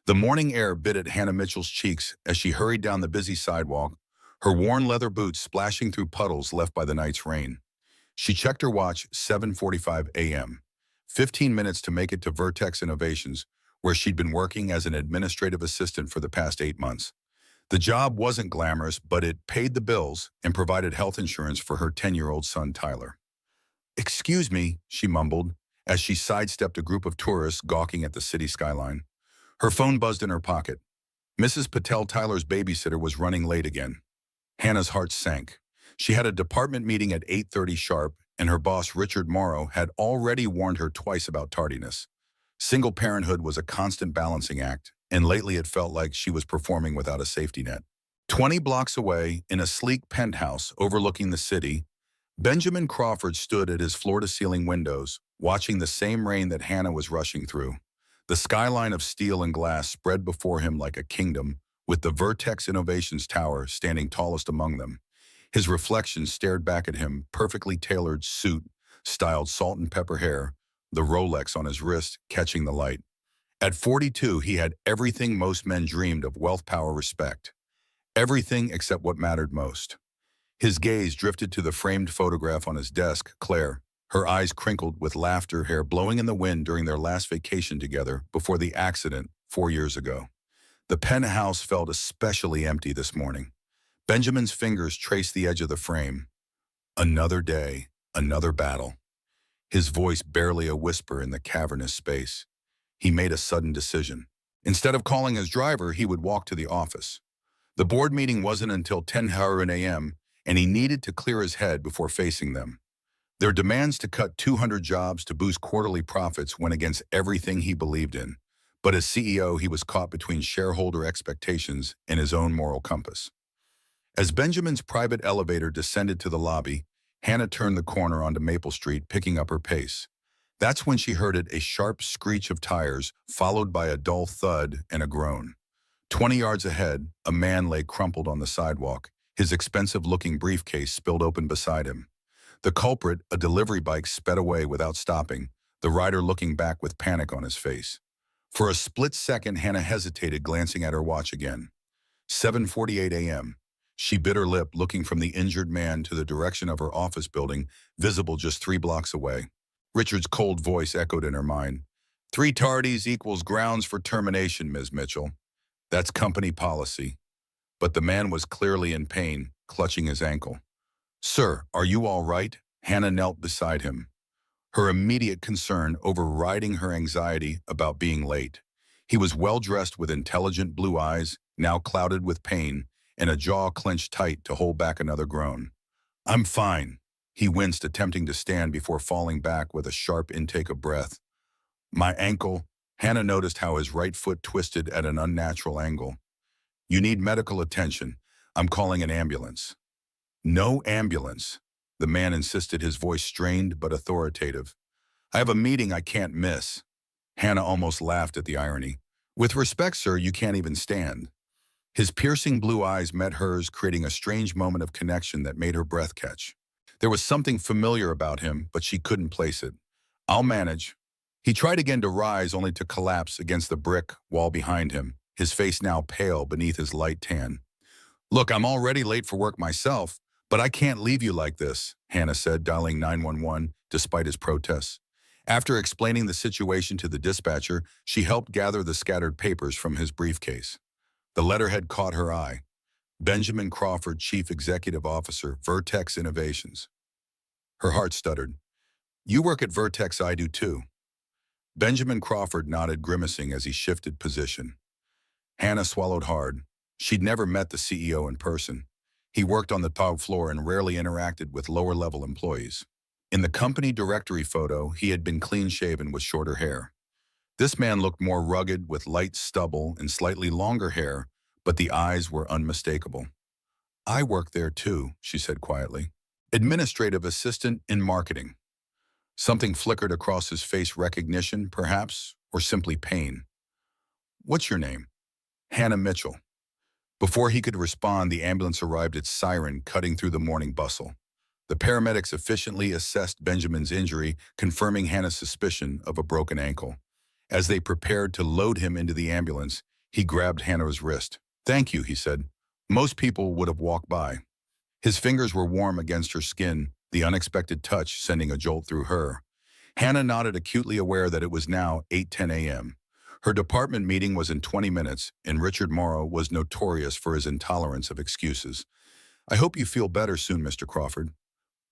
The morning air bit at Hannah Mitchell's cheeks as she hurried down the busy sidewalk, her worn leather boots splashing through puddles left by the night's rain. She checked her watch, 7:45 a.m. 15 minutes to make it to Vertex Innovations, where she'd been working as an administrative assistant for the past 8 months. The job wasn't glamorous, but it paid the bills and provided health insurance for her 10-year-old son, Tyler. "Excuse me," she mumbled, as she sidestepped a group of tourists gawking at the city skyline. Her phone buzzed in her pocket. Mrs. Patel, Tyler's babysitter, was running late again. Hannah's heart sank. She had a department meeting at 8:30 sharp, and her boss, Richard Morrow, had already warned her twice about tardiness. Single parenthood was a constant balancing act, and lately it felt like she was performing without a safety net. 20 blocks away, in a sleek penthouse overlooking the city, Benjamin Crawford stood at his floor-to-ceiling windows, watching the same rain that Hannah was rushing through. The skyline of steel and glass spread before him like a kingdom, with the Vertex Innovations Tower standing tallest among them. His reflection stared back at him, perfectly tailored suit, styled salt and pepper hair, the Rolex on his wrist catching the light. At 42, he had everything most men dreamed of: wealth, power, respect. Everything except what mattered most. His gaze drifted to the framed photograph on his desk, Claire, her eyes crinkled with laughter, hair blowing in the wind during their last vacation together before the accident 4 years ago. The penthouse felt especially empty this morning. Benjamin's fingers traced the edge of the frame. Another day, another battle. His voice barely a whisper in the cavernous space. He made a sudden decision. Instead of calling his driver, he would walk to the office. The board meeting wasn't until 10 a.m., and he needed to clear his head before facing them. Their demands to cut 200 jobs to boost quarterly profits went against everything he believed in. But as CEO, he was caught between shareholder expectations and his own moral compass. As Benjamin's private elevator descended to the lobby, Hannah turned the corner onto Maple Street, picking up her pace. That's when she heard a sharp screech of tires, followed by a dull thud and a groan. 20 yards ahead, a man lay crumpled on the sidewalk, his expensive-looking briefcase spilled open beside him. The culprit, a delivery bike, sped away without stopping, the rider looking back with panic on his face. For a split second, Hannah hesitated, glancing at her watch again. 7:48 a.m. She bit her lip, looking from the injured man to the direction of her office building, visible just 3 blocks away. Richard's cold voice echoed in her mind. "3 tardies equals grounds for termination, Ms. Mitchell. That's company policy." But the man was clearly in pain, clutching his ankle. "Sir, are you all right?" Hannah knelt beside him, her immediate concern overriding her anxiety about being late. He was well-dressed with intelligent blue eyes, now clouded with pain, and a jaw clenched tight to hold back another groan. "I'm fine." He winced, attempting to stand before falling back with a sharp intake of breath. "My ankle." Hannah noticed how his right foot twisted at an unnatural angle. "You need medical attention. I'm calling an ambulance." "No ambulance," the man insisted, his voice strained but authoritative. "I have a meeting I can't miss." Hannah almost laughed at the irony. "With respect, sir, you can't even stand." His piercing blue eyes met hers, creating a strange moment of connection that made her breath catch. There was something familiar about him, but she couldn't place it. "I'll manage." He tried again to rise, only to collapse against the brick wall behind him, his face now pale beneath his light tan. "Look, I'm already late for work myself, but I can't leave you like this," Hannah said, dialing 911 despite his protests. After explaining the situation to the dispatcher, she helped gather the scattered papers from his briefcase. The letterhead caught her eye. Benjamin Crawford, Chief Executive Officer, Vertex Innovations. Her heart stuttered. "You work at Vertex, I do too." Benjamin Crawford nodded, grimacing as he shifted position. Hannah swallowed hard. She'd never met the CEO in person. He worked on the top floor and rarely interacted with lower-level employees. In the company directory photo, he had been clean-shaven with shorter hair. This man looked more rugged, with light stubble and slightly longer hair, but the eyes were unmistakable. "I work there too," she said quietly. "Administrative assistant in marketing." Something flickered across his face, recognition, perhaps, or simply pain. "What's your name?" "Hannah Mitchell." Before he could respond, the ambulance arrived, its siren cutting through the morning bustle. The paramedics efficiently assessed Benjamin's injury, confirming Hannah's suspicion of a broken ankle. As they prepared to load him into the ambulance, He grabbed Hannah's wrist. "Thank you," he said. Most people would have walked by. His fingers were warm against her skin, the unexpected touch sending a jolt through her. Hannah nodded, acutely aware that it was now 8:10 a.m. Her department meeting was in 20 minutes, and Richard Morrow was notorious for his intolerance of excuses. "I hope you feel better soon, Mr. Crawford."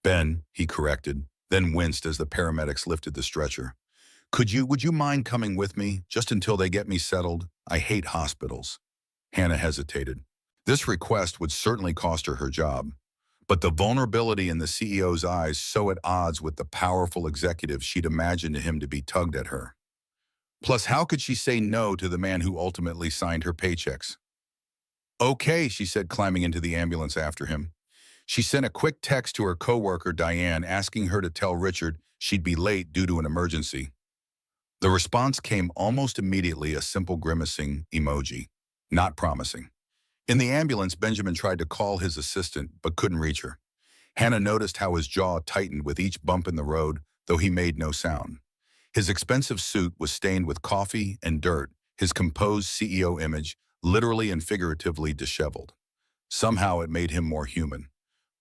"Ben," he corrected, then winced as the paramedics lifted the stretcher. Would you mind coming with me, just until they get me settled? I hate hospitals." Hannah hesitated. This request would certainly cost her job. But the vulnerability in the CEO's eyes so at odds with the powerful executive she'd imagined him to be tugged at her. Plus, how could she say no to the man who ultimately signed her paychecks? "Okay," she said, climbing into the ambulance after him. She sent a quick text to her coworker, Diane, asking her to tell Richard she'd be late due to an emergency. The response came almost immediately, a simple grimacing emoji. Not promising. In the ambulance, Benjamin tried to call his assistant, but couldn't reach her. Hannah noticed how his jaw tightened with each bump in the road, though he made no sound. His expensive suit was stained with coffee and dirt, his composed CEO image literally and figuratively disheveled. Somehow it made him more human.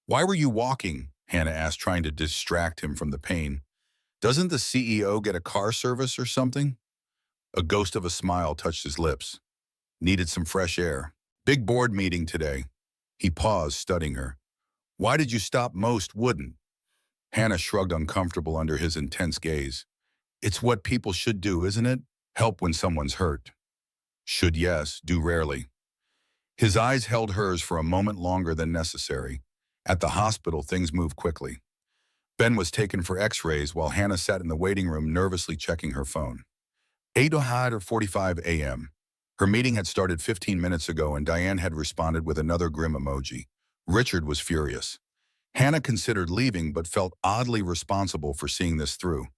"Why were you walking?" Hannah asked, trying to distract him from the pain. "Doesn't the CEO get a car service or something?" A ghost of a smile touched his lips. "Needed some fresh air. Big board meeting today." He paused, studying her. "Why did you stop? Most wouldn't." Hannah shrugged, uncomfortable under his intense gaze. "It's what people should do, isn't it? Help when someone's hurt." "Should, yes, do rarely." His eyes held hers for a moment longer than necessary. At the hospital, things moved quickly. Ben was taken for x-rays while Hannah sat in the waiting room nervously checking her phone. 8:45 a.m. Her meeting had started 15 minutes ago, and Diane had responded with another grim emoji. Richard was furious. Hannah considered leaving, but felt oddly responsible for seeing this through.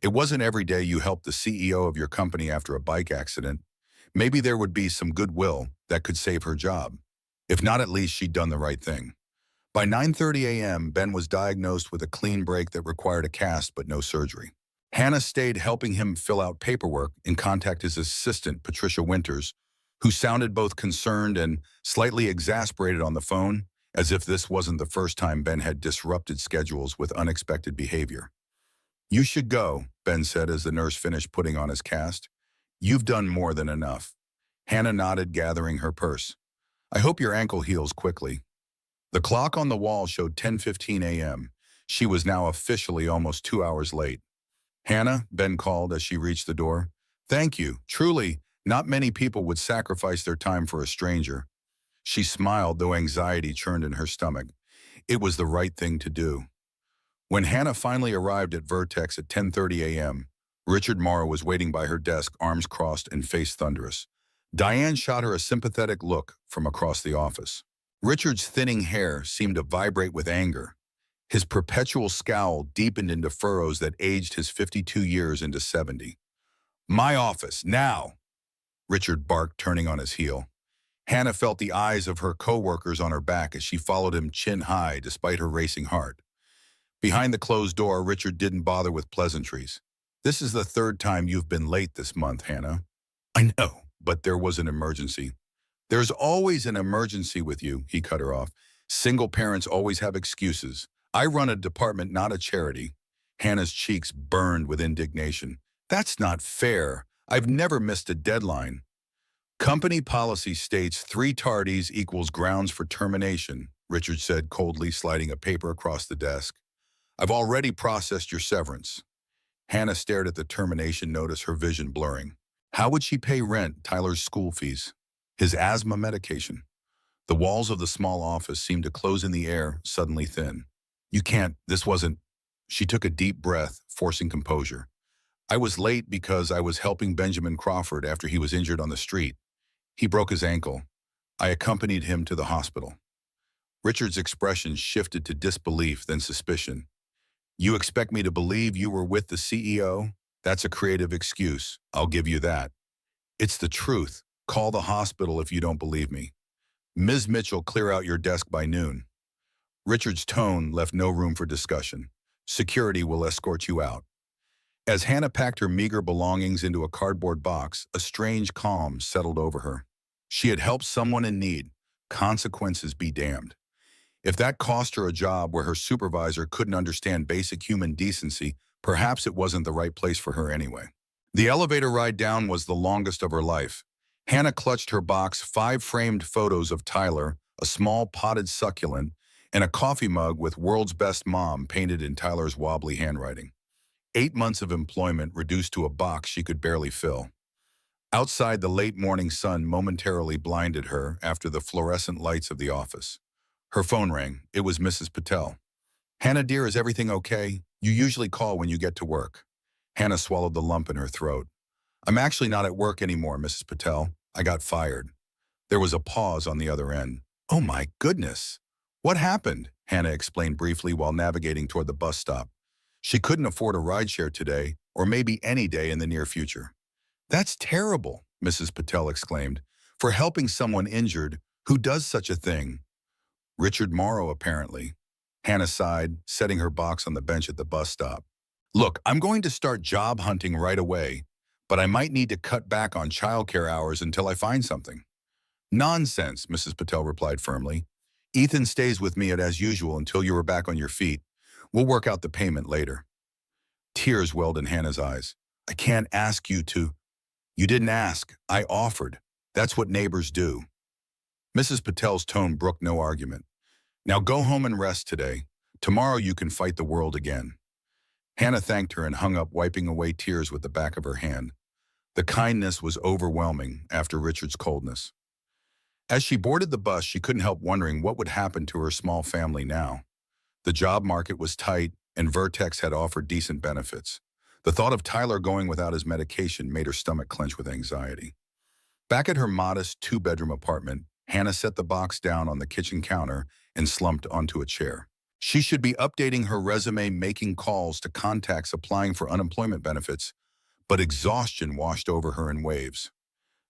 It wasn't every day you helped the CEO of your company after a bike accident. Maybe there would be some goodwill that could save her job. If not, at least she'd done the right thing. By 9:30 a.m., Ben was diagnosed with a clean break that required a cast but no surgery. Hannah stayed, helping him fill out paperwork and contact his assistant, Patricia Winters, who sounded both concerned and slightly exasperated on the phone, as if this wasn't the first time Ben had disrupted schedules with unexpected behavior. "You should go," Ben said as the nurse finished putting on his cast. "You've done more than enough." Hannah nodded, gathering her purse. "I hope your ankle heals quickly." The clock on the wall showed 10:15 a.m. She was now officially almost 2 hours late. "Hannah," Ben called as she reached the door. "Thank you. Truly, not many people would sacrifice their time for a stranger." She smiled, though anxiety churned in her stomach. It was the right thing to do. When Hannah finally arrived at Vertex at 10:30 a.m., Richard Morrow was waiting by her desk, arms crossed and face thunderous. Diane shot her a sympathetic look from across the office. Richard's thinning hair seemed to vibrate with anger. His perpetual scowl deepened into furrows that aged his 52 years into 70. "My office, now!" Richard barked, turning on his heel. Hannah felt the eyes of her co-workers on her back as she followed him chin high despite her racing heart. Behind the closed door, Richard didn't bother with pleasantries. "This is the third time you've been late this month, Hannah." "I know, but there was an emergency." "There's always an emergency with you," he cut her off. "Single parents always have excuses. I run a department, not a charity." Hannah's cheeks burned with indignation. "That's not fair. I've never missed a deadline." "Company policy states 3 tardies equals grounds for termination," Richard said coldly, sliding a paper across the desk. "I've already processed your severance." Hannah stared at the termination notice, her vision blurring. How would she pay rent, Tyler's school fees, his asthma medication? The walls of the small office seemed to close in the air, suddenly thin. "You can't, this wasn't." She took a deep breath, forcing composure. "I was late because I was helping Benjamin Crawford after he was injured on the street. He broke his ankle. I accompanied him to the hospital." Richard's expression shifted to disbelief, then suspicion. "You expect me to believe you were with the CEO? That's a creative excuse, I'll give you that." "It's the truth. Call the hospital if you don't believe me." "Ms. Mitchell, clear out your desk by noon." Richard's tone left no room for discussion. "Security will escort you out." As Hannah packed her meager belongings into a cardboard box, a strange calm settled over her. She had helped someone in need. Consequences be damned. If that cost her a job where her supervisor couldn't understand basic human decency, perhaps it wasn't the right place for her anyway. The elevator ride down was the longest of her life. Hannah clutched her box, 5 framed photos of Tyler, a small potted succulent, and a coffee mug with "World's Best Mom" painted in Tyler's wobbly handwriting. 8 months of employment reduced to a box she could barely fill. Outside, the late morning sun momentarily blinded her after the fluorescent lights of the office. Her phone rang. It was Mrs. Patel. "Hannah, dear, is everything okay? You usually call when you get to work." Hannah swallowed the lump in her throat. "I'm actually not at work anymore, Mrs. Patel. I got fired." There was a pause on the other end. "Oh my goodness. What happened?" Hannah explained briefly while navigating toward the bus stop. She couldn't afford a rideshare today, or maybe any day in the near future. "That's terrible," Mrs. Patel exclaimed. "For helping someone injured, who does such a thing?" "Richard Morrow, apparently." Hannah sighed, setting her box on the bench at the bus stop. "Look, I'm going to start job hunting right away, but I might need to cut back on childcare hours until I find something." "Nonsense," Mrs. Patel replied firmly. "Ethan stays with me as usual until you are back on your feet. We'll work out the payment later." Tears welled in Hannah's eyes. "I can't ask you to." "You didn't ask. I offered. That's what neighbors do." Mrs. Patel's tone brooked no argument. "Now go home and rest today. Tomorrow you can fight the world again." Hannah thanked her and hung up, wiping away tears with the back of her hand. The kindness was overwhelming after Richard's coldness. As she boarded the bus, she couldn't help wondering what would happen to her small family now. The job market was tight, and Vertex had offered decent benefits. The thought of Tyler going without his medication made her stomach clench with anxiety. Back at her modest 2-bedroom apartment, Hannah set the box down on the kitchen counter and slumped onto a chair. She should be updating her resume, making calls to contacts applying for unemployment benefits, but exhaustion washed over her in waves.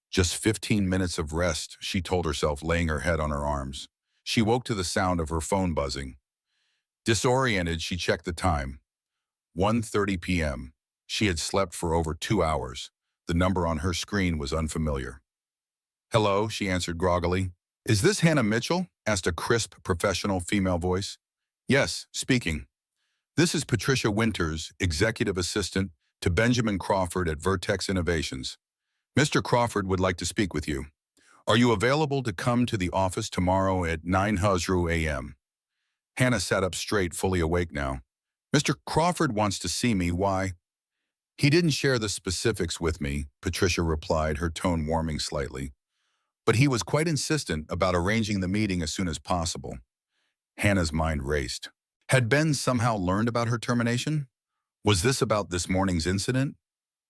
Just 15 minutes of rest, she told herself, laying her head on her arms. She woke to the sound of her phone buzzing. Disoriented, she checked the time. 1:30 p.m. She had slept for over 2 hours. The number on her screen was unfamiliar. "Hello," she answered groggily. "Is this Hannah Mitchell?" asked a crisp, professional female voice. "Yes, speaking." "This is Patricia Winters, executive assistant to Benjamin Crawford at Vertex Innovations. Mr. Crawford would like to speak with you. Are you available to come to the office tomorrow at 9:00 a.m.? Hannah sat up straight, fully awake now. "Mr. Crawford wants to see me. Why?" "He didn't share the specifics with me," Patricia replied, her tone warming slightly. "But he was quite insistent about arranging the meeting as soon as possible." Hannah's mind raced. Had Ben somehow learned about her termination? Was this about this morning's incident?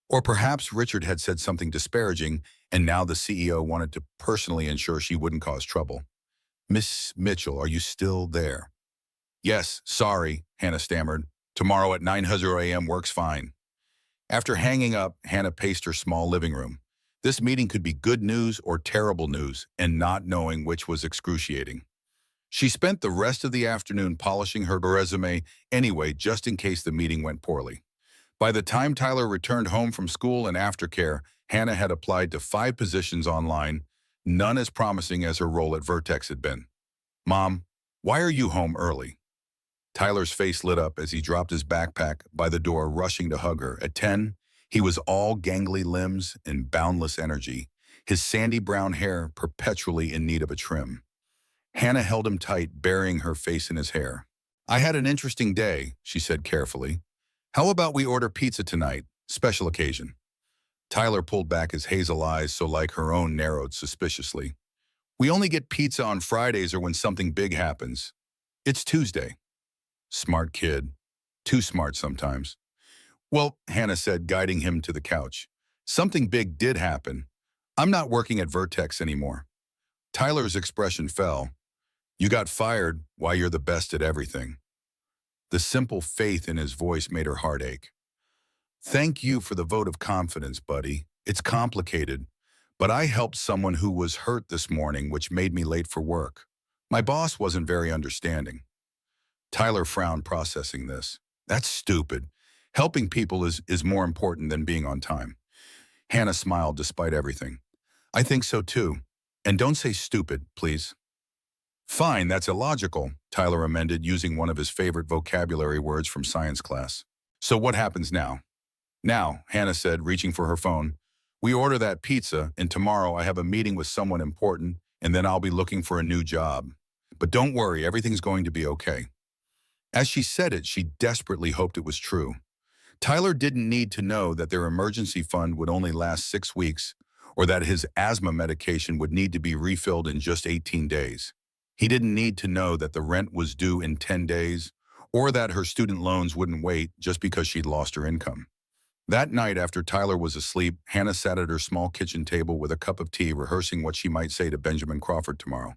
Or perhaps Richard had said something disparaging, and now the CEO wanted to personally ensure she wouldn't cause trouble. "Miss Mitchell, are you still there?" "Yes, sorry," Hannah stammered. "Tomorrow at 9:00 a.m. works fine." After hanging up, Hannah paced her small living room. This meeting could be good news or terrible news, and not knowing which was excruciating. She spent the rest of the afternoon polishing her resume anyway, just in case the meeting went poorly. By the time Tyler returned home from school and aftercare, Hannah had applied to 5 positions online, none as promising as her role at Vertex had been. "Mom, why are you home early?" Tyler's face lit up as he dropped his backpack by the door, rushing to hug her. At 10, he was all gangly limbs and boundless energy, his sandy brown hair perpetually in need of a trim. Hannah held him tight, burying her face in his hair. "I had an interesting day," she said carefully. "How about we order pizza tonight? Special occasion." Tyler pulled back, his hazel eyes so like her own narrowed suspiciously. "We only get pizza on Fridays or when something big happens. It's Tuesday." Smart kid. Too smart sometimes. "Well," Hannah said, guiding him to the couch, "something big did happen. I'm not working at Vertex anymore." Tyler's expression fell. "You got fired. Why, you're the best at everything." The simple faith in his voice made her heart ache. "Thank you for the vote of confidence, buddy. It's complicated, but I helped someone who was hurt this morning, which made me late for work. My boss wasn't very understanding." Tyler frowned, processing this. "That's stupid. Helping people is more important than being on time. Hannah smiled despite everything. I think so too. And don't say stupid, please. Fine, that's illogical, Tyler amended using one of his favorite vocabulary words from science class. So what happens now? Now, Hannah said, reaching for her phone, we order that pizza, and tomorrow I have a meeting with someone important, and then I'll be looking for a new job. But don't worry, everything's going to be okay. As she said it, she desperately hoped it was true. Tyler didn't need to know that their emergency fund would only last 6 weeks, or that his asthma medication would need to be refilled in just 18 days. He didn't need to know that the rent was due in 10 days, or that her student loans wouldn't wait just because she'd lost her income. That night, after Tyler was asleep, Hannah sat at her small kitchen table with a cup of tea, rehearsing what she might say to Benjamin Crawford tomorrow.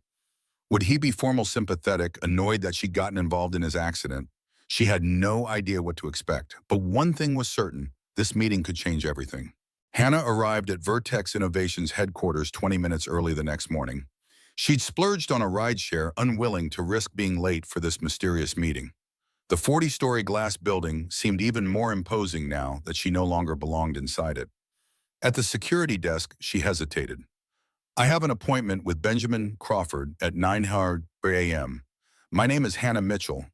Would he be formal sympathetic, annoyed that she'd gotten involved in his accident? She had no idea what to expect, but one thing was certain: this meeting could change everything. Hannah arrived at Vertex Innovations headquarters 20 minutes early the next morning. She'd splurged on a rideshare, unwilling to risk being late for this mysterious meeting. The 40-story glass building seemed even more imposing now that she no longer belonged inside it. At the security desk, she hesitated. I have an appointment with Benjamin Crawford at 9 a.m. My name is Hannah Mitchell.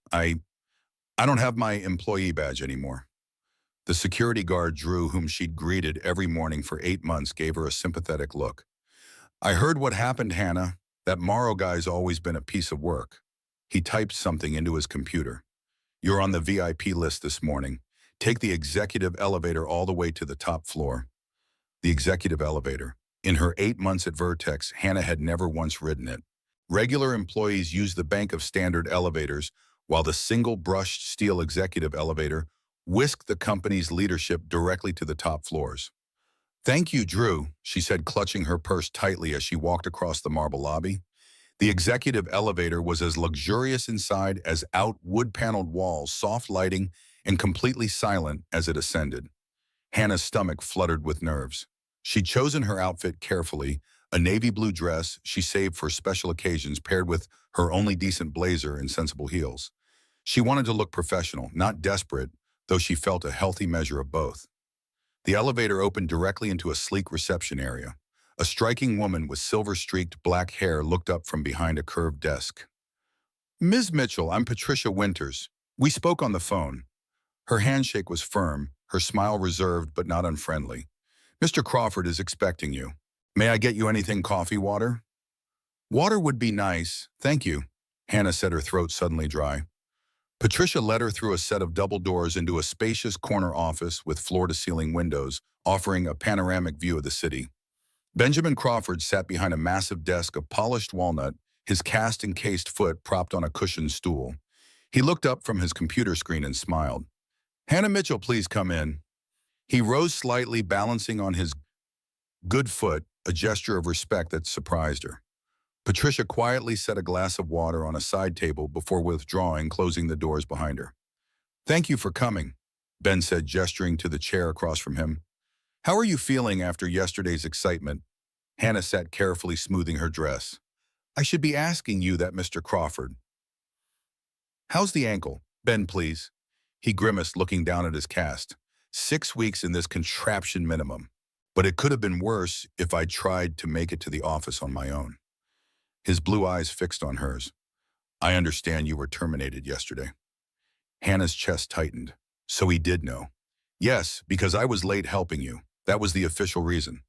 I don't have my employee badge anymore. The security guard, Drew, whom she'd greeted every morning for 8 months, gave her a sympathetic look. I heard what happened, Hannah. That Morrow guy's always been a piece of work. He typed something into his computer. You're on the VIP list this morning. Take the executive elevator all the way to the top floor. The executive elevator. In her 8 months at Vertex, Hannah had never once ridden it. Regular employees used the bank of standard elevators, while the single brushed steel executive elevator whisked the company's leadership directly to the top floors. Thank you, Drew, she said, clutching her purse tightly as she walked across the marble lobby. The executive elevator was as luxurious inside as out wood-paneled walls, soft lighting, and completely silent as it ascended. Hannah's stomach fluttered with nerves. She'd chosen her outfit carefully, a navy blue dress she saved for special occasions paired with her only decent blazer and sensible heels. She wanted to look professional, not desperate, though she felt a healthy measure of both. The elevator opened directly into a sleek reception area. A striking woman with silver-streaked black hair looked up from behind a curved desk. Ms. Mitchell, I'm Patricia Winters. We spoke on the phone. Her handshake was firm, her smile reserved but not unfriendly. Mr. Crawford is expecting you. May I get you anything, coffee, water? Water would be nice, thank you, Hannah said, her throat suddenly dry. Patricia led her through a set of double doors into a spacious corner office with floor-to-ceiling windows, offering a panoramic view of the city. Benjamin Crawford sat behind a massive desk of polished walnut, his cast-encased foot propped on a cushioned stool. He looked up from his computer screen and smiled. Hannah Mitchell, please come in. He rose slightly, balancing on his good foot, a gesture of respect that surprised her. Patricia quietly set a glass of water on a side table before withdrawing, closing the doors behind her. Thank you for coming, Ben said, gesturing to the chair across from him. How are you feeling after yesterday's excitement? Hannah sat carefully smoothing her dress. I should be asking you that, Mr. Crawford. How's the ankle? Ben, please. He grimaced, looking down at his cast. 6 weeks in this contraption minimum. But it could have been worse if I'd tried to make it to the office on my own. His blue eyes fixed on hers. I understand you were terminated yesterday. Hannah's chest tightened. So he did know. Yes, because I was late helping you. That was the official reason.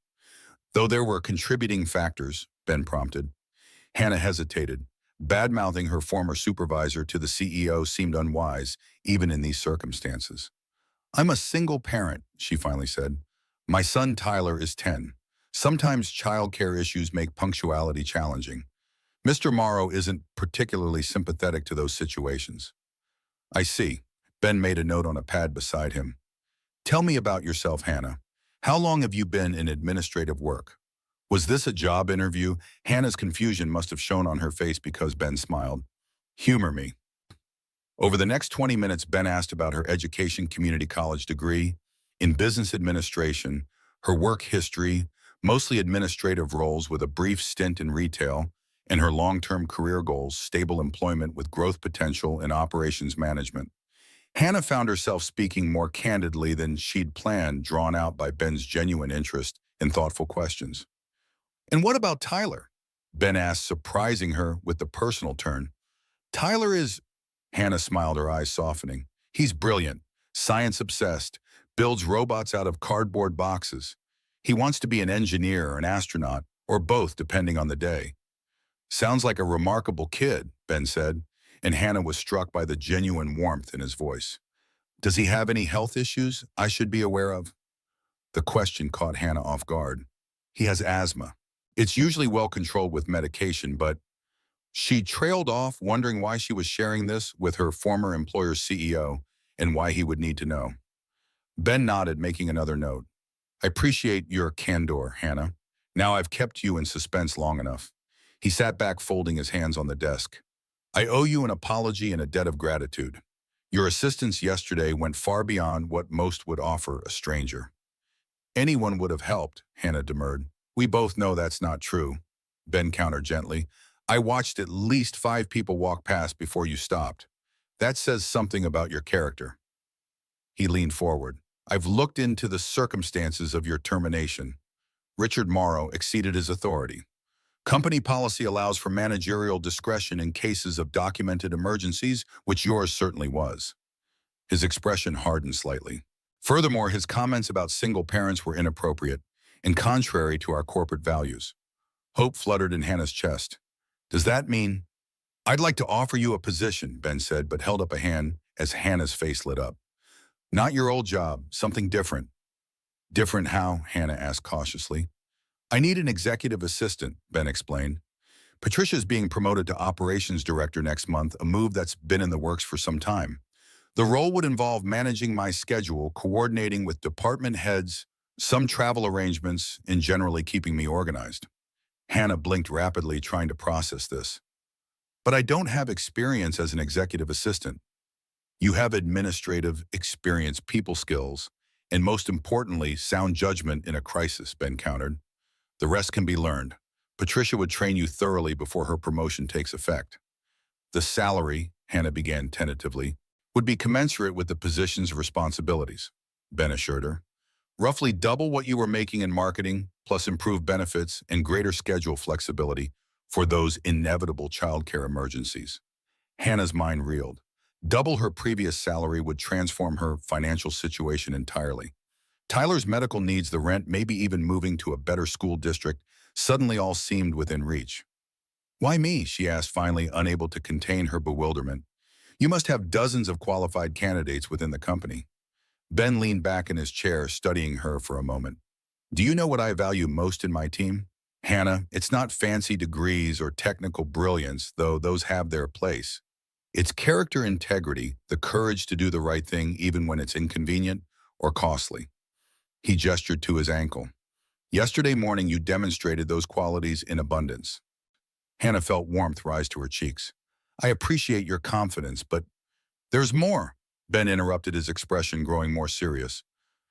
Though there were contributing factors, Ben prompted. Hannah hesitated. Bad-mouthing her former supervisor to the CEO seemed unwise, even in these circumstances. I'm a single parent, she finally said. My son Tyler is 10. Sometimes childcare issues make punctuality challenging. Mr. Morrow isn't particularly sympathetic to those situations. I see. Ben made a note on a pad beside him. Tell me about yourself, Hannah. How long have you been in administrative work? Was this a job interview? Hannah's confusion must have shown on her face because Ben smiled. Humor me. Over the next 20 minutes, Ben asked about her education, community college degree, in business administration, her work history, mostly administrative roles with a brief stint in retail, and her long-term career goals, stable employment with growth potential in operations management. Hannah found herself speaking more candidly than she'd planned, drawn out by Ben's genuine interest and thoughtful questions. "And what about Tyler?" Ben asked, surprising her with the personal turn. "Tyler is—" Hannah smiled, her eyes softening. "He's brilliant, science-obsessed, builds robots out of cardboard boxes. He wants to be an engineer or an astronaut, or both depending on the day." "Sounds like a remarkable kid," Ben said, and Hannah was struck by the genuine warmth in his voice. "Does he have any health issues I should be aware of?" The question caught Hannah off guard. "He has asthma. It's usually well controlled with medication, but—" She trailed off, wondering why she was sharing this with her former employer's CEO and why he would need to know. Ben nodded, making another note. "I appreciate your candor, Hannah. Now I've kept you in suspense long enough." He sat back, folding his hands on the desk. "I owe you an apology and a debt of gratitude. Your assistance yesterday went far beyond what most would offer a stranger." "Anyone would have helped," Hannah demurred. "We both know that's not true," Ben countered gently. "I watched at least 5 people walk past before you stopped. That says something about your character." He leaned forward. "I've looked into the circumstances of your termination." Richard Morrow exceeded his authority. "Company policy allows for managerial discretion in cases of documented emergencies, which yours certainly was." His expression hardened slightly. "Furthermore, his comments about single parents were inappropriate and contrary to our corporate values." Hope fluttered in Hannah's chest. "Does that mean—" "I'd like to offer you a position," Ben said, but held up a hand as Hannah's face lit up. "Not your old job, something different." "Different how?" Hannah asked cautiously. "I need an executive assistant," Ben explained. "Patricia's being promoted to operations director next month, a move that's been in the works for some time. The role would involve managing my schedule, coordinating with department heads, some travel arrangements, and generally keeping me organized." Hannah blinked rapidly, trying to process this. "But I don't have experience as an executive assistant." "You have administrative experience, people skills, and most importantly, sound judgment in a crisis," Ben countered. "The rest can be learned. Patricia would train you thoroughly before her promotion takes effect." "The salary," Hannah began tentatively, "would be commensurate with the position's responsibilities," Ben assured her. "Roughly double what you were making in marketing, plus improved benefits and greater schedule flexibility for those inevitable childcare emergencies." Hannah's mind reeled. Double her previous salary would transform her financial situation entirely. Tyler's medical needs, the rent, maybe even moving to a better school district, suddenly all seemed within reach. "Why me?" she asked, finally unable to contain her bewilderment. "You must have dozens of qualified candidates within the company." Ben leaned back in his chair, studying her for a moment. "Do you know what I value most in my team? Hannah, it's not fancy degrees or technical brilliance, though those have their place. It's character integrity, the courage to do the right thing even when it's inconvenient or costly." He gestured to his ankle. "Yesterday morning you demonstrated those qualities in abundance." Hannah felt warmth rise to her cheeks. "I appreciate your confidence, but—" "There's more," Ben interrupted, his expression growing more serious.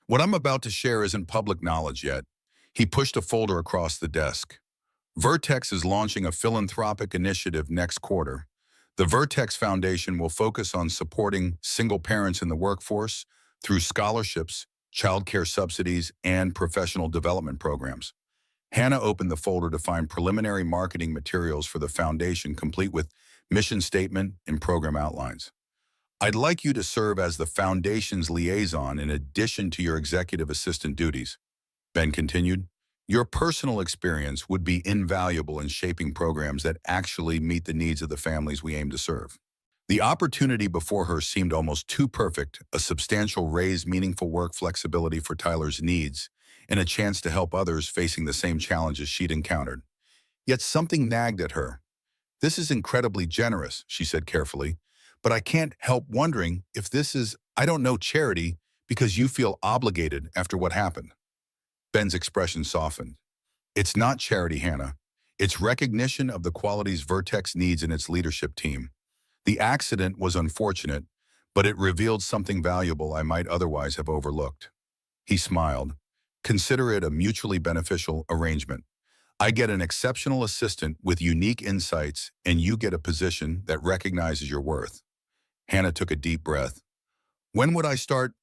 "What I'm about to share isn't public knowledge yet." He pushed a folder across the desk. "Vertex is launching a philanthropic initiative next quarter. The Vertex Foundation will focus on supporting single parents in the workforce through scholarships, childcare subsidies, and professional development programs." Hannah opened the folder to find preliminary marketing materials for the foundation, complete with mission statement and program outlines. "I'd like you to serve as the foundation's liaison in addition to your executive assistant duties," Ben continued. "Your personal experience would be invaluable in shaping programs that actually meet the needs of the families we aim to serve." The opportunity before her seemed almost too perfect: a substantial raise, meaningful work flexibility for Tyler's needs, and a chance to help others facing the same challenges she'd encountered. Yet something nagged at her. "This is incredibly generous," she said carefully, "but I can't help wondering if this is, I don't know, charity because you feel obligated after what happened." Ben's expression softened. "It's not charity, Hannah. It's recognition of the qualities Vertex needs in its leadership team. The accident was unfortunate, but it revealed something valuable I might otherwise have overlooked." He smiled. "Consider it a mutually beneficial arrangement. I get an exceptional assistant with unique insights, and you get a position that recognizes your worth." Hannah took a deep breath. When would I start?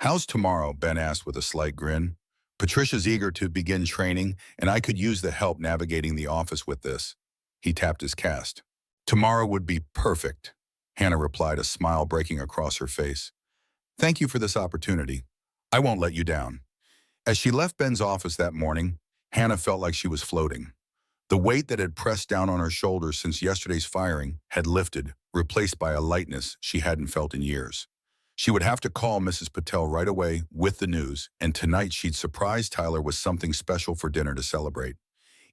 How's tomorrow? Ben asked with a slight grin. Patricia's eager to begin training, and I could use the help navigating the office with this. He tapped his cast. Tomorrow would be perfect, Hannah replied, a smile breaking across her face. Thank you for this opportunity. I won't let you down. As she left Ben's office that morning, Hannah felt like she was floating. The weight that had pressed down on her shoulders since yesterday's firing had lifted, replaced by a lightness she hadn't felt in years. She would have to call Mrs. Patel right away with the news, and tonight she'd surprise Tyler with something special for dinner to celebrate.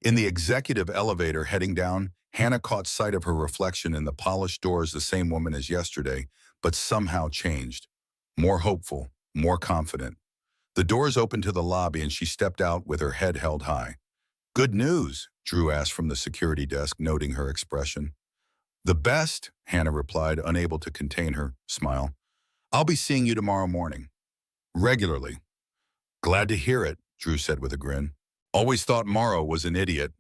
In the executive elevator heading down, Hannah caught sight of her reflection in the polished doors, the same woman as yesterday, but somehow changed. More hopeful, more confident. The doors opened to the lobby and she stepped out with her head held high. Good news, Drew asked from the security desk, noting her expression. The best, Hannah replied, unable to contain her smile. I'll be seeing you tomorrow morning. Regularly. Glad to hear it, Drew said with a grin. Always thought Morrow was an idiot.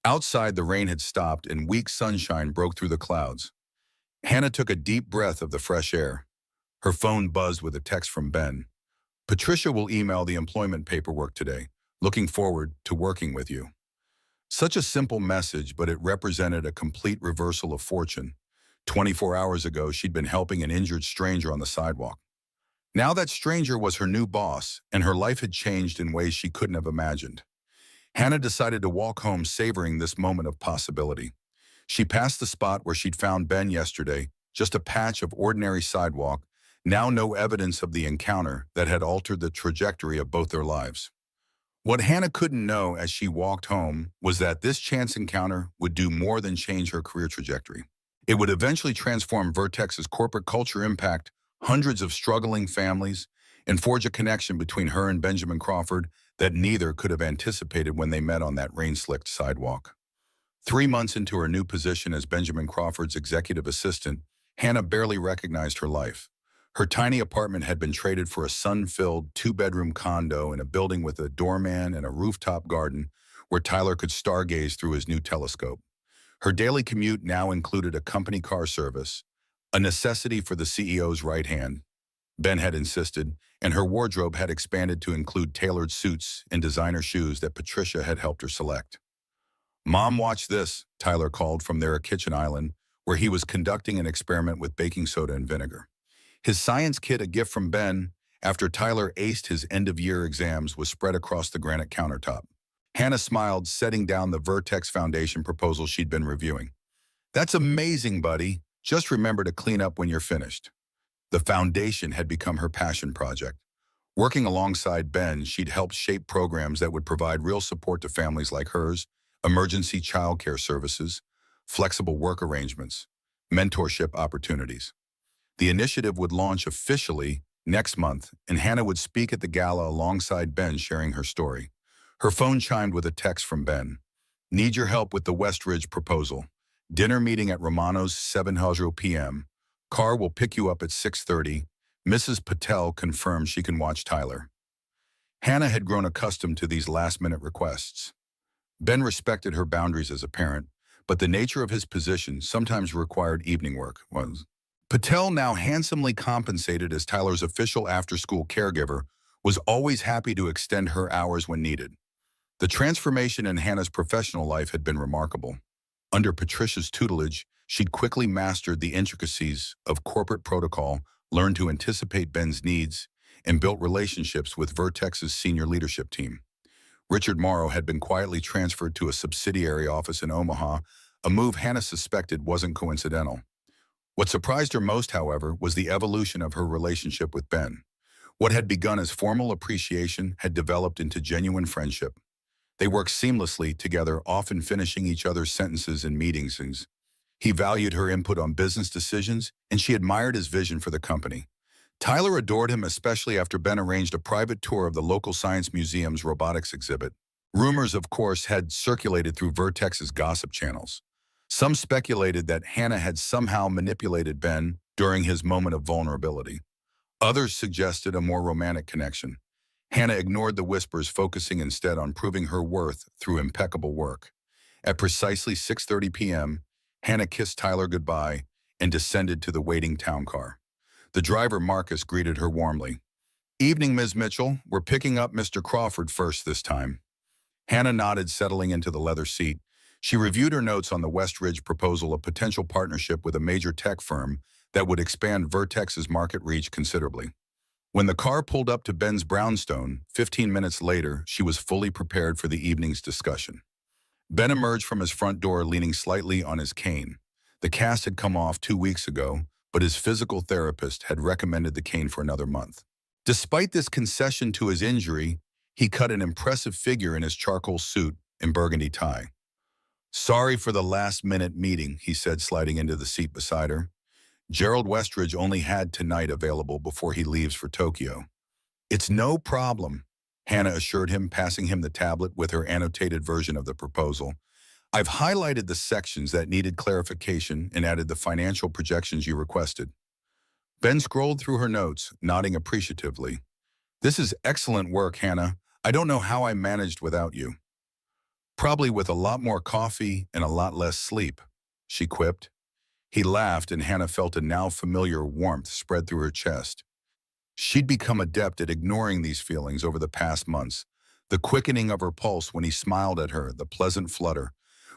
Outside, the rain had stopped and weak sunshine broke through the clouds. Hannah took a deep breath of the fresh air. Her phone buzzed with a text from Ben. Patricia will email the employment paperwork today. Looking forward to working with you. Such a simple message, but it represented a complete reversal of fortune. 24 hours ago, she'd been helping an injured stranger on the sidewalk. Now that stranger was her new boss, and her life had changed in ways she couldn't have imagined. Hannah decided to walk home savoring this moment of possibility. She passed the spot where she'd found Ben yesterday, just a patch of ordinary sidewalk, now no evidence of the encounter that had altered the trajectory of both their lives. What Hannah couldn't know as she walked home was that this chance encounter would do more than change her career trajectory. It would eventually transform Vertex's corporate culture, impact hundreds of struggling families, and forge a connection between her and Benjamin Crawford that neither could have anticipated when they met on that rain-slicked sidewalk. 3 months into her new position as Benjamin Crawford's executive assistant, Hannah barely recognized her life. Her tiny apartment had been traded for a sun-filled two-bedroom condo in a building with a doorman and a rooftop garden where Tyler could stargaze through his new telescope. Her daily commute now included a company car service, a necessity for the CEO's right hand, Ben had insisted, and her wardrobe had expanded to include tailored suits and designer shoes that Patricia had helped her select. Mom, watch this, Tyler called from their kitchen island, where he was conducting an experiment with baking soda and vinegar. His science kit, a gift from Ben, after Tyler aced his end-of-year exams, was spread across the granite countertop. Hannah smiled, setting down the Vertex Foundation proposal she'd been reviewing. That's amazing, buddy. Just remember to clean up when you're finished. The foundation had become her passion project. Working alongside Ben, she'd helped shape programs that would provide real support to families like hers, emergency childcare services, flexible work arrangements, mentorship opportunities. The initiative would launch officially next month, and Hannah would speak at the gala alongside Ben, sharing her story. Her phone chimed with a text from Ben. Need your help with the Westridge proposal. Dinner meeting at Romano's 7:00 p.m. Car will pick you up at 6:30. Mrs. Patel confirms she can watch Tyler. Hannah had grown accustomed to these last-minute requests. Ben respected her boundaries as a parent, but the nature of his position sometimes required evening work. Patel, now handsomely compensated as Tyler's official after-school caregiver, was always happy to extend her hours when needed. The transformation in Hannah's professional life had been remarkable. Under Patricia's tutelage, she'd quickly mastered the intricacies of corporate protocol, learned to anticipate Ben's needs, and built relationships with Vertex's senior leadership team. Richard Morrow had been quietly transferred to a subsidiary office in Omaha, a move Hannah suspected wasn't coincidental. What surprised her most, however, was the evolution of her relationship with Ben. What had begun as formal appreciation had developed into genuine friendship. They worked seamlessly together, often finishing each other's sentences in meetings. He valued her input on business decisions, and she admired his vision for the company. Tyler adored him, especially after Ben arranged a private tour of the local science museum's robotics exhibit. Rumors, of course, had circulated through Vertex's gossip channels. Some speculated that Hannah had somehow manipulated Ben during his moment of vulnerability. Others suggested a more romantic connection. Hannah ignored the whispers, focusing instead on proving her worth through impeccable work. At precisely 6:30 p.m., Hannah kissed Tyler goodbye and descended to the waiting town car. The driver, Marcus, greeted her warmly. "Evening, Ms. Mitchell. We're picking up Mr. Crawford first this time." Hannah nodded, settling into the leather seat. She reviewed her notes on the West Ridge proposal, a potential partnership with a major tech firm that would expand Vertex's market reach considerably. When the car pulled up to Ben's brownstone, 15 minutes later, she was fully prepared for the evening's discussion. Ben emerged from his front door leaning slightly on his cane. The cast had come off 2 weeks ago, but his physical therapist had recommended the cane for another month. Despite this concession to his injury, he cut an impressive figure in his charcoal suit and burgundy tie. "Sorry for the last-minute meeting," he said, sliding into the seat beside her. Gerald Westridge only had tonight available before he leaves for Tokyo. "It's no problem," Hannah assured him, passing him the tablet with her annotated version of the proposal. "I've highlighted the sections that needed clarification and added the financial projections you requested." Ben scrolled through her notes, nodding appreciatively. "This is excellent work, Hannah. I don't know how I managed without you." "Probably with a lot more coffee and a lot less sleep," she quipped. He laughed, and Hannah felt a now familiar warmth spread through her chest. She'd become adept at ignoring these feelings over the past months. The quickening of her pulse when he smiled at her, the pleasant flutter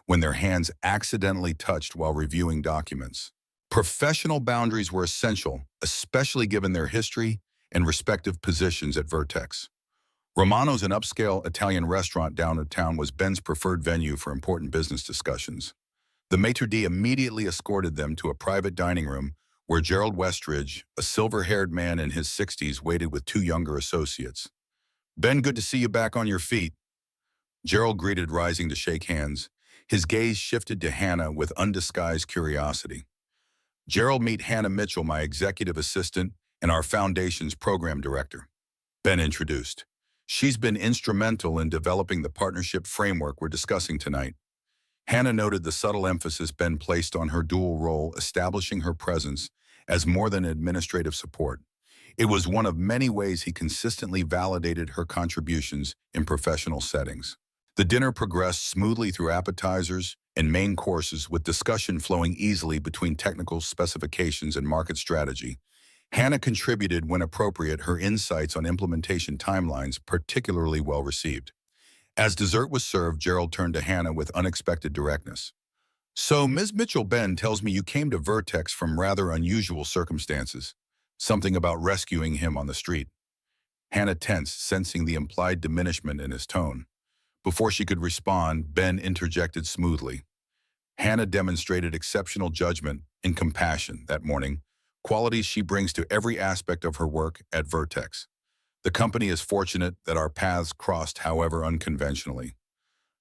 when their hands accidentally touched while reviewing documents. Professional boundaries were essential, especially given their history and respective positions at Vertex. Romano's, an upscale Italian restaurant downtown, was Ben's preferred venue for important business discussions. The maitre d' immediately escorted them to a private dining room where Gerald Westridge, a silver-haired man in his 60s, waited with two younger associates. "Ben, good to see you back on your feet," Gerald greeted, rising to shake hands. His gaze shifted to Hannah with undisguised curiosity. "Gerald, meet Hannah Mitchell, my executive assistant and our foundation's program director," Ben introduced. "She's been instrumental in developing the partnership framework we're discussing tonight." Hannah noted the subtle emphasis Ben placed on her dual role, establishing her presence as more than administrative support. It was one of many ways he consistently validated her contributions in professional settings. The dinner progressed smoothly through appetizers and main courses, with discussion flowing easily between technical specifications and market strategy. Hannah contributed when appropriate, her insights on implementation timelines particularly well received. As dessert was served, Gerald turned to Hannah with unexpected directness. "So, Ms. Mitchell, Ben tells me you came to Vertex from rather unusual circumstances. Something about rescuing him on the street." Hannah tensed, sensing the implied diminishment in his tone. Before she could respond, Ben interjected smoothly. "Hannah demonstrated exceptional judgment and compassion that morning, qualities she brings to every aspect of her work at Vertex. The company is fortunate that our paths crossed, however unconventionally."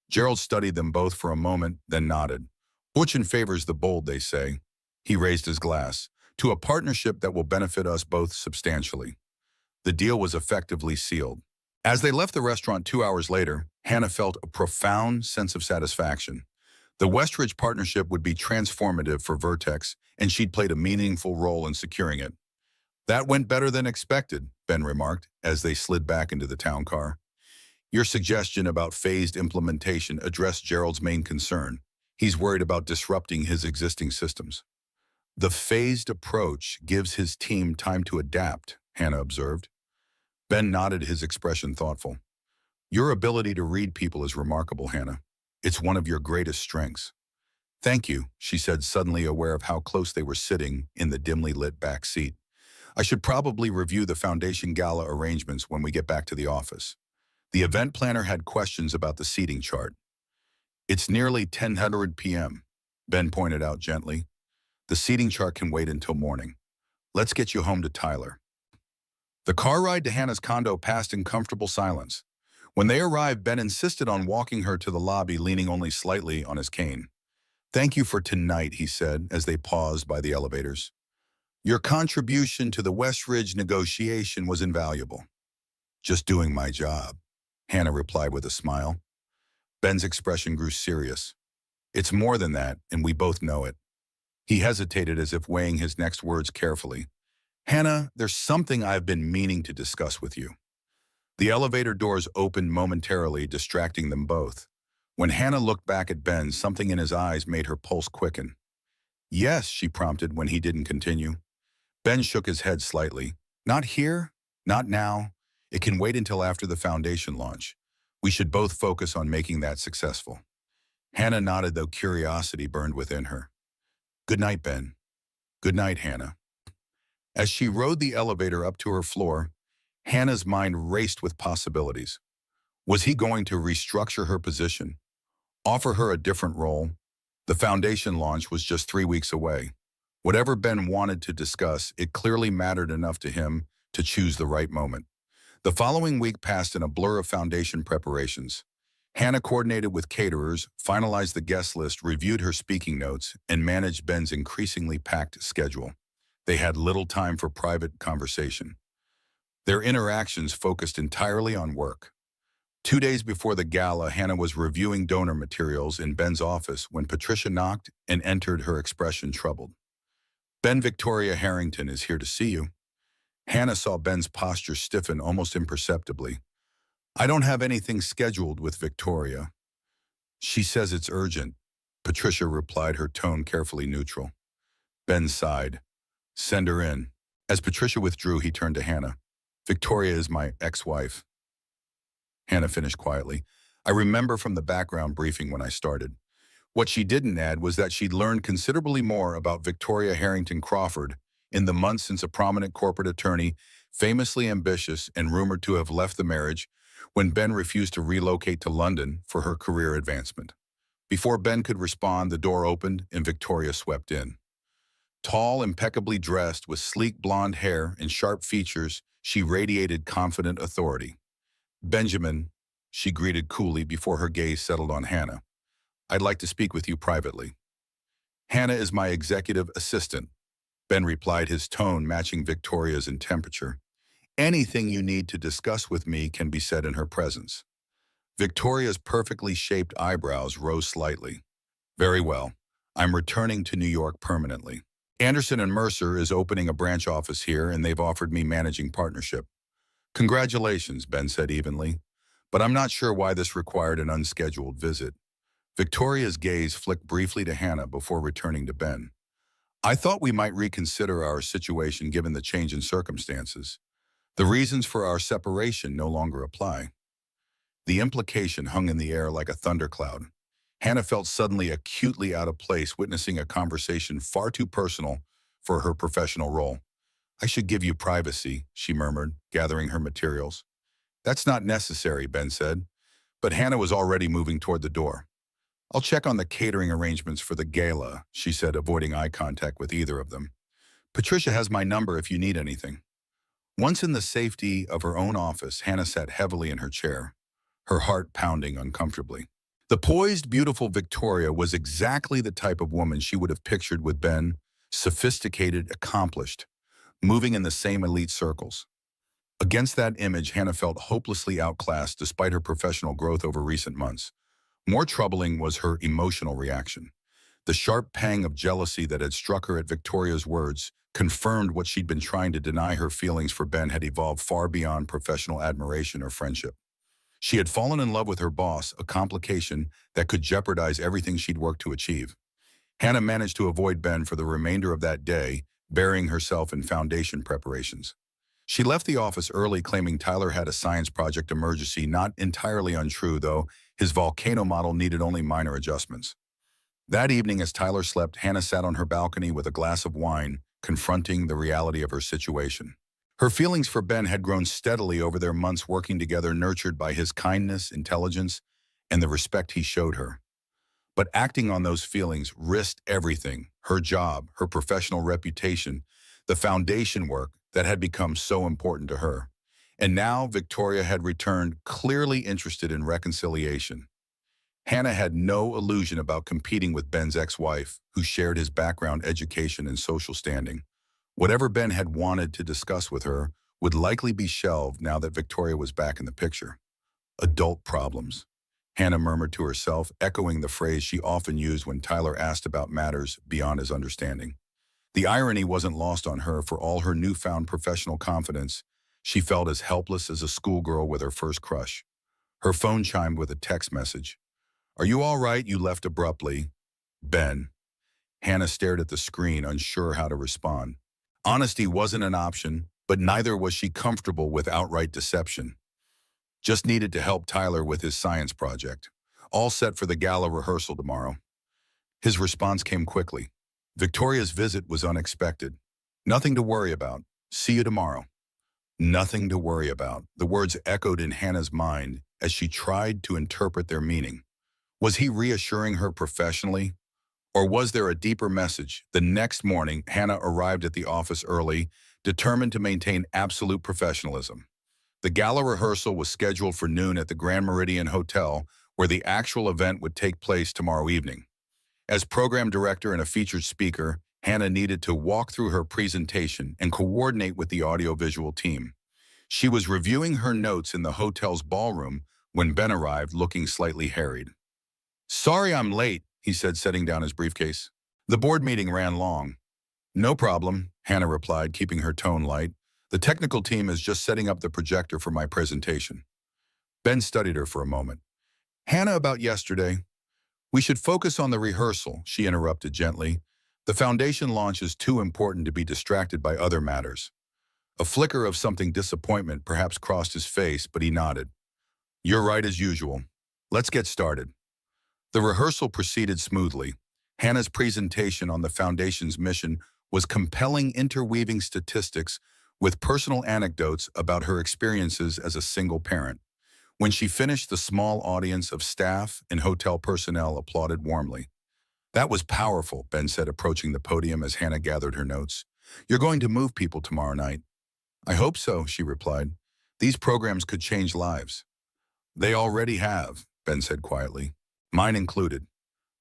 Gerald studied them both for a moment, then nodded. "Fortune favors the bold, they say." He raised his glass. "To a partnership that will benefit us both substantially." The deal was effectively sealed. As they left the restaurant 2 hours later, Hannah felt a profound sense of satisfaction. The Westridge partnership would be transformative for Vertex, and she'd played a meaningful role in securing it. "That went better than expected," Ben remarked as they slid back into the town car. "Your suggestion about phased implementation addressed Gerald's main concern. He's worried about disrupting his existing systems." "The phased approach gives his team time to adapt," Hannah observed. Ben nodded, his expression thoughtful. "Your ability to read people is remarkable, Hannah. It's one of your greatest strengths." "Thank you," she said, suddenly aware of how close they were sitting in the dimly lit back seat. "I should probably review the foundation gala arrangements when we get back to the office." The event planner had questions about the seating chart. "It's nearly 10:00 p.m., Ben pointed out gently. "The seating chart can wait until morning. Let's get you home to Tyler." The car ride to Hannah's condo passed in comfortable silence. When they arrived, Ben insisted on walking her to the lobby, leaning only slightly on his cane. "Thank you for tonight," he said as they paused by the elevators. "Your contribution to the Westridge negotiation was invaluable." "Just doing my job," Hannah replied with a smile. Ben's expression grew serious. "It's more than that, and we both know it." He hesitated, as if weighing his next words carefully. "Hannah, there's something I've been meaning to discuss with you." The elevator doors opened momentarily, distracting them both. When Hannah looked back at Ben, something in his eyes made her pulse quicken. "Yes," she prompted when he didn't continue. Ben shook his head slightly. Not here, not now. It can wait until after the foundation launch. We should both focus on making that successful. Hannah nodded, though curiosity burned within her. Good night, Ben. Good night, Hannah. As she rode the elevator up to her floor, Hannah's mind raced with possibilities. Was he going to restructure her position? Offer her a different role? The foundation launch was just 3 weeks away. Whatever Ben wanted to discuss, it clearly mattered enough to him to choose the right moment. The following week passed in a blur of foundation preparations. Hannah coordinated with caterers, finalized the guest list, reviewed her speaking notes, and managed Ben's increasingly packed schedule. They had little time for private conversation. Their interactions focused entirely on work. 2 days before the gala, Hannah was reviewing donor materials in Ben's office when Patricia knocked and entered, her expression troubled. Ben, Victoria Harrington is here to see you. Hannah saw Ben's posture stiffen almost imperceptibly. I don't have anything scheduled with Victoria. She says it's urgent, Patricia replied, her tone carefully neutral. Ben sighed. Send her in. As Patricia withdrew, he turned to Hannah. Victoria is my ex-wife. Hannah finished quietly. I remember from the background briefing when I started. What she didn't add was that she'd learned considerably more about Victoria Harrington Crawford in the months since a prominent corporate attorney, famously ambitious and rumored to have left the marriage, when Ben refused to relocate to London for her career advancement. Before Ben could respond, the door opened and Victoria swept in. Tall, impeccably dressed, with sleek blonde hair and sharp features, she radiated confident authority. Benjamin, she greeted coolly before her gaze settled on Hannah. I'd like to speak with you privately. Hannah is my executive assistant, Ben replied, his tone matching Victoria's in temperature. Anything you need to discuss with me can be said in her presence. Victoria's perfectly shaped eyebrows rose slightly. Very well. I'm returning to New York permanently. Anderson and Mercer is opening a branch office here, and they've offered me managing partnership. Congratulations, Ben said evenly, but I'm not sure why this required an unscheduled visit. Victoria's gaze flicked briefly to Hannah before returning to Ben. I thought we might reconsider our situation given the change in circumstances. The reasons for our separation no longer apply. The implication hung in the air like a thundercloud. Hannah felt suddenly acutely out of place, witnessing a conversation far too personal for her professional role. I should give you privacy, she murmured, gathering her materials. That's not necessary, Ben said, but Hannah was already moving toward the door. I'll check on the catering arrangements for the gala, she said, avoiding eye contact with either of them. Patricia has my number if you need anything. Once in the safety of her own office, Hannah sat heavily in her chair, her heart pounding uncomfortably. The poised, beautiful Victoria was exactly the type of woman she would have pictured with Ben, sophisticated, accomplished, moving in the same elite circles. Against that image, Hannah felt hopelessly outclassed despite her professional growth over recent months. More troubling was her emotional reaction. The sharp pang of jealousy that had struck her at Victoria's words confirmed what she'd been trying to deny. Her feelings for Ben had evolved far beyond professional admiration or friendship. She had fallen in love with her boss, a complication that could jeopardize everything she'd worked to achieve. Hannah managed to avoid Ben for the remainder of that day, burying herself in foundation preparations. She left the office early, claiming Tyler had a science project emergency, not entirely untrue, though his volcano model needed only minor adjustments. That evening, as Tyler slept, Hannah sat on her balcony with a glass of wine, confronting the reality of her situation. Her feelings for Ben had grown steadily over their months working together, nurtured by his kindness, intelligence, and the respect he showed her. But acting on those feelings risked everything: her job, her professional reputation, the foundation work that had become so important to her. And now Victoria had returned, clearly interested in reconciliation. Hannah had no illusion about competing with Ben's ex-wife, who shared his background, education, and social standing. Whatever Ben had wanted to discuss with her would likely be shelved now that Victoria was back in the picture. Adult problems, Hannah murmured to herself, echoing the phrase she often used when Tyler asked about matters beyond his understanding. The irony wasn't lost on her. For all her newfound professional confidence, she felt as helpless as a schoolgirl with her first crush. Her phone chimed with a text message. Are you all right? You left abruptly. Ben. Hannah stared at the screen, unsure how to respond. Honesty wasn't an option, but neither was she comfortable with outright deception. Just needed to help Tyler with his science project. All set for the gala rehearsal tomorrow. His response came quickly. Victoria's visit was unexpected. Nothing to worry about. See you tomorrow. Nothing to worry about. The words echoed in Hannah's mind as she tried to interpret their meaning. Was he reassuring her professionally? Or was there a deeper message? The next morning, Hannah arrived at the office early, determined to maintain absolute professionalism. The gala rehearsal was scheduled for noon at the Grand Meridian Hotel, where the actual event would take place tomorrow evening. As program director and a featured speaker, Hannah needed to walk through her presentation and coordinate with the audiovisual team. She was reviewing her notes in the hotel's ballroom when Ben arrived, looking slightly harried. Sorry I'm late, he said, setting down his briefcase. The board meeting ran long. No problem, Hannah replied, keeping her tone light. The technical team is just setting up the projector for my presentation. Ben studied her for a moment. Hannah, about yesterday. We should focus on the rehearsal, she interrupted gently. The foundation launch is too important to be distracted by other matters. A flicker of something disappointment perhaps crossed his face, but he nodded. You're right as usual. Let's get started. The rehearsal proceeded smoothly. Hannah's presentation on the foundation's mission was compelling, interweaving statistics with personal anecdotes about her experiences as a single parent. When she finished, the small audience of staff and hotel personnel applauded warmly. That was powerful, Ben said, approaching the podium as Hannah gathered her notes. You're going to move people tomorrow night. I hope so, she replied. These programs could change lives. They already have, Ben said quietly. Mine included.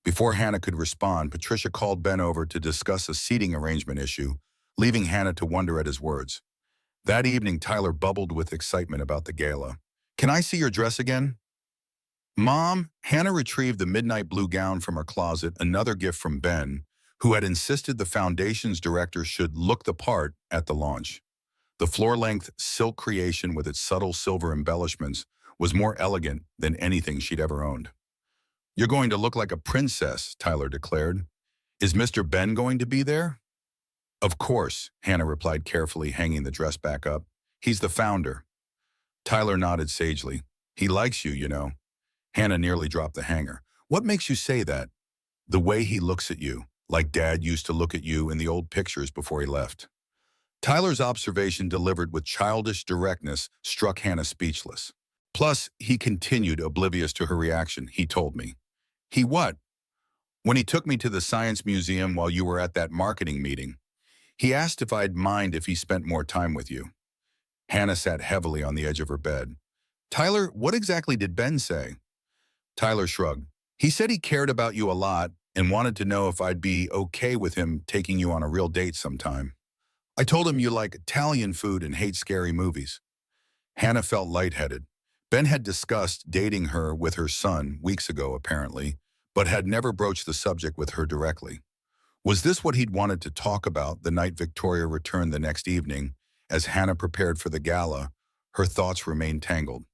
Before Hannah could respond, Patricia called Ben over to discuss a seating arrangement issue, leaving Hannah to wonder at his words. That evening, Tyler bubbled with excitement about the gala. Can I see your dress again? Mom, Hannah retrieved the midnight blue gown from her closet, another gift from Ben, who had insisted the foundation's director should look the part at the launch. The floor-length silk creation with its subtle silver embellishments was more elegant than anything she'd ever owned. You're going to look like a princess, Tyler declared. Is Mr. Ben going to be there? Of course, Hannah replied carefully, hanging the dress back up. He's the founder. Tyler nodded sagely. He likes you, you know. Hannah nearly dropped the hanger. What makes you say that? The way he looks at you, like Dad used to look at you in the old pictures before he left. Tyler's observation, delivered with childish directness, struck Hannah speechless. Plus, he continued, oblivious to her reaction. He told me. He what? When he took me to the Science Museum while you were at that marketing meeting, he asked if I'd mind if he spent more time with you. Hannah sat heavily on the edge of her bed. Tyler, what exactly did Ben say? Tyler shrugged. He said he cared about you a lot and wanted to know if I'd be okay with him taking you on a real date sometime. I told him you like Italian food and hate scary movies. Hannah felt lightheaded. Ben had discussed dating her with her son weeks ago, apparently, but had never broached the subject with her directly. Was this what he'd wanted to talk about the night Victoria returned the next evening? As Hannah prepared for the gala, her thoughts remained tangled.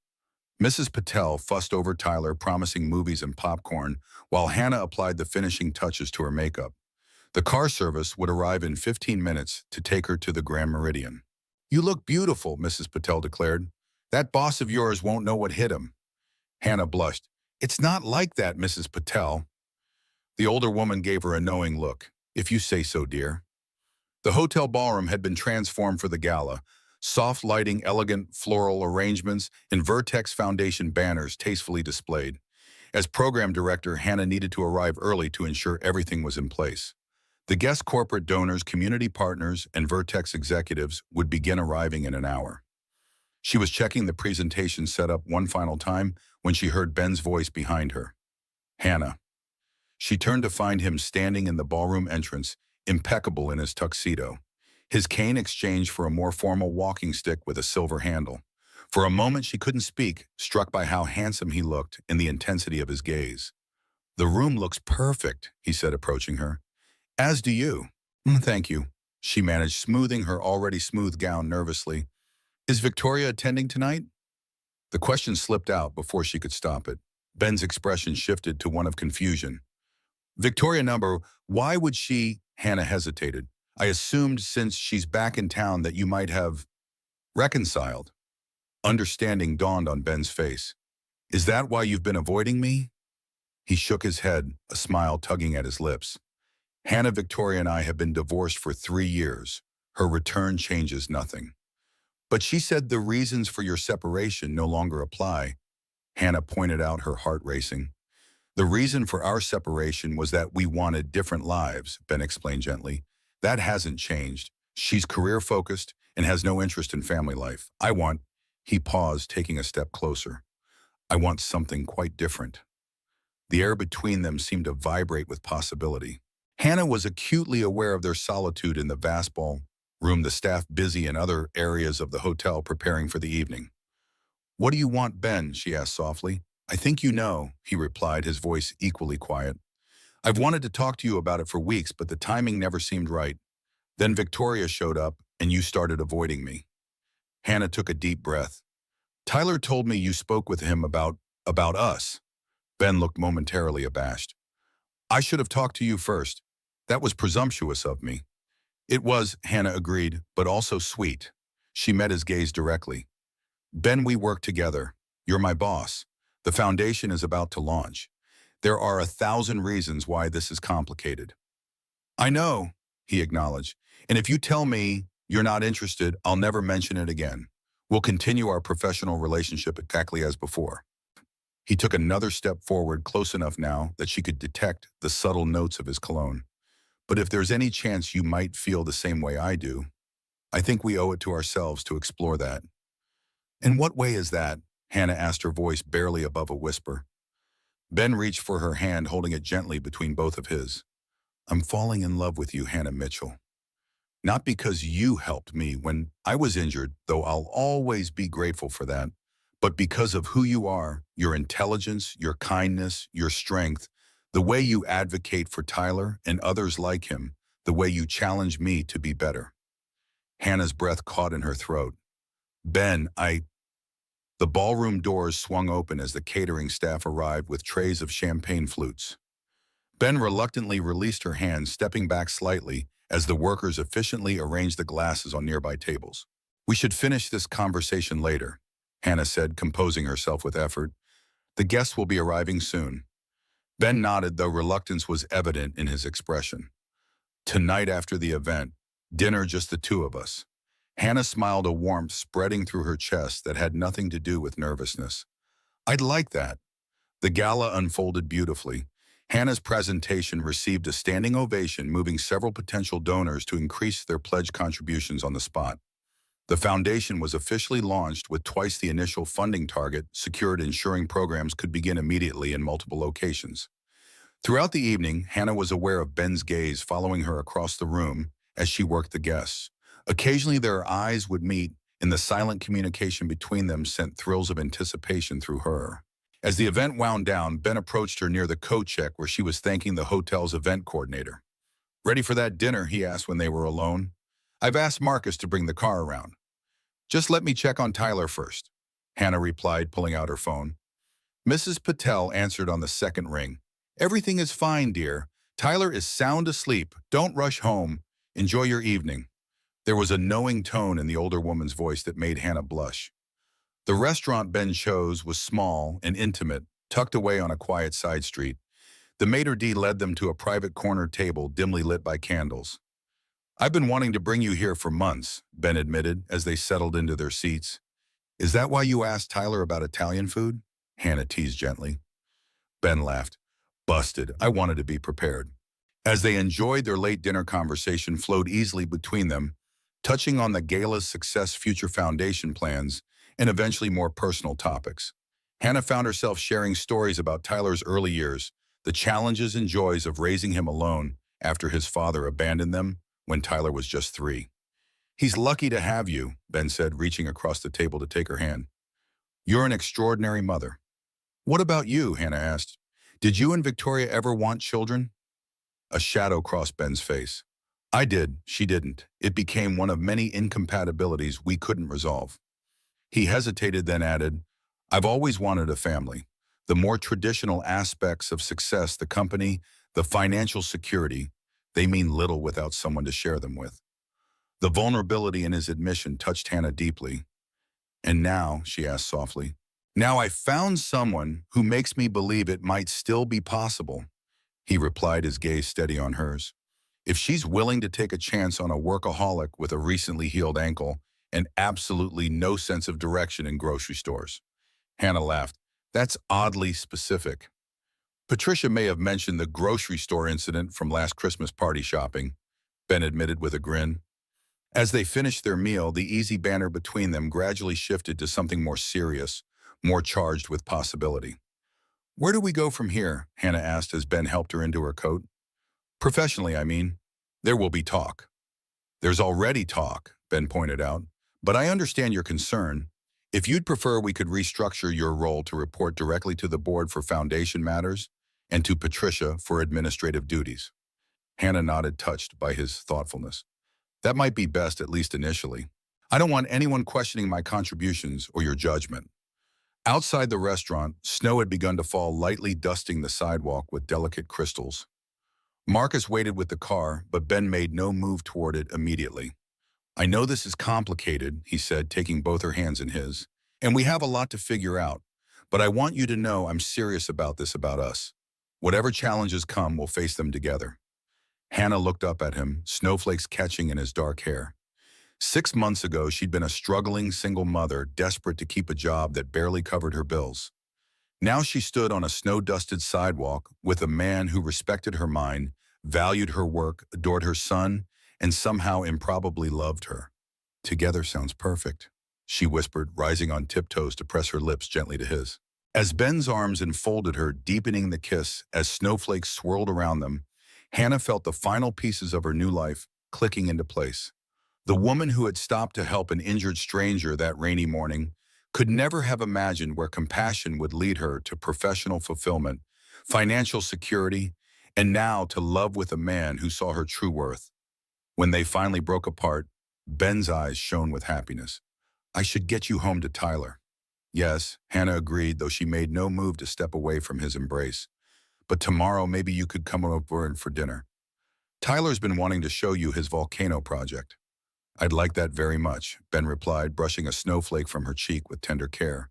Mrs. Patel fussed over Tyler, promising movies and popcorn, while Hannah applied the finishing touches to her makeup. The car service would arrive in 15 minutes to take her to the Grand Meridian. You look beautiful, Mrs. Patel declared. That boss of yours won't know what hit him. Hannah blushed. It's not like that, Mrs. Patel. The older woman gave her a knowing look. If you say so, dear. The hotel ballroom had been transformed for the gala. Soft lighting, elegant floral arrangements, and Vertex Foundation banners tastefully displayed. As program director, Hannah needed to arrive early to ensure everything was in place. The guest corporate donors, community partners, and Vertex executives would begin arriving in an hour. She was checking the presentation setup one final time when she heard Ben's voice behind her. Hannah. She turned to find him standing in the ballroom entrance, impeccable in his tuxedo. His cane exchanged for a more formal walking stick with a silver handle. For a moment she couldn't speak, struck by how handsome he looked and the intensity of his gaze. The room looks perfect, he said, approaching her. As do you. Thank you. She managed, smoothing her already smooth gown nervously. Is Victoria attending tonight? The question slipped out before she could stop it. Ben's expression shifted to one of confusion. Victoria number, why would she? Hannah hesitated. I assumed since she's back in town that you might have reconciled. Understanding dawned on Ben's face. Is that why you've been avoiding me? He shook his head, a smile tugging at his lips. Hannah Victoria and I have been divorced for 3 years. Her return changes nothing. But she said the reasons for your separation no longer apply. Hannah pointed out, her heart racing. The reason for our separation was that we wanted different lives, Ben explained gently. That hasn't changed. She's career-focused and has no interest in family life. He paused, taking a step closer. I want something quite different. The air between them seemed to vibrate with possibility. Hannah was acutely aware of their solitude in the vast ballroom, the staff busy in other areas of the hotel preparing for the evening. What do you want, Ben? She asked softly. I think you know, he replied, his voice equally quiet. I've wanted to talk to you about it for weeks, but the timing never seemed right. Then Victoria showed up, and you started avoiding me. Hannah took a deep breath. Tyler told me you spoke with him about us. Ben looked momentarily abashed. I should have talked to you first. That was presumptuous of me. It was, Hannah agreed, but also sweet. She met his gaze directly. Ben, we work together. You're my boss. The foundation is about to launch. There are 1,000 reasons why this is complicated. I know, he acknowledged. And if you tell me you're not interested, I'll never mention it again. We'll continue our professional relationship exactly as before. He took another step forward, close enough now that she could detect the subtle notes of his cologne. But if there's any chance you might feel the same way I do, I think we owe it to ourselves to explore that. In what way is that? Hannah asked, her voice barely above a whisper. Ben reached for her hand, holding it gently between both of his. I'm falling in love with you, Hannah Mitchell. Not because you helped me when I was injured, though I'll always be grateful for that, but because of who you are, your intelligence, your kindness, your strength, the way you advocate for Tyler and others like him, the way you challenge me to be better. Hannah's breath caught in her throat. Ben, The ballroom doors swung open as the catering staff arrived with trays of champagne flutes. Ben reluctantly released her hand, stepping back slightly as the workers efficiently arranged the glasses on nearby tables. We should finish this conversation later, Hannah said, composing herself with effort. The guests will be arriving soon. Ben nodded, though reluctance was evident in his expression. Tonight after the event, dinner just the two of us. Hannah smiled, a warmth spreading through her chest that had nothing to do with nervousness. I'd like that. The gala unfolded beautifully. Hannah's presentation received a standing ovation, moving several potential donors to increase their pledge contributions on the spot. The foundation was officially launched with twice the initial funding target secured, ensuring programs could begin immediately in multiple locations. Throughout the evening, Hannah was aware of Ben's gaze following her across the room as she worked the guests. Occasionally their eyes would meet, and the silent communication between them sent thrills of anticipation through her. As the event wound down, Ben approached her near the coat check where she was thanking the hotel's event coordinator. Ready for that dinner? He asked when they were alone. I've asked Marcus to bring the car around. Just let me check on Tyler first, Hannah replied, pulling out her phone. Mrs. Patel answered on the second ring. Everything is fine, dear. Tyler is sound asleep. Don't rush home. Enjoy your evening. There was a knowing tone in the older woman's voice that made Hannah blush. The restaurant Ben chose was small and intimate, tucked away on a quiet side street. The maitre d' led them to a private corner table dimly lit by candles. I've been wanting to bring you here for months, Ben admitted as they settled into their seats. Is that why you asked Tyler about Italian food? Hannah teased gently. Ben laughed. Busted. I wanted to be prepared. As they enjoyed their late dinner, conversation flowed easily between them, touching on the gala's success, future foundation plans, and eventually more personal topics. Hannah found herself sharing stories about Tyler's early years, the challenges and joys of raising him alone after his father abandoned them when Tyler was just 3. He's lucky to have you, Ben said, reaching across the table to take her hand. You're an extraordinary mother. What about you? Hannah asked. Did you and Victoria ever want children? A shadow crossed Ben's face. I did, she didn't. It became one of many incompatibilities we couldn't resolve. He hesitated, then added, I've always wanted a family. The more traditional aspects of success, the company, the financial security, they mean little without someone to share them with. The vulnerability in his admission touched Hannah deeply. And now, she asked softly, now I found someone who makes me believe it might still be possible. He replied, his gaze steady on hers. If she's willing to take a chance on a workaholic with a recently healed ankle and absolutely no sense of direction in grocery stores. Hannah laughed. That's oddly specific. Patricia may have mentioned the grocery store incident from last Christmas party shopping, Ben admitted with a grin. As they finished their meal, the easy banter between them gradually shifted to something more serious, more charged with possibility. Where do we go from here? Hannah asked as Ben helped her into her coat. Professionally, I mean. There will be talk. There's already talk, Ben pointed out. But I understand your concern. If you'd prefer, we could restructure your role to report directly to the board for foundation matters and to Patricia for administrative duties. Hannah nodded, touched by his thoughtfulness. That might be best, at least initially. I don't want anyone questioning my contributions or your judgment. Outside the restaurant, snow had begun to fall, lightly dusting the sidewalk with delicate crystals. Marcus waited with the car, but Ben made no move toward it immediately. I know this is complicated, he said, taking both her hands in his, and we have a lot to figure out, but I want you to know I'm serious about this, about us. Whatever challenges come, we'll face them together. Hannah looked up at him, snowflakes catching in his dark hair. 6 months ago, she'd been a struggling single mother, desperate to keep a job that barely covered her bills. Now she stood on a snow-dusted sidewalk with a man who respected her mind, valued her work, adored her son, and somehow improbably loved her. Together sounds perfect, she whispered, rising on tiptoes to press her lips gently to his. As Ben's arms enfolded her, deepening the kiss as snowflakes swirled around them, Hannah felt the final pieces of her new life clicking into place. The woman who had stopped to help an injured stranger that rainy morning could never have imagined where compassion would lead her to professional fulfillment, financial security, and now to love with a man who saw her true worth. When they finally broke apart, Ben's eyes shone with happiness. I should get you home to Tyler. Yes, Hannah agreed, though she made no move to step away from his embrace. But tomorrow maybe you could come over for dinner. Tyler's been wanting to show you his volcano project. I'd like that very much, Ben replied, brushing a snowflake from her cheek with tender care.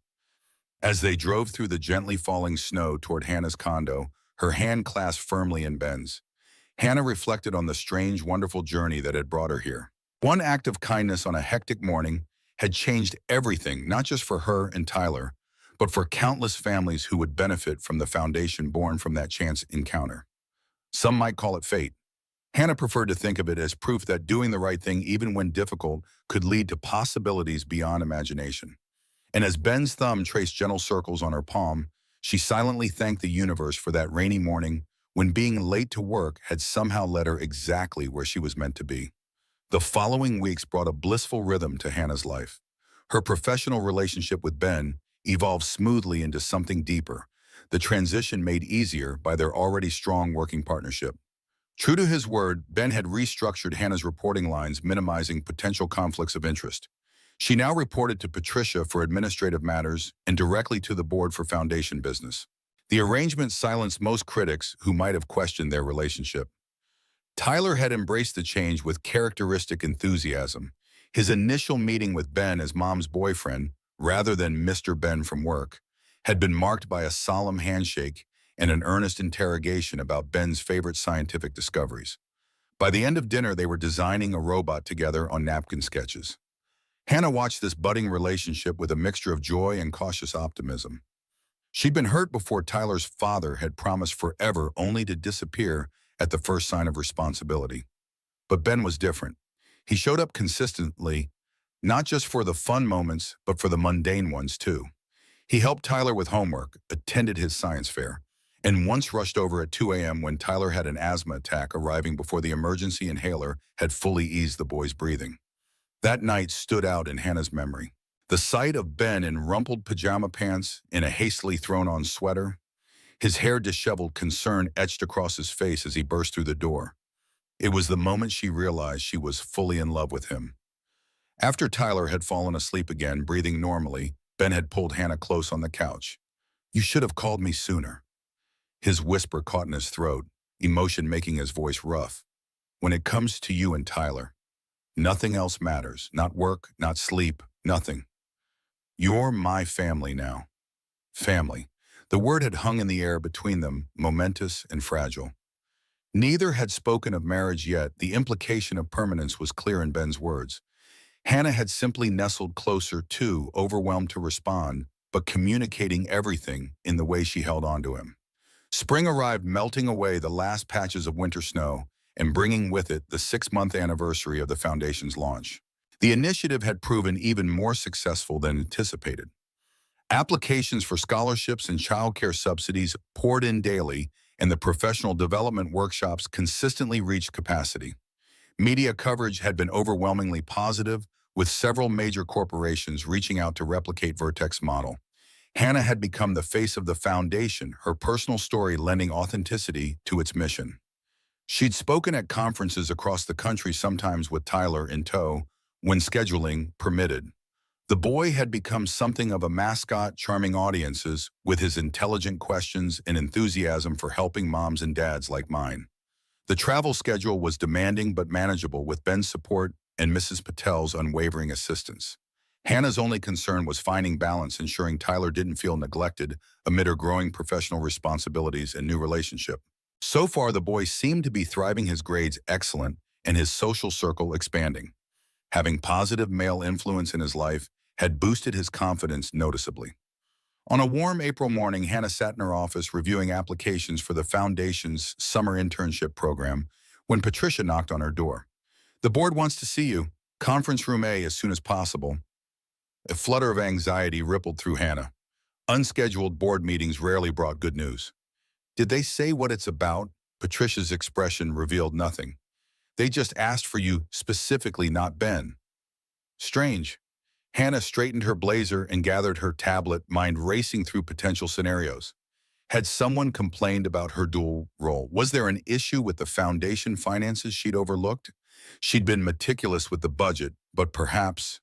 As they drove through the gently falling snow toward Hannah's condo, her hand clasped firmly in Ben's. Hannah reflected on the strange, wonderful journey that had brought her here. One act of kindness on a hectic morning had changed everything, not just for her and Tyler, but for countless families who would benefit from the foundation born from that chance encounter. Some might call it fate. Hannah preferred to think of it as proof that doing the right thing, even when difficult, could lead to possibilities beyond imagination. And as Ben's thumb traced gentle circles on her palm, she silently thanked the universe for that rainy morning when being late to work had somehow led her exactly where she was meant to be. The following weeks brought a blissful rhythm to Hannah's life. Her professional relationship with Ben evolved smoothly into something deeper, the transition made easier by their already strong working partnership. True to his word, Ben had restructured Hannah's reporting lines, minimizing potential conflicts of interest. She now reported to Patricia for administrative matters and directly to the board for foundation business. The arrangement silenced most critics who might have questioned their relationship. Tyler had embraced the change with characteristic enthusiasm. His initial meeting with Ben as Mom's boyfriend, rather than Mr. Ben from work, had been marked by a solemn handshake and an earnest interrogation about Ben's favorite scientific discoveries. By the end of dinner, they were designing a robot together on napkin sketches. Hannah watched this budding relationship with a mixture of joy and cautious optimism. She'd been hurt before. Tyler's father had promised forever, only to disappear at the first sign of responsibility. But Ben was different. He showed up consistently, not just for the fun moments, but for the mundane ones too. He helped Tyler with homework, attended his science fair, and once rushed over at 2 a.m. when Tyler had an asthma attack, arriving before the emergency inhaler had fully eased the boy's breathing. That night stood out in Hannah's memory. The sight of Ben in rumpled pajama pants, in a hastily thrown-on sweater, his hair disheveled, concern etched across his face as he burst through the door. It was the moment she realized she was fully in love with him. After Tyler had fallen asleep again, breathing normally, Ben had pulled Hannah close on the couch. You should have called me sooner. His whisper caught in his throat, emotion making his voice rough. when it comes to you and Tyler, nothing else matters. Not work, not sleep, nothing. You're my family now. Family. The word had hung in the air between them, momentous and fragile. Neither had spoken of marriage yet. The implication of permanence was clear in Ben's words. Hannah had simply nestled closer too, overwhelmed to respond, but communicating everything in the way she held on to him. Spring arrived, melting away the last patches of winter snow and bringing with it the 6-month anniversary of the foundation's launch. The initiative had proven even more successful than anticipated. Applications for scholarships and childcare subsidies poured in daily, and the professional development workshops consistently reached capacity. Media coverage had been overwhelmingly positive, with several major corporations reaching out to replicate Vertex's model. Hannah had become the face of the foundation, her personal story lending authenticity to its mission. She'd spoken at conferences across the country, sometimes with Tyler in tow, when scheduling permitted. The boy had become something of a mascot, charming audiences with his intelligent questions and enthusiasm for helping moms and dads like mine. The travel schedule was demanding but manageable, with Ben's support and Mrs. Patel's unwavering assistance. Hannah's only concern was finding balance, ensuring Tyler didn't feel neglected amid her growing professional responsibilities and new relationship. So far, the boy seemed to be thriving, his grades excellent and his social circle expanding. Having positive male influence in his life had boosted his confidence noticeably. On a warm April morning, Hannah sat in her office reviewing applications for the Foundation's summer internship program when Patricia knocked on her door. "The board wants to see you. Conference room A as soon as possible." A flutter of anxiety rippled through Hannah. Unscheduled board meetings rarely brought good news. "Did they say what it's about?" Patricia's expression revealed nothing. "They just asked for you specifically, not Ben." Strange. Hannah straightened her blazer and gathered her tablet, mind racing through potential scenarios. Had someone complained about her dual role? Was there an issue with the foundation finances she'd overlooked? She'd been meticulous with the budget, but perhaps...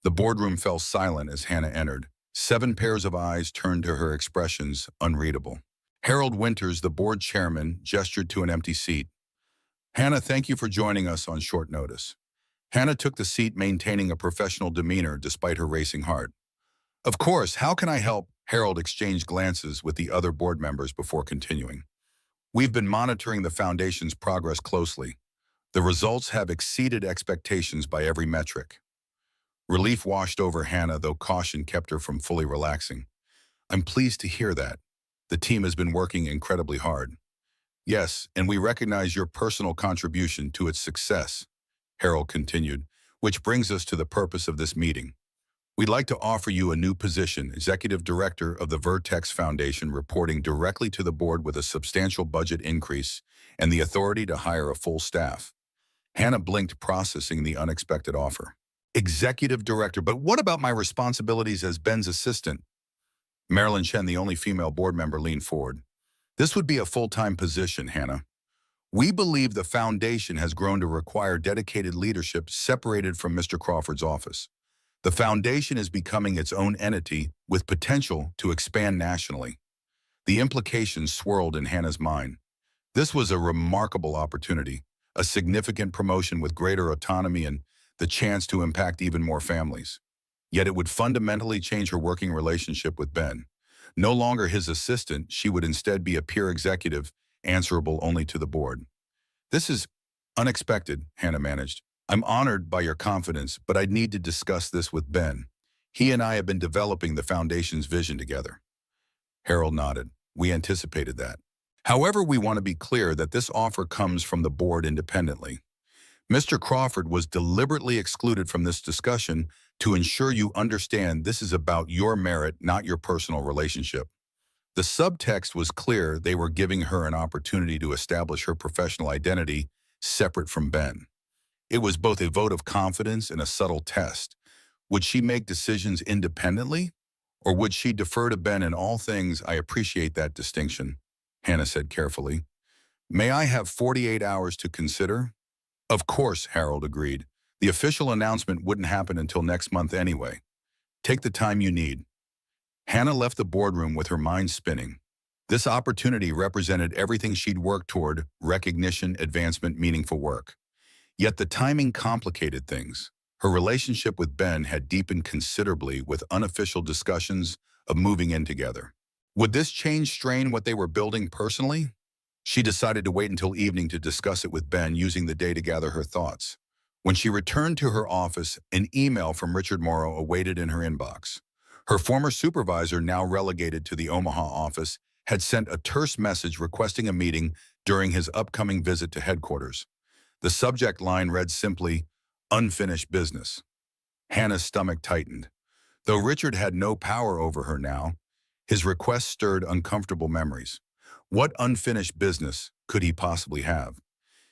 The boardroom fell silent as Hannah entered. 7 pairs of eyes turned to her, expressions unreadable. Harold Winters, the board chairman, gestured to an empty seat. "Hannah, thank you for joining us on short notice." Hannah took the seat, maintaining a professional demeanor despite her racing heart. "Of course, how can I help?" Harold exchanged glances with the other board members before continuing. "We've been monitoring the foundation's progress closely. The results have exceeded expectations by every metric." Relief washed over Hannah, though caution kept her from fully relaxing. "I'm pleased to hear that. The team has been working incredibly hard." "Yes, and we recognize your personal contribution to its success," Harold continued, "which brings us to the purpose of this meeting. We'd like to offer you a new position, Executive Director of the Vertex Foundation, reporting directly to the board with a substantial budget increase and the authority to hire a full staff." Hannah blinked, processing the unexpected offer. "Executive Director, but what about my responsibilities as Ben's assistant?" Marilyn Chen, the only female board member, leaned forward. "This would be a full-time position, Hannah. We believe the foundation has grown to require dedicated leadership separated from Mr. Crawford's office. The foundation is becoming its own entity with potential to expand nationally." The implications swirled in Hannah's mind. This was a remarkable opportunity, a significant promotion with greater autonomy and the chance to impact even more families. Yet it would fundamentally change her working relationship with Ben. No longer his assistant, she would instead be a peer executive, answerable only to the board. "This is unexpected," Hannah managed. "I'm honored by your confidence, but I'd need to discuss this with Ben. He and I have been developing the foundation's vision together." Harold nodded. "We anticipated that. However, we want to be clear that this offer comes from the board independently. Mr. Crawford was deliberately excluded from this discussion to ensure you understand this is about your merit, not your personal relationship." The subtext was clear. They were giving her an opportunity to establish her professional identity separate from Ben. It was both a vote of confidence and a subtle test. Would she make decisions independently, or would she defer to Ben in all things? "I appreciate that distinction," Hannah said carefully. "May I have 48 hours to consider?" "Of course," Harold agreed. "The official announcement wouldn't happen until next month anyway. Take the time you need." Hannah left the boardroom with her mind spinning. This opportunity represented everything she'd worked toward: recognition, advancement, meaningful work. Yet the timing complicated things. Her relationship with Ben had deepened considerably with unofficial discussions of moving in together. Would this change strain what they were building personally? She decided to wait until evening to discuss it with Ben, using the day to gather her thoughts. When she returned to her office, an email from Richard Morrow awaited in her inbox. Her former supervisor, now relegated to the Omaha office, had sent a terse message requesting a meeting during his upcoming visit to headquarters. The subject line read simply, "Unfinished business." Hannah's stomach tightened. Though Richard had no power over her now, his request stirred uncomfortable memories. What unfinished business could he possibly have?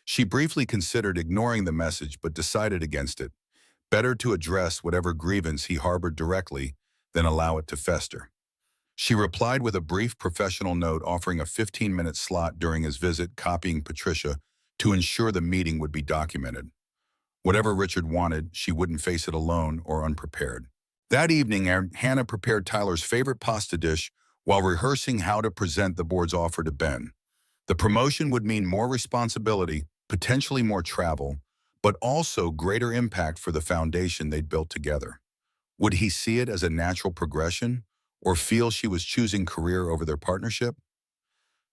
She briefly considered ignoring the message but decided against it. Better to address whatever grievance he harbored directly than allow it to fester. She replied with a brief professional note offering a 15-minute slot during his visit, copying Patricia to ensure the meeting would be documented. Whatever Richard wanted, she wouldn't face it alone or unprepared. That evening, Hannah prepared Tyler's favorite pasta dish while rehearsing how to present the board's offer to Ben. The promotion would mean more responsibility, potentially more travel, but also greater impact for the foundation they'd built together. Would he see it as a natural progression, or feel she was choosing career over their partnership?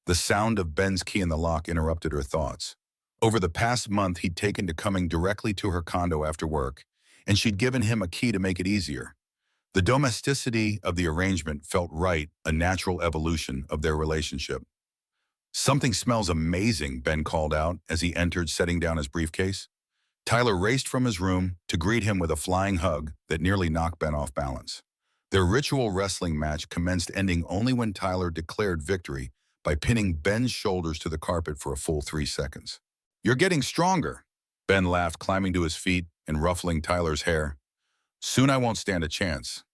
The sound of Ben's key in the lock interrupted her thoughts. Over the past month, he'd taken to coming directly to her condo after work, and she'd given him a key to make it easier. The domesticity of the arrangement felt right, a natural evolution of their relationship. "Something smells amazing," Ben called out as he entered, setting down his briefcase. Tyler raced from his room to greet him with a flying hug that nearly knocked Ben off balance. Their ritual wrestling match commenced, ending only when Tyler declared victory by pinning Ben's shoulders to the carpet for a full 3 seconds. "You're getting stronger," Ben laughed, climbing to his feet and ruffling Tyler's hair. "Soon I won't stand a chance."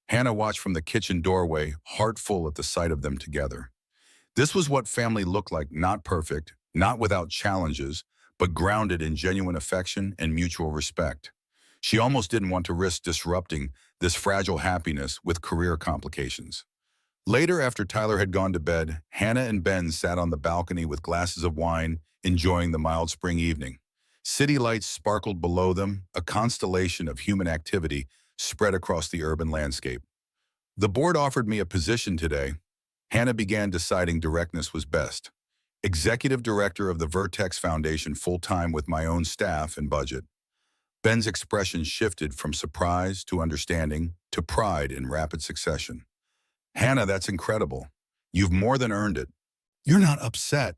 Hannah watched from the kitchen doorway, heart full at the sight of them together. This was what family looked like: not perfect, not without challenges, but grounded in genuine affection and mutual respect. She almost didn't want to risk disrupting this fragile happiness with career complications. Later, after Tyler had gone to bed, Hannah and Ben sat on the balcony with glasses of wine, enjoying the mild spring evening. City lights sparkled below them, a constellation of human activity spread across the urban landscape. "The board offered me a position today." Hannah began, deciding directness was best. "Executive director of the Vertex Foundation, full-time with my own staff and budget." Ben's expression shifted from surprise to understanding to pride in rapid succession. "Hannah, that's incredible. You've more than earned it." "You're not upset?"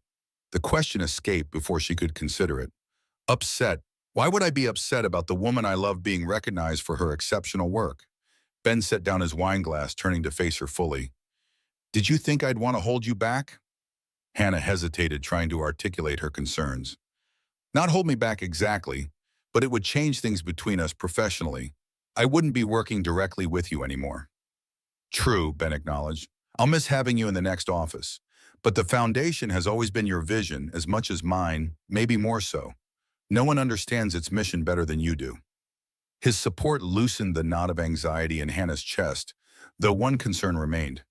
The question escaped before she could consider it. "Upset? Why would I be upset about the woman I love being recognized for her exceptional work?" Ben set down his wine glass, turning to face her fully. "Did you think I'd want to hold you back?" Hannah hesitated, trying to articulate her concerns. "Not hold me back exactly, but it would change things between us professionally. I wouldn't be working directly with you anymore." "True," Ben acknowledged. "I'll miss having you in the next office. But the foundation has always been your vision as much as mine, maybe more so. No one understands its mission better than you do." His support loosened the knot of anxiety in Hannah's chest, though one concern remained.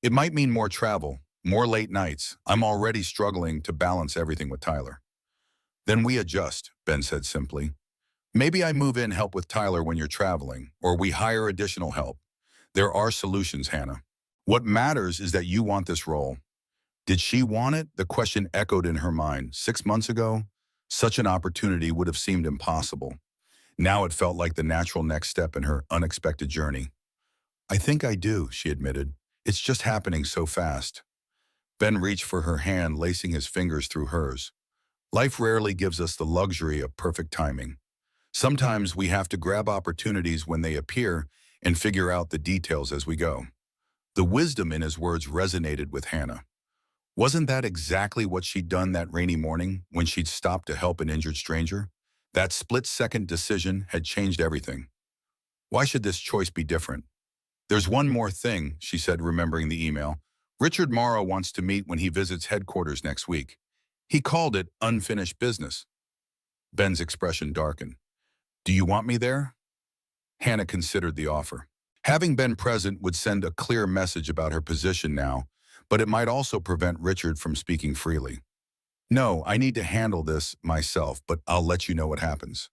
"It might mean more travel, more late nights. I'm already struggling to balance everything with Tyler." "Then we adjust," Ben said simply. "Maybe I move in, help with Tyler when you're traveling, or we hire additional help. There are solutions, Hannah. What matters is that you want this role." Did she want it? The question echoed in her mind. 6 months ago, such an opportunity would have seemed impossible. Now it felt like the natural next step in her unexpected journey. "I think I do," she admitted. "It's just happening so fast." Ben reached for her hand, lacing his fingers through hers. Life rarely gives us the luxury of perfect timing. Sometimes we have to grab opportunities when they appear and figure out the details as we go. The wisdom in his words resonated with Hannah. Wasn't that exactly what she'd done that rainy morning when she'd stopped to help an injured stranger? That split-second decision had changed everything. Why should this choice be different? "There's one more thing," she said, remembering the email. "Richard Morrow wants to meet when he visits headquarters next week. He called it unfinished business." Ben's expression darkened. "Do you want me there?" Hannah considered the offer. Having been present would send a clear message about her position now, but it might also prevent Richard from speaking freely. No, I need to handle this myself, but I'll let you know what happens.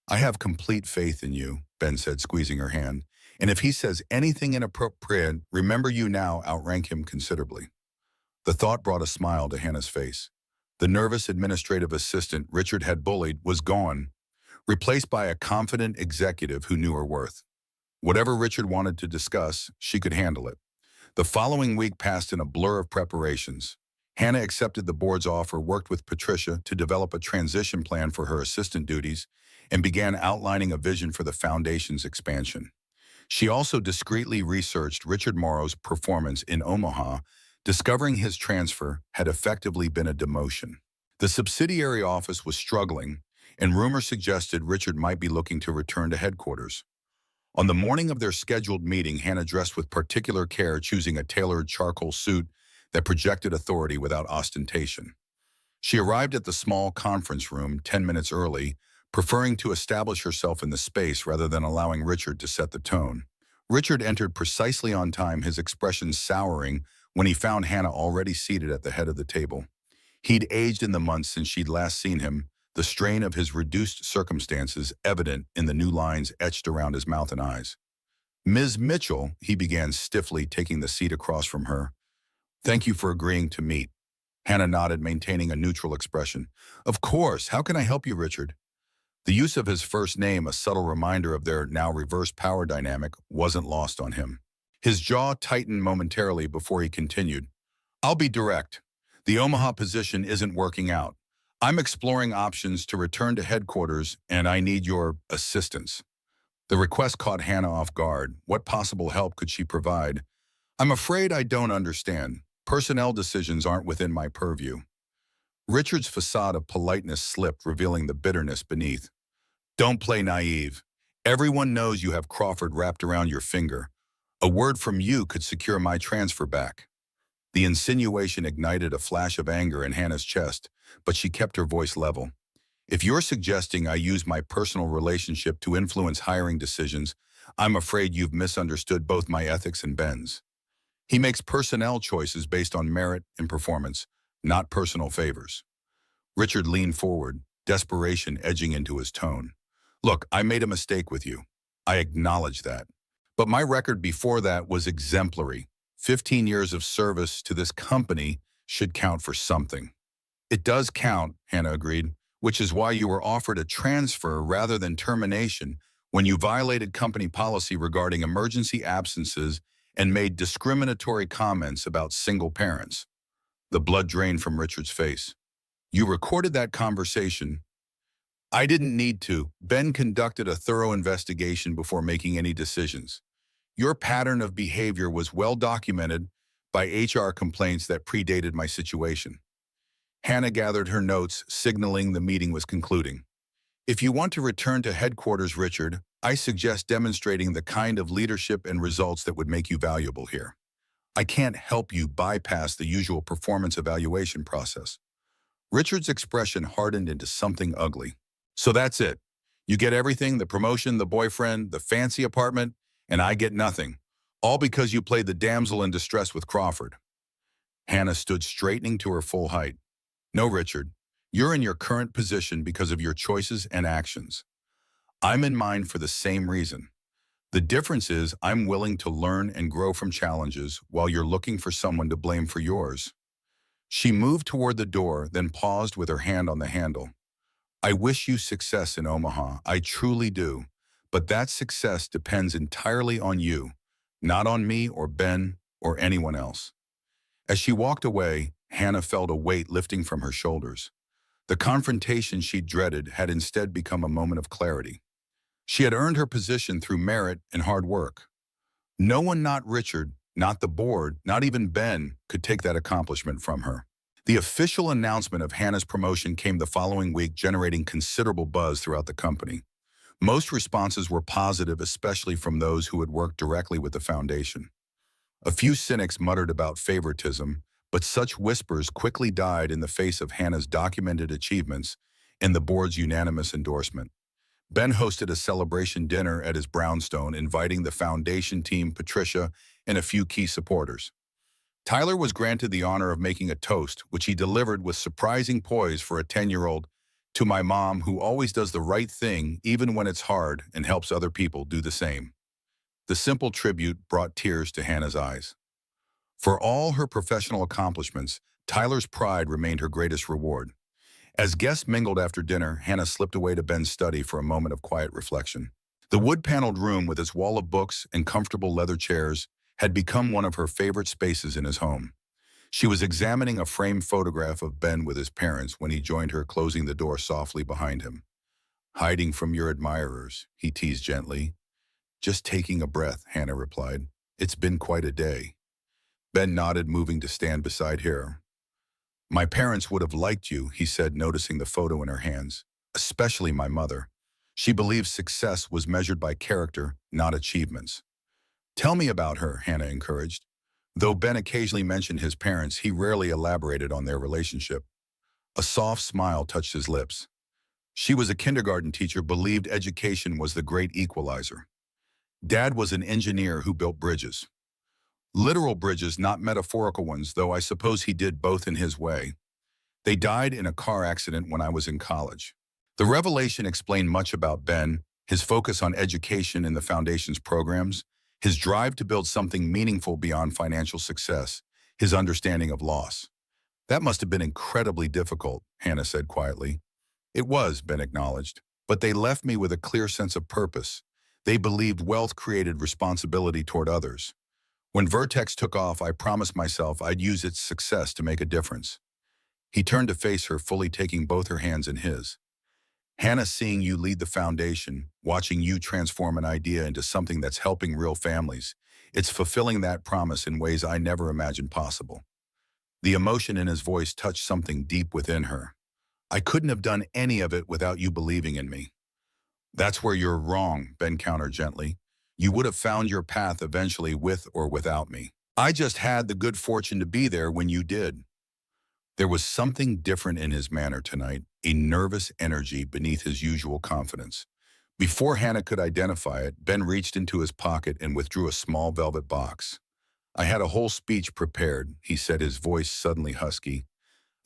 I have complete faith in you, Ben said, squeezing her hand. And if he says anything inappropriate, remember you now outrank him considerably. The thought brought a smile to Hannah's face. The nervous administrative assistant Richard had bullied was gone, replaced by a confident executive who knew her worth. Whatever Richard wanted to discuss, she could handle it. The following week passed in a blur of preparations. Hannah accepted the board's offer, worked with Patricia to develop a transition plan for her assistant duties, and began outlining a vision for the foundation's expansion. She also discreetly researched Richard Morrow's performance in Omaha, discovering his transfer had effectively been a demotion. The subsidiary office was struggling, and rumors suggested Richard might be looking to return to headquarters. On the morning of their scheduled meeting, Hannah dressed with particular care, choosing a tailored charcoal suit that projected authority without ostentation. She arrived at the small conference room 10 minutes early, preferring to establish herself in the space rather than allowing Richard to set the tone. Richard entered precisely on time, his expression souring when he found Hannah already seated at the head of the table. He'd aged in the months since she'd last seen him, the strain of his reduced circumstances evident in the new lines etched around his mouth and eyes. "Ms. Mitchell," he began stiffly, taking the seat across from her. "Thank you for agreeing to meet." Hannah nodded, maintaining a neutral expression. "Of course. How can I help you, Richard?" The use of his first name, a subtle reminder of their now reversed power dynamic, wasn't lost on him. His jaw tightened momentarily before he continued. "I'll be direct. The Omaha position isn't working out. I'm exploring options to return to headquarters, and I need your assistance." The request caught Hannah off guard. What possible help could she provide? "I'm afraid I don't understand. Personnel decisions aren't within my purview." Richard's facade of politeness slipped, revealing the bitterness beneath. "Don't play naive. Everyone knows you have Crawford wrapped around your finger. A word from you could secure my transfer back." The insinuation ignited a flash of anger in Hannah's chest, but she kept her voice level. "If you're suggesting I use my personal relationship to influence hiring decisions, I'm afraid you've misunderstood both my ethics and Ben's. He makes personnel choices based on merit and performance, not personal favors." Richard leaned forward, desperation edging into his tone. "Look, I made a mistake with you. I acknowledge that. But my record before that was exemplary. 15 years of service to this company should count for something." "It does count," Hannah agreed, "which is why you were offered a transfer rather than termination when you violated company policy regarding emergency absences and made discriminatory comments about single parents." The blood drained from Richard's face. "You recorded that conversation." "I didn't need to. Ben conducted a thorough investigation before making any decisions. Your pattern of behavior was well documented by HR complaints that predated my situation." Hannah gathered her notes, signaling the meeting was concluding. "If you want to return to headquarters, Richard, I suggest demonstrating the kind of leadership and results that would make you valuable here. I can't help you bypass the usual performance evaluation process." Richard's expression hardened into something ugly. "So that's it. You get everything, the promotion, the boyfriend, the fancy apartment, and I get nothing. All because you played the damsel in distress with Crawford." Hannah stood straightening to her full height. "No, Richard. You're in your current position because of your choices and actions. I'm in mine for the same reason. The difference is I'm willing to learn and grow from challenges while you're looking for someone to blame for yours." She moved toward the door, then paused with her hand on the handle. "I wish you success in Omaha. I truly do. But that success depends entirely on you, not on me or Ben or anyone else." As she walked away, Hannah felt a weight lifting from her shoulders. The confrontation she dreaded had instead become a moment of clarity. She had earned her position through merit and hard work. No one, not Richard, not the board, not even Ben, could take that accomplishment from her. The official announcement of Hannah's promotion came the following week, generating considerable buzz throughout the company. Most responses were positive, especially from those who had worked directly with the foundation. A few cynics muttered about favoritism, but such whispers quickly died in the face of Hannah's documented achievements and the board's unanimous endorsement. Ben hosted a celebration dinner at his brownstone, inviting the foundation team, Patricia, and a few key supporters. Tyler was granted the honor of making a toast, which he delivered with surprising poise for a 10-year-old, to my mom, who always does the right thing even when it's hard and helps other people do the same. The simple tribute brought tears to Hannah's eyes. For all her professional accomplishments, Tyler's pride remained her greatest reward. As guests mingled after dinner, Hannah slipped away to Ben's study for a moment of quiet reflection. The wood-paneled room with its wall of books and comfortable leather chairs had become one of her favorite spaces in his home. She was examining a framed photograph of Ben with his parents when he joined her, closing the door softly behind him. "Hiding from your admirers," he teased gently. "Just taking a breath," Hannah replied. "It's been quite a day." Ben nodded, moving to stand beside her. "My parents would have liked you," he said, noticing the photo in her hands. "Especially my mother. She believes success was measured by character, not achievements." "Tell me about her," Hannah encouraged. Though Ben occasionally mentioned his parents, he rarely elaborated on their relationship. A soft smile touched his lips. "She was a kindergarten teacher, believed education was the great equalizer. Dad was an engineer who built bridges. Literal bridges, not metaphorical ones, though I suppose he did both in his way. They died in a car accident when I was in college." The revelation explained much about Ben: his focus on education and the Foundation's programs, his drive to build something meaningful beyond financial success, his understanding of loss. "That must have been incredibly difficult," Hannah said quietly. "It was," Ben acknowledged, "but they left me with a clear sense of purpose. They believed wealth created responsibility toward others. When Vertex took off, I promised myself I'd use its success to make a difference." He turned to face her, fully taking both her hands in his. "Hannah, seeing you lead the foundation, watching you transform an idea into something that's helping real families, it's fulfilling that promise in ways I never imagined possible." The emotion in his voice touched something deep within her. "I couldn't have done any of it without you believing in me." "That's where you're wrong," Ben countered gently. "You would have found your path eventually, with or without me. I just had the good fortune to be there when you did." There was something different in his manner tonight, a nervous energy beneath his usual confidence. Before Hannah could identify it, Ben reached into his pocket and withdrew a small velvet box. "I had a whole speech prepared," he said, his voice suddenly husky,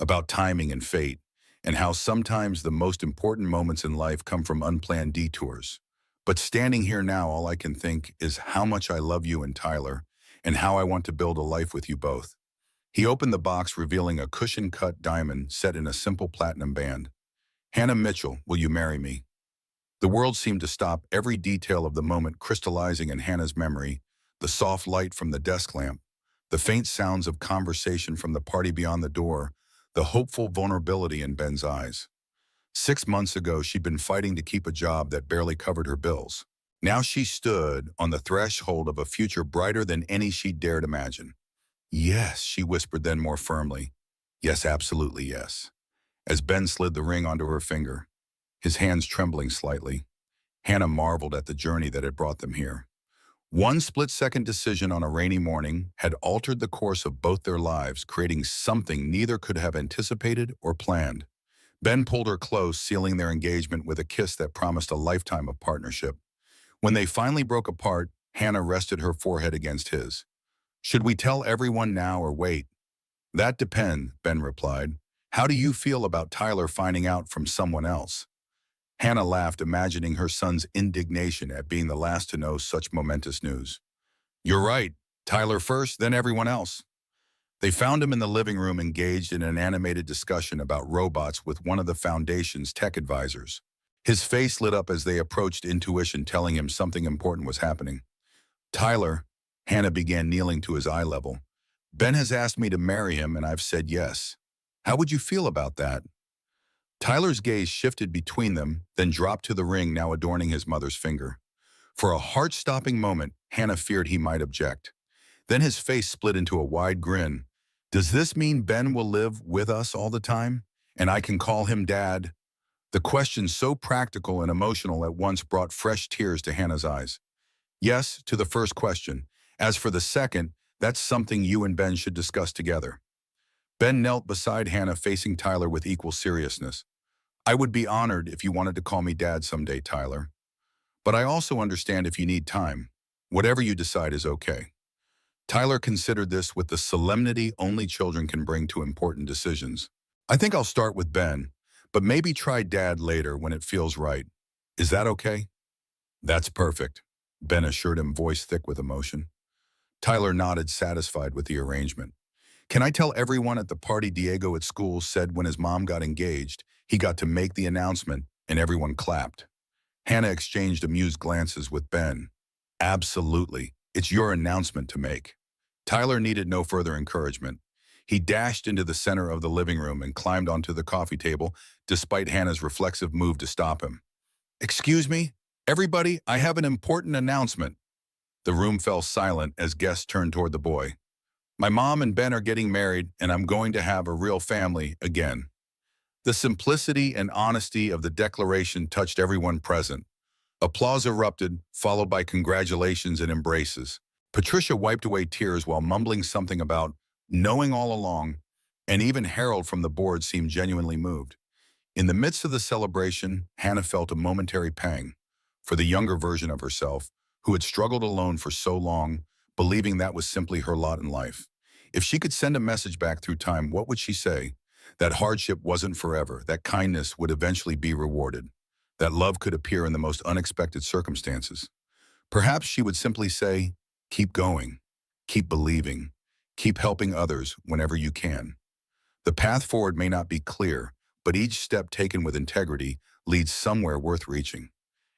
"about timing and fate, and how sometimes the most important moments in life come from unplanned detours. But standing here now, all I can think is how much I love you and Tyler, and how I want to build a life with you both." He opened the box, revealing a cushion-cut diamond set in a simple platinum band. "Hannah Mitchell, will you marry me?" The world seemed to stop, every detail of the moment crystallizing in Hannah's memory: the soft light from the desk lamp, the faint sounds of conversation from the party beyond the door, the hopeful vulnerability in Ben's eyes. 6 months ago, she'd been fighting to keep a job that barely covered her bills. Now she stood on the threshold of a future brighter than any she'd dared imagine. "Yes," she whispered, then more firmly. "Yes, absolutely yes." As Ben slid the ring onto her finger, his hands trembling slightly, Hannah marveled at the journey that had brought them here. One split-second decision on a rainy morning had altered the course of both their lives, creating something neither could have anticipated or planned. Ben pulled her close, sealing their engagement with a kiss that promised a lifetime of partnership. When they finally broke apart, Hannah rested her forehead against his. "Should we tell everyone now or wait?" "That depends," Ben replied. "How do you feel about Tyler finding out from someone else?" Hannah laughed, imagining her son's indignation at being the last to know such momentous news. "You're right. Tyler first, then everyone else." They found him in the living room, engaged in an animated discussion about robots with one of the Foundation's tech advisors. His face lit up as they approached, intuition telling him something important was happening. "Tyler," Hannah began, kneeling to his eye level, "Ben has asked me to marry him, and I've said yes. How would you feel about that?" Tyler's gaze shifted between them, then dropped to the ring now adorning his mother's finger. For a heart-stopping moment, Hannah feared he might object. Then his face split into a wide grin. "Does this mean Ben will live with us all the time? And I can call him Dad?" The question, so practical and emotional at once, brought fresh tears to Hannah's eyes. "Yes," to the first question. "As for the second, that's something you and Ben should discuss together." Ben knelt beside Hannah, facing Tyler with equal seriousness. "I would be honored if you wanted to call me Dad someday, Tyler. But I also understand if you need time. Whatever you decide is okay." Tyler considered this with the solemnity only children can bring to important decisions. I think I'll start with Ben, but maybe try Dad later when it feels right. Is that okay? That's perfect, Ben assured him, voice thick with emotion. Tyler nodded, satisfied with the arrangement. Can I tell everyone at the party Diego at school said when his mom got engaged, he got to make the announcement and everyone clapped? Hannah exchanged amused glances with Ben. Absolutely. It's your announcement to make. Tyler needed no further encouragement. He dashed into the center of the living room and climbed onto the coffee table, despite Hannah's reflexive move to stop him. Excuse me? Everybody, I have an important announcement. The room fell silent as guests turned toward the boy. My mom and Ben are getting married, and I'm going to have a real family again. The simplicity and honesty of the declaration touched everyone present. Applause erupted, followed by congratulations and embraces. Patricia wiped away tears while mumbling something about knowing all along, and even Harold from the board seemed genuinely moved. In the midst of the celebration, Hannah felt a momentary pang for the younger version of herself, who had struggled alone for so long, believing that was simply her lot in life. If she could send a message back through time, what would she say? That hardship wasn't forever, that kindness would eventually be rewarded, that love could appear in the most unexpected circumstances. Perhaps she would simply say, keep going, keep believing, keep helping others whenever you can. The path forward may not be clear, but each step taken with integrity leads somewhere worth reaching.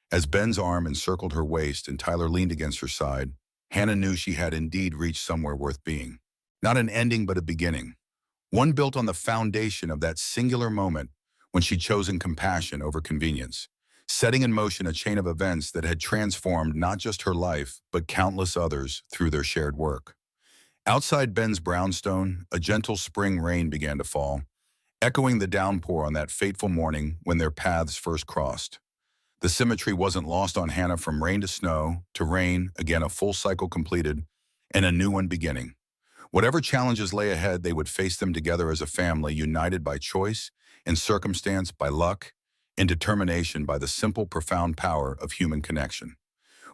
As Ben's arm encircled her waist and Tyler leaned against her side, Hannah knew she had indeed reached somewhere worth being. Not an ending, but a beginning. One built on the foundation of that singular moment when she'd chosen compassion over convenience, setting in motion a chain of events that had transformed not just her life, but countless others through their shared work. Outside Ben's brownstone, a gentle spring rain began to fall, echoing the downpour on that fateful morning when their paths first crossed. The symmetry wasn't lost on Hannah. From rain to rain, again a full cycle completed, and a new one beginning. Whatever challenges lay ahead, they would face them together as a family, united by choice and circumstance, by luck and determination, by the simple, profound power of human connection.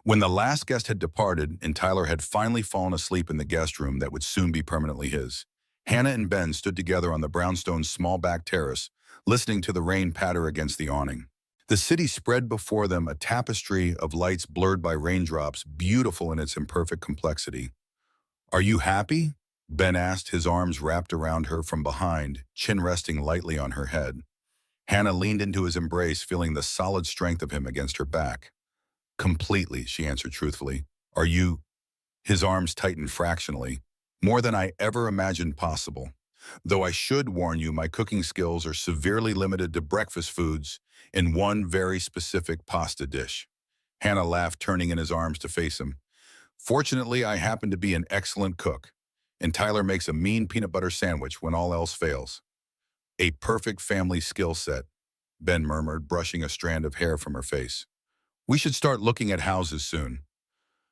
When the last guest had departed and Tyler had finally fallen asleep in the guest room that would soon be permanently his, Hannah and Ben stood together on the brownstone's small back terrace, listening to the rain patter against the awning. The city spread before them, a tapestry of lights blurred by raindrops, beautiful in its imperfect complexity. Are you happy? Ben asked, his arms wrapped around her from behind, chin resting lightly on her head. Hannah leaned into his embrace, feeling the solid strength of him against her back. Completely, she answered truthfully. Are you? His arms tightened fractionally. More than I ever imagined possible. Though I should warn you, my cooking skills are severely limited to breakfast foods and one very specific pasta dish. Hannah laughed, turning in his arms to face him. Fortunately, I happen to be an excellent cook, and Tyler makes a mean peanut butter sandwich when all else fails. A perfect family skill set, Ben murmured, brushing a strand of hair from her face. We should start looking at houses soon.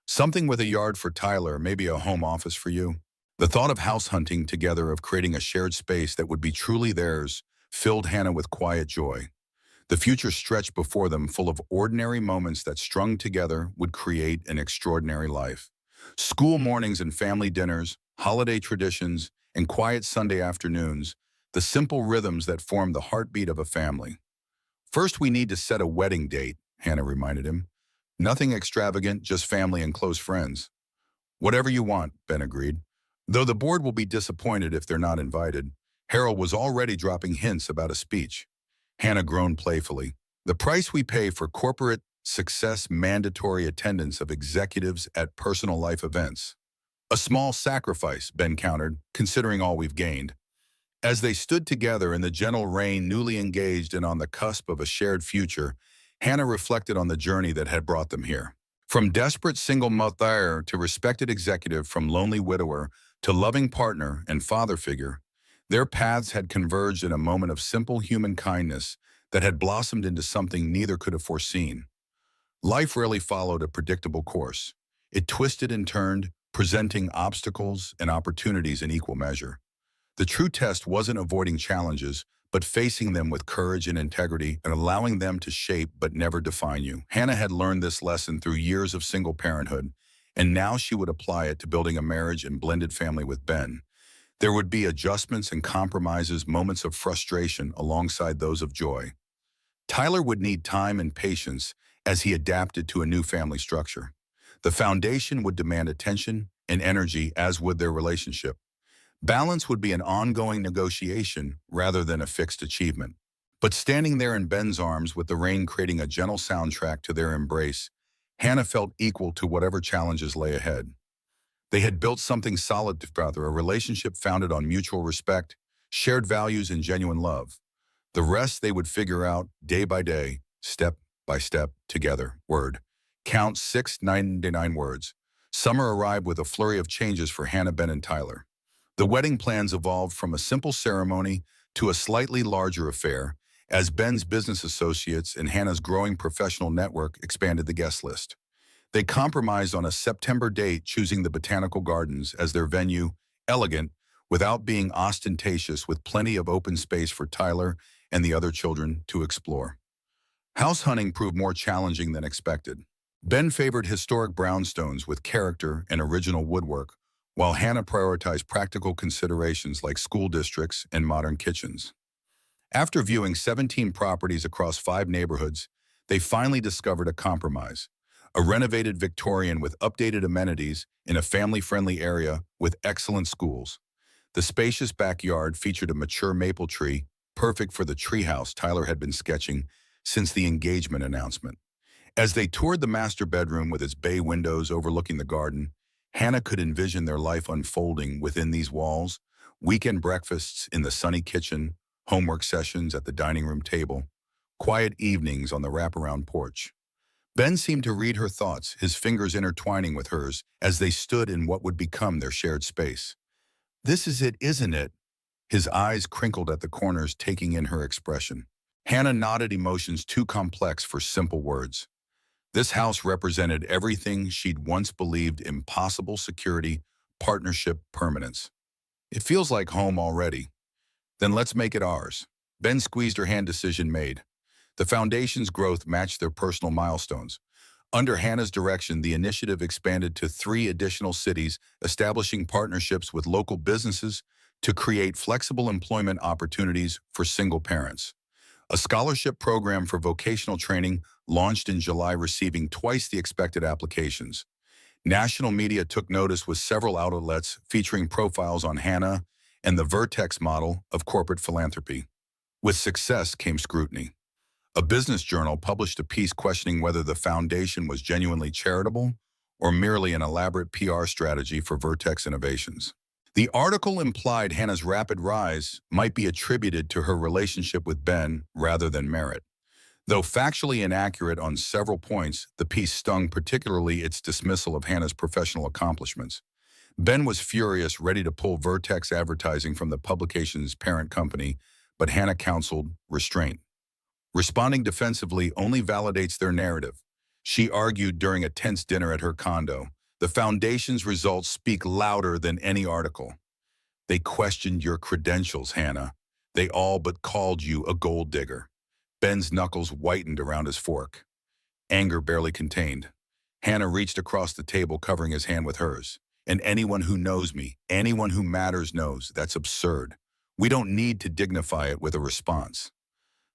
Something with a yard for Tyler, maybe a home office for you. The thought of house hunting together, of creating a shared space that would be truly theirs, filled Hannah with quiet joy. The future stretched before them, full of ordinary moments that strung together would create an extraordinary life. School mornings and family dinners, holiday traditions, and quiet Sunday afternoons, the simple rhythms that form the heartbeat of a family. First, we need to set a wedding date, Hannah reminded him. Nothing extravagant, just family and close friends. Whatever you want, Ben agreed. Though the board will be disappointed if they're not invited, Harold was already dropping hints about a speech. Hannah groaned playfully. The price we pay for corporate success, mandatory attendance of executives at personal life events. A small sacrifice, Ben countered, considering all we've gained. As they stood together in the gentle rain, newly engaged and on the cusp of a shared future, Hannah reflected on the journey that had brought them here. From desperate single mother to respected executive, from lonely widower to loving partner and father figure, their paths had converged in a moment of simple human kindness that had blossomed into something neither could have foreseen. Life rarely followed a predictable course. It twisted and turned, presenting obstacles and opportunities in equal measure. The true test wasn't avoiding challenges, but facing them with courage and integrity and allowing them to shape but never define you. Hannah had learned this lesson through years of single parenthood, and now she would apply it to building a marriage and blended family with Ben. There would be adjustments and compromises, moments of frustration alongside those of joy. Tyler would need time and patience as he adapted to a new family structure. The foundation would demand attention and energy, as would their relationship. Balance would be an ongoing negotiation rather than a fixed achievement. But standing there in Ben's arms with the rain creating a gentle soundtrack to their embrace, Hannah felt equal to whatever challenges lay ahead. They had built something solid together, a relationship founded on mutual respect, shared values, and genuine love. The rest they would figure out day by day, step by step, together. Word. Count 699 words. Summer arrived with a flurry of changes for Hannah, Ben, and Tyler. The wedding plans evolved from a simple ceremony to a slightly larger affair as Ben's business associates and Hannah's growing professional network expanded the guest list. They compromised on a September date, choosing the Botanical Gardens as their venue, elegant, without being ostentatious, with plenty of open space for Tyler and the other children to explore. House hunting proved more challenging than expected. Ben favored historic brownstones with character and original woodwork, while Hannah prioritized practical considerations like school districts and modern kitchens. After viewing 17 properties across 5 neighborhoods, they finally discovered a compromise: a renovated Victorian with updated amenities in a family-friendly area with excellent schools. The spacious backyard featured a mature maple tree, perfect for the treehouse Tyler had been sketching since the engagement announcement. As they toured the master bedroom with its bay windows overlooking the garden, Hannah could envision their life unfolding within these walls: weekend breakfasts in the sunny kitchen, homework sessions at the dining room table, quiet evenings on the wraparound porch. Ben seemed to read her thoughts, his fingers intertwining with hers as they stood in what would become their shared space. "This is it, isn't it?" His eyes crinkled at the corners, taking in her expression. Hannah nodded, emotions too complex for simple words. This house represented everything she'd once believed impossible: security, partnership, permanence. "It feels like home already." "Then let's make it ours." Ben squeezed her hand, decision made. The foundation's growth matched their personal milestones. Under Hannah's direction, the initiative expanded to 3 additional cities, establishing partnerships with local businesses to create flexible employment opportunities for single parents. A scholarship program for vocational training launched in July, receiving twice the expected applications. National media took notice, with several outlets featuring profiles on Hannah and the Vertex model of corporate philanthropy. With success came scrutiny. A business journal published a piece questioning whether the foundation was genuinely charitable or merely an elaborate PR strategy for Vertex Innovations. The article implied Hannah's rapid rise might be attributed to her relationship with Ben rather than merit. Though factually inaccurate on several points, the piece stung, particularly its dismissal of Hannah's professional accomplishments. Ben was furious, ready to pull Vertex advertising from the publication's parent company, but Hannah counseled restraint. Responding defensively only validates their narrative. She argued during a tense dinner at her condo, "The foundation's results speak louder than any article." "They questioned your credentials, Hannah. They all but called you a gold digger." Ben's knuckles whitened around his fork. Anger barely contained. Hannah reached across the table, covering his hand with hers. "And anyone who knows me, anyone who matters, knows that's absurd. We don't need to dignify it with a response."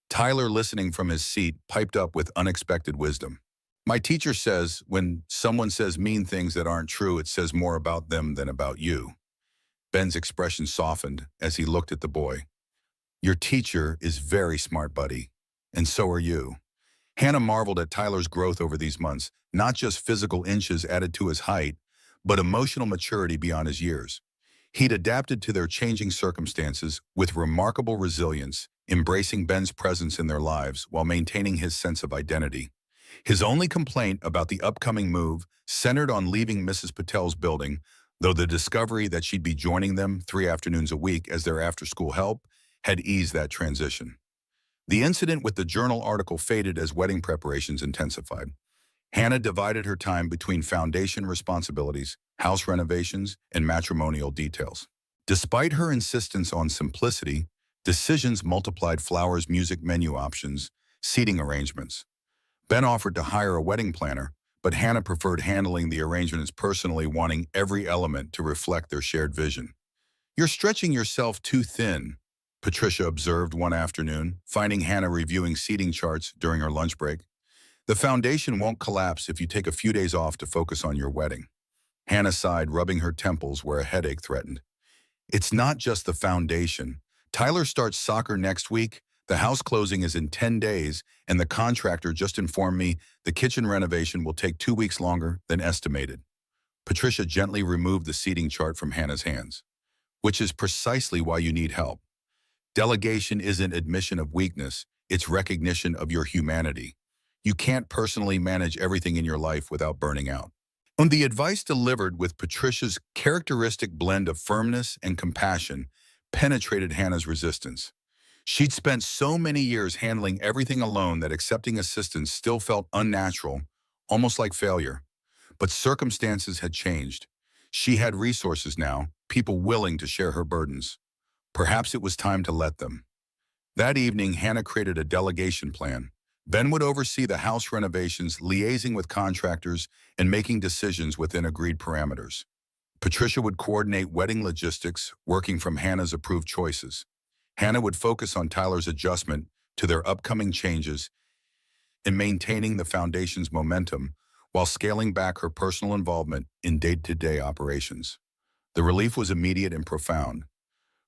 Tyler, listening from his seat, piped up with unexpected wisdom. "My teacher says when someone says mean things that aren't true, it says more about them than about you." Ben's expression softened as he looked at the boy. "Your teacher is very smart, buddy. And so are you." Hannah marveled at Tyler's growth over these months, not just physical inches added to his height, but emotional maturity beyond his years. He'd adapted to their changing circumstances with remarkable resilience, embracing Ben's presence in their lives while maintaining his sense of identity. His only complaint about the upcoming move centered on leaving Mrs. Patel's building, though the discovery that she'd be joining them 3 afternoons a week as their after-school help had eased that transition. The incident with the journal article faded as wedding preparations intensified. Hannah divided her time between foundation responsibilities, house renovations, and matrimonial details. Despite her insistence on simplicity, decisions multiplied: flowers, music, menu options, seating arrangements. Ben offered to hire a wedding planner, but Hannah preferred handling the arrangements personally, wanting every element to reflect their shared vision. "You're stretching yourself too thin," Patricia observed one afternoon, finding Hannah reviewing seating charts during her lunch break. "The foundation won't collapse if you take a few days off to focus on your wedding." Hannah sighed, rubbing her temples where a headache threatened. "It's not just the foundation. Tyler starts soccer next week, the house closing is in 10 days, and the contractor just informed me the kitchen renovation will take 2 weeks longer than estimated." Patricia gently removed the seating chart from Hannah's hands. "Which is precisely why you need help. Delegation isn't admission of weakness, it's recognition of your humanity. You can't personally manage everything in your life without burning out." And the advice delivered with Patricia's characteristic blend of firmness and compassion penetrated Hannah's resistance. She'd spent so many years handling everything alone that accepting assistance still felt unnatural, almost like failure. But circumstances had changed. She had resources now, people willing to share her burdens. Perhaps it was time to let them. That evening, Hannah created a delegation plan. Ben would oversee the house renovations, liaising with contractors, and making decisions within agreed parameters. Patricia would coordinate wedding logistics, working from Hannah's approved choices. Hannah would focus on Tyler's adjustment to their upcoming changes and maintaining the foundation's momentum while scaling back her personal involvement in day-to-day operations. The relief was immediate and profound.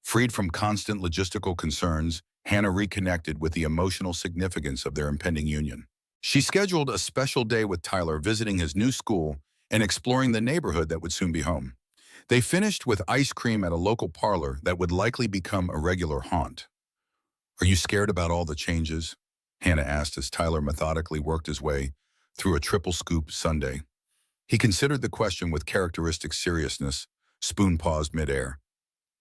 Freed from constant logistical concerns, Hannah reconnected with the emotional significance of their impending union. She scheduled a special day with Tyler, visiting his new school and exploring the neighborhood that would soon be home. They finished with ice cream at a local parlor that would likely become a regular haunt. "Are you scared about all the changes?" Hannah asked as Tyler methodically worked his way through a triple scoop sundae. He considered the question with characteristic seriousness, spoon paused midair.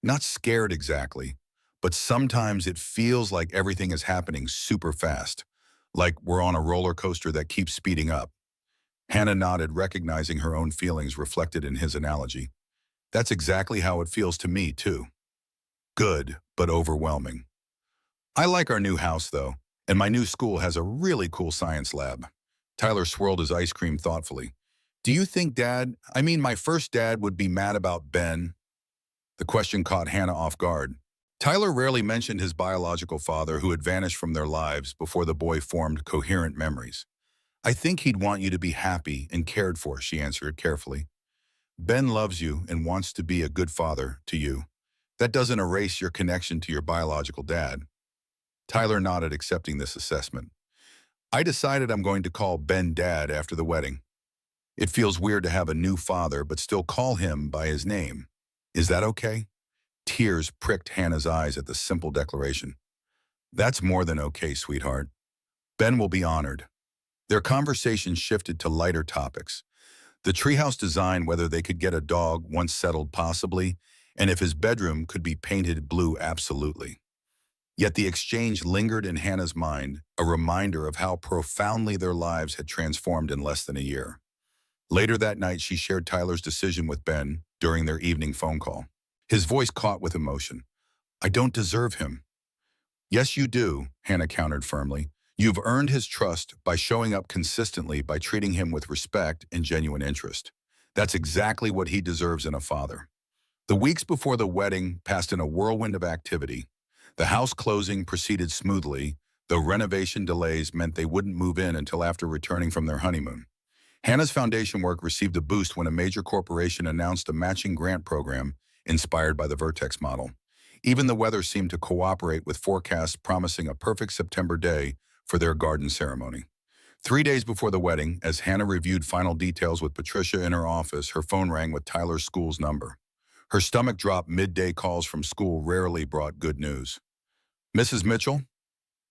"Not scared exactly, but sometimes it feels like everything is happening super fast, like we're on a roller coaster that keeps speeding up." Hannah nodded, recognizing her own feelings reflected in his analogy. "That's exactly how it feels to me, too. Good, but overwhelming. I like our new house, though, and my new school has a really cool science lab." Tyler swirled his ice cream thoughtfully. "Do you think my first dad would be mad about Ben?" The question caught Hannah off guard. Tyler rarely mentioned his biological father, who had vanished from their lives before the boy formed coherent memories. "I think he'd want you to be happy and cared for," she answered carefully. "Ben loves you and wants to be a good father to you. That doesn't erase your connection to your biological dad." Tyler nodded, accepting this assessment. "I decided I'm going to call Ben Dad after the wedding. It feels weird to have a new father but still call him by his name. Is that okay?" Tears pricked Hannah's eyes at the simple declaration. "That's more than okay, sweetheart. Ben will be honored." Their conversation shifted to lighter topics. The treehouse design, whether they could get a dog once settled possibly, and if his bedroom could be painted blue absolutely. Yet the exchange lingered in Hannah's mind, a reminder of how profoundly their lives had transformed in less than a year. Later that night, she shared Tyler's decision with Ben during their evening phone call. His voice caught with emotion. "I don't deserve him." "Yes, you do," Hannah countered firmly. "You've earned his trust by showing up consistently, by treating him with respect and genuine interest. That's exactly what he deserves in a father." The weeks before the wedding passed in a whirlwind of activity. The house closing proceeded smoothly, though renovation delays meant they wouldn't move in until after returning from their honeymoon. Hannah's foundation work received a boost when a major corporation announced a matching grant program inspired by the Vertex model. Even the weather seemed to cooperate, with forecasts promising a perfect September day for their garden ceremony. 3 days before the wedding, as Hannah reviewed final details with Patricia in her office, her phone rang with Tyler's school's number. Her stomach dropped. Midday calls from school rarely brought good news. "Mrs. Mitchell,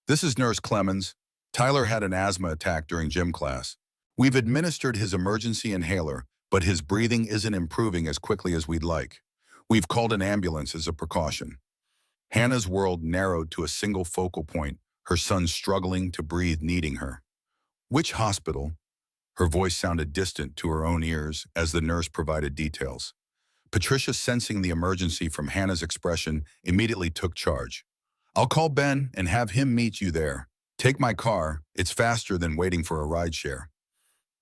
this is Nurse Clemens. Tyler had an asthma attack during gym class. We've administered his emergency inhaler, but his breathing isn't improving as quickly as we'd like. We've called an ambulance as a precaution." Hannah's world narrowed to a single focal point, her son struggling to breathe, needing her. "Which hospital?" Her voice sounded distant to her own ears as the nurse provided details. Patricia, sensing the emergency from Hannah's expression, immediately took charge. "I'll call Ben and have him meet you there. Take my car. It's faster than waiting for a rideshare."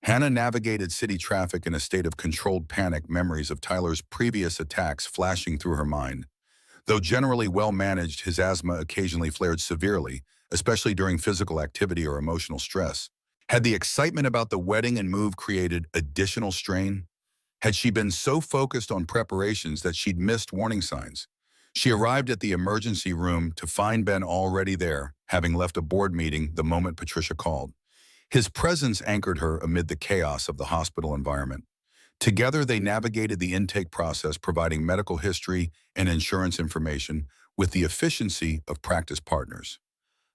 Hannah navigated city traffic in a state of controlled panic, memories of Tyler's previous attacks flashing through her mind. Though generally well-managed, his asthma occasionally flared severely, especially during physical activity or emotional stress. Had the excitement about the wedding and move created additional strain? Had she been so focused on preparations that she'd missed warning signs? She arrived at the emergency room to find Ben already there, having left a board meeting the moment Patricia called. His presence anchored her amid the chaos of the hospital environment. Together, they navigated the intake process, providing medical history and insurance information with the efficiency of practice partners.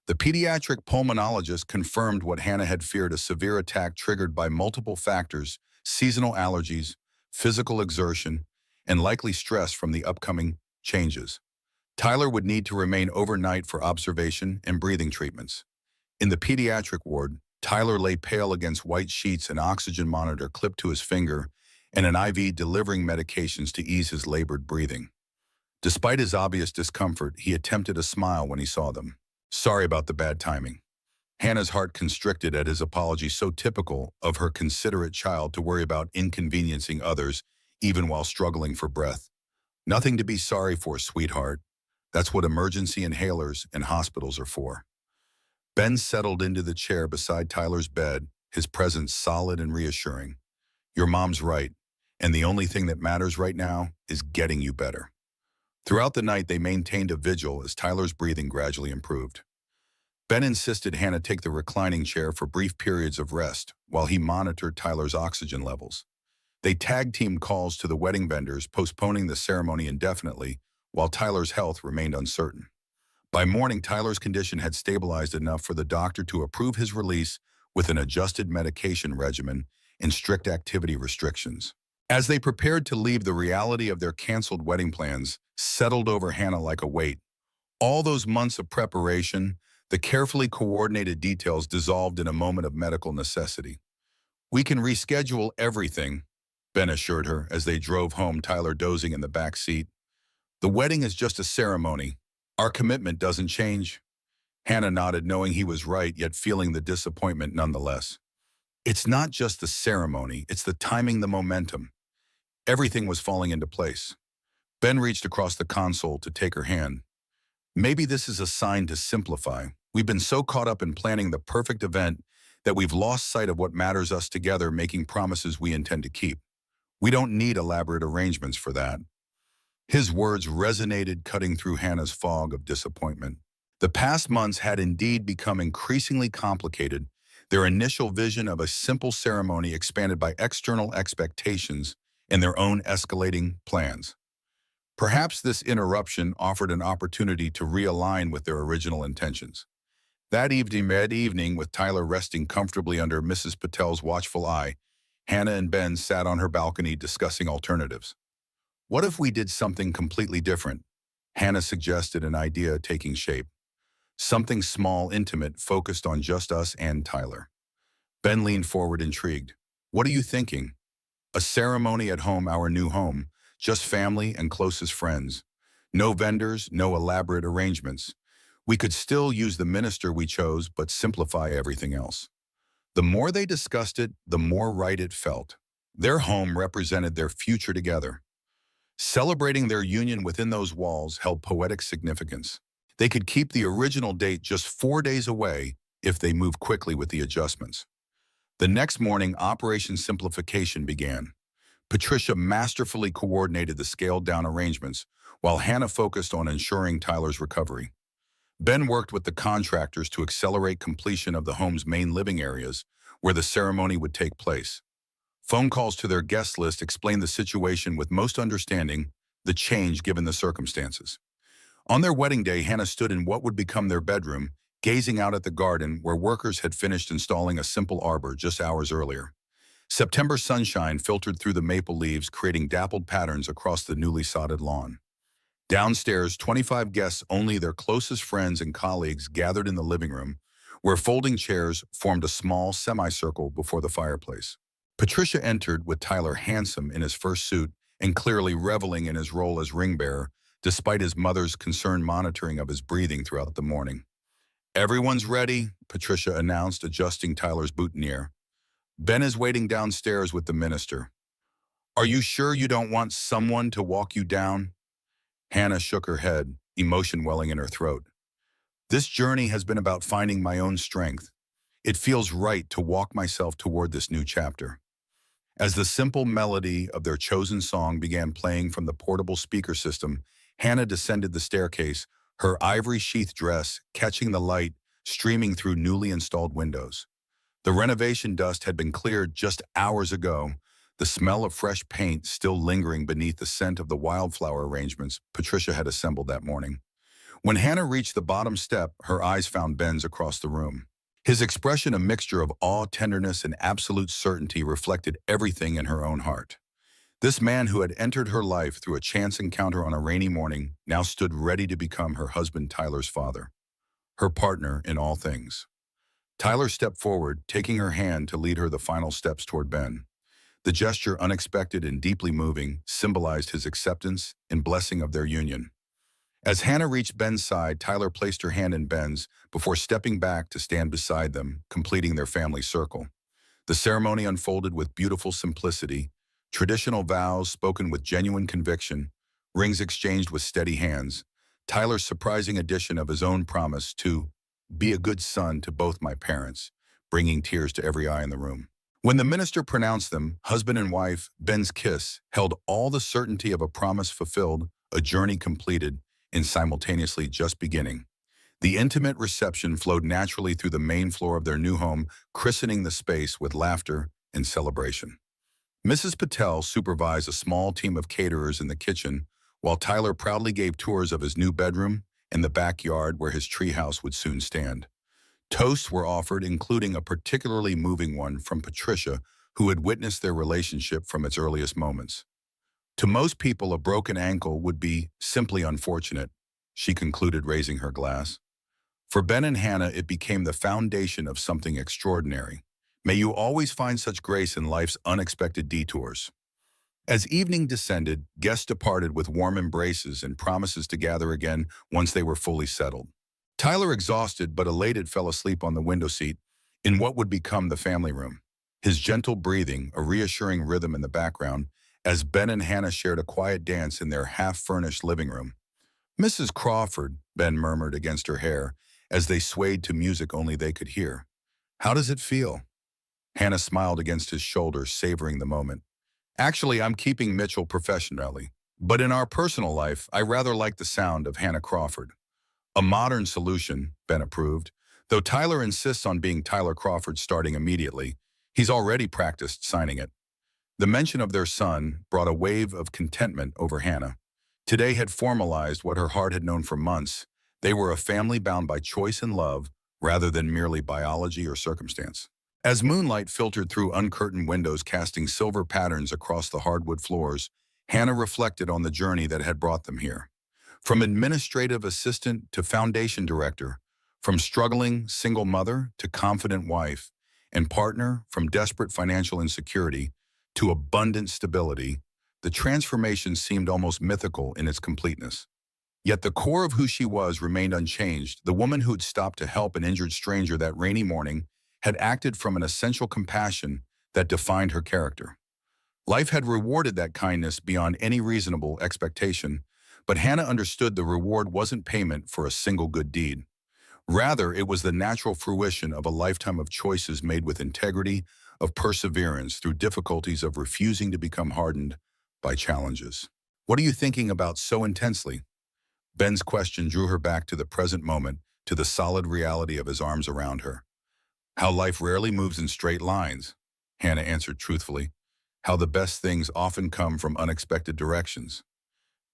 The pediatric pulmonologist confirmed what Hannah had feared: a severe attack triggered by multiple factors: seasonal allergies, physical exertion, and likely stress from the upcoming changes. Tyler would need to remain overnight for observation and breathing treatments. In the pediatric ward, Tyler lay pale against white sheets, an oxygen monitor clipped to his finger, and an IV delivering medications to ease his labored breathing. Despite his obvious discomfort, he attempted a smile when he saw them. "Sorry about the bad timing." Hannah's heart constricted at his apology, so typical of her considerate child to worry about inconveniencing others, even while struggling for breath. "Nothing to be sorry for, sweetheart. That's what emergency inhalers and hospitals are for." Ben settled into the chair beside Tyler's bed, his presence solid and reassuring. "Your mom's right, and the only thing that matters right now is getting you better." Throughout the night, they maintained a vigil as Tyler's breathing gradually improved. Ben insisted Hannah take the reclining chair for brief periods of rest while he monitored Tyler's oxygen levels. They tag-teamed calls to the wedding vendors, postponing the ceremony indefinitely while Tyler's health remained uncertain. By morning, Tyler's condition had stabilized enough for the doctor to approve his release with an adjusted medication regimen and strict activity restrictions. As they prepared to leave, the reality of their canceled wedding plans settled over Hannah like a weight. All those months of preparation, the carefully coordinated details, dissolved in a moment of medical necessity. "We can reschedule everything," Ben assured her as they drove home, Tyler dozing in the back seat. "The wedding is just a ceremony. Our commitment doesn't change." Hannah nodded, knowing he was right, yet feeling the disappointment nonetheless. "It's not just the ceremony, it's the timing, the momentum." Everything was falling into place. Ben reached across the console to take her hand. "Maybe this is a sign to simplify. We've been so caught up in planning the perfect event that we've lost sight of what matters us together, making promises we intend to keep. We don't need elaborate arrangements for that." His words resonated, cutting through Hannah's fog of disappointment. The past months had indeed become increasingly complicated, their initial vision of a simple ceremony expanded by external expectations and their own escalating plans. Perhaps this interruption offered an opportunity to realign with their original intentions. That evening, with Tyler resting comfortably under Mrs. Patel's watchful eye, Hannah and Ben sat on her balcony discussing alternatives. "What if we did something completely different?" Hannah suggested, an idea taking shape. "Something small, intimate, focused on just us and Tyler." Ben leaned forward, intrigued. "What are you thinking?" "A ceremony at home, our new home, just family and closest friends. No vendors, no elaborate arrangements. We could still use the minister we chose, but simplify everything else." The more they discussed it, the more right it felt. Their home represented their future together. Celebrating their union within those walls held poetic significance. They could keep the original date just 4 days away if they moved quickly with the adjustments. The next morning, Operation Simplification began. Patricia masterfully coordinated the scaled-down arrangements, while Hannah focused on ensuring Tyler's recovery. Ben worked with the contractors to accelerate completion of the home's main living areas, where the ceremony would take place. Phone calls to their guest list explained the situation with most understanding, the change given the circumstances. On their wedding day, Hannah stood in what would become their bedroom, gazing out at the garden where workers had finished installing a simple arbor just hours earlier. September sunshine filtered through the maple leaves, creating dappled patterns across the newly sodded lawn. Downstairs, 25 guests, only their closest friends and colleagues, gathered in the living room, where folding chairs formed a small semicircle before the fireplace. Patricia entered with Tyler, handsome in his first suit and clearly reveling in his role as ring bearer, despite his mother's concerned monitoring of his breathing throughout the morning. "Everyone's ready," Patricia announced, adjusting Tyler's boutonniere. Ben is waiting downstairs with the minister. Are you sure you don't want someone to walk you down? Hannah shook her head, emotion welling in her throat. This journey has been about finding my own strength. It feels right to walk myself toward this new chapter. As the simple melody of their chosen song began playing from the portable speaker system, Hannah descended the staircase, her ivory-sheathed dress catching the light streaming through newly installed windows. The renovation dust had been cleared just hours ago, the smell of fresh paint still lingering beneath the scent of the wildflower arrangements Patricia had assembled that morning. When Hannah reached the bottom step, her eyes found Ben's across the room. His expression, a mixture of awe, tenderness, and absolute certainty, reflected everything in her own heart. This man who had entered her life through a chance encounter on a rainy morning now stood ready to become her husband Tyler's father, her partner in all things. Tyler stepped forward, taking her hand to lead her the final steps toward Ben. The gesture, unexpected and deeply moving, symbolized his acceptance and blessing of their union. As Hannah reached Ben's side, Tyler placed her hand in Ben's before stepping back to stand beside them, completing their family circle. The ceremony unfolded with beautiful simplicity, traditional vows spoken with genuine conviction, rings exchanged with steady hands, Tyler's surprising addition of his own promise to be a good son to both my parents, bringing tears to every eye in the room. When the minister pronounced them, husband and wife, Ben's kiss held all the certainty of a promise fulfilled, a journey completed, and simultaneously just beginning. The intimate reception flowed naturally through the main floor of their new home, christening the space with laughter and celebration. Mrs. Patel supervised a small team of caterers in the kitchen, while Tyler proudly gave tours of his new bedroom and the backyard where his treehouse would soon stand. Toasts were offered, including a particularly moving one from Patricia, who had witnessed their relationship from its earliest moments. To most people, a broken ankle would be simply unfortunate, she concluded, raising her glass. For Ben and Hannah, it became the foundation of something extraordinary. May you always find such grace in life's unexpected detours. As evening descended, guests departed with warm embraces and promises to gather again once they were fully settled. Tyler, exhausted but elated, fell asleep on the window seat in what would become the family room. His gentle breathing, a reassuring rhythm in the background, as Ben and Hannah shared a quiet dance in their half-furnished living room. Mrs. Crawford, Ben murmured against her hair, as they swayed to music only they could hear. How does it feel? Hannah smiled against his shoulder, savoring the moment. Actually, I'm keeping Mitchell professionally. But in our personal life, I rather like the sound of Hannah Crawford. A modern solution, Ben approved. Though Tyler insists on being Tyler Crawford starting immediately, he's already practiced signing it. The mention of their son brought a wave of contentment over Hannah. Today had formalized what her heart had known for months. They were a family bound by choice and love, rather than merely biology or circumstance. As moonlight filtered through uncurtained windows casting silver patterns across the hardwood floors, Hannah reflected on the journey that had brought them here. From administrative assistant to foundation director, from struggling single mother to confident wife, and partner, from desperate financial insecurity to abundant stability, the transformation seemed almost mythical in its completeness. Yet the core of who she was remained unchanged. The woman who'd stopped to help an injured stranger that rainy morning had acted from an essential compassion that defined her character. Life had rewarded that kindness beyond any reasonable expectation, but Hannah understood the reward wasn't payment for a single good deed. Rather, it was the natural fruition of a lifetime of choices made with integrity, of perseverance through difficulties, of refusing to become hardened by challenges. What are you thinking about so intensely? Ben's question drew her back to the present moment, to the solid reality of his arms around her. How life rarely moves in straight lines, Hannah answered truthfully. How the best things often come from unexpected directions.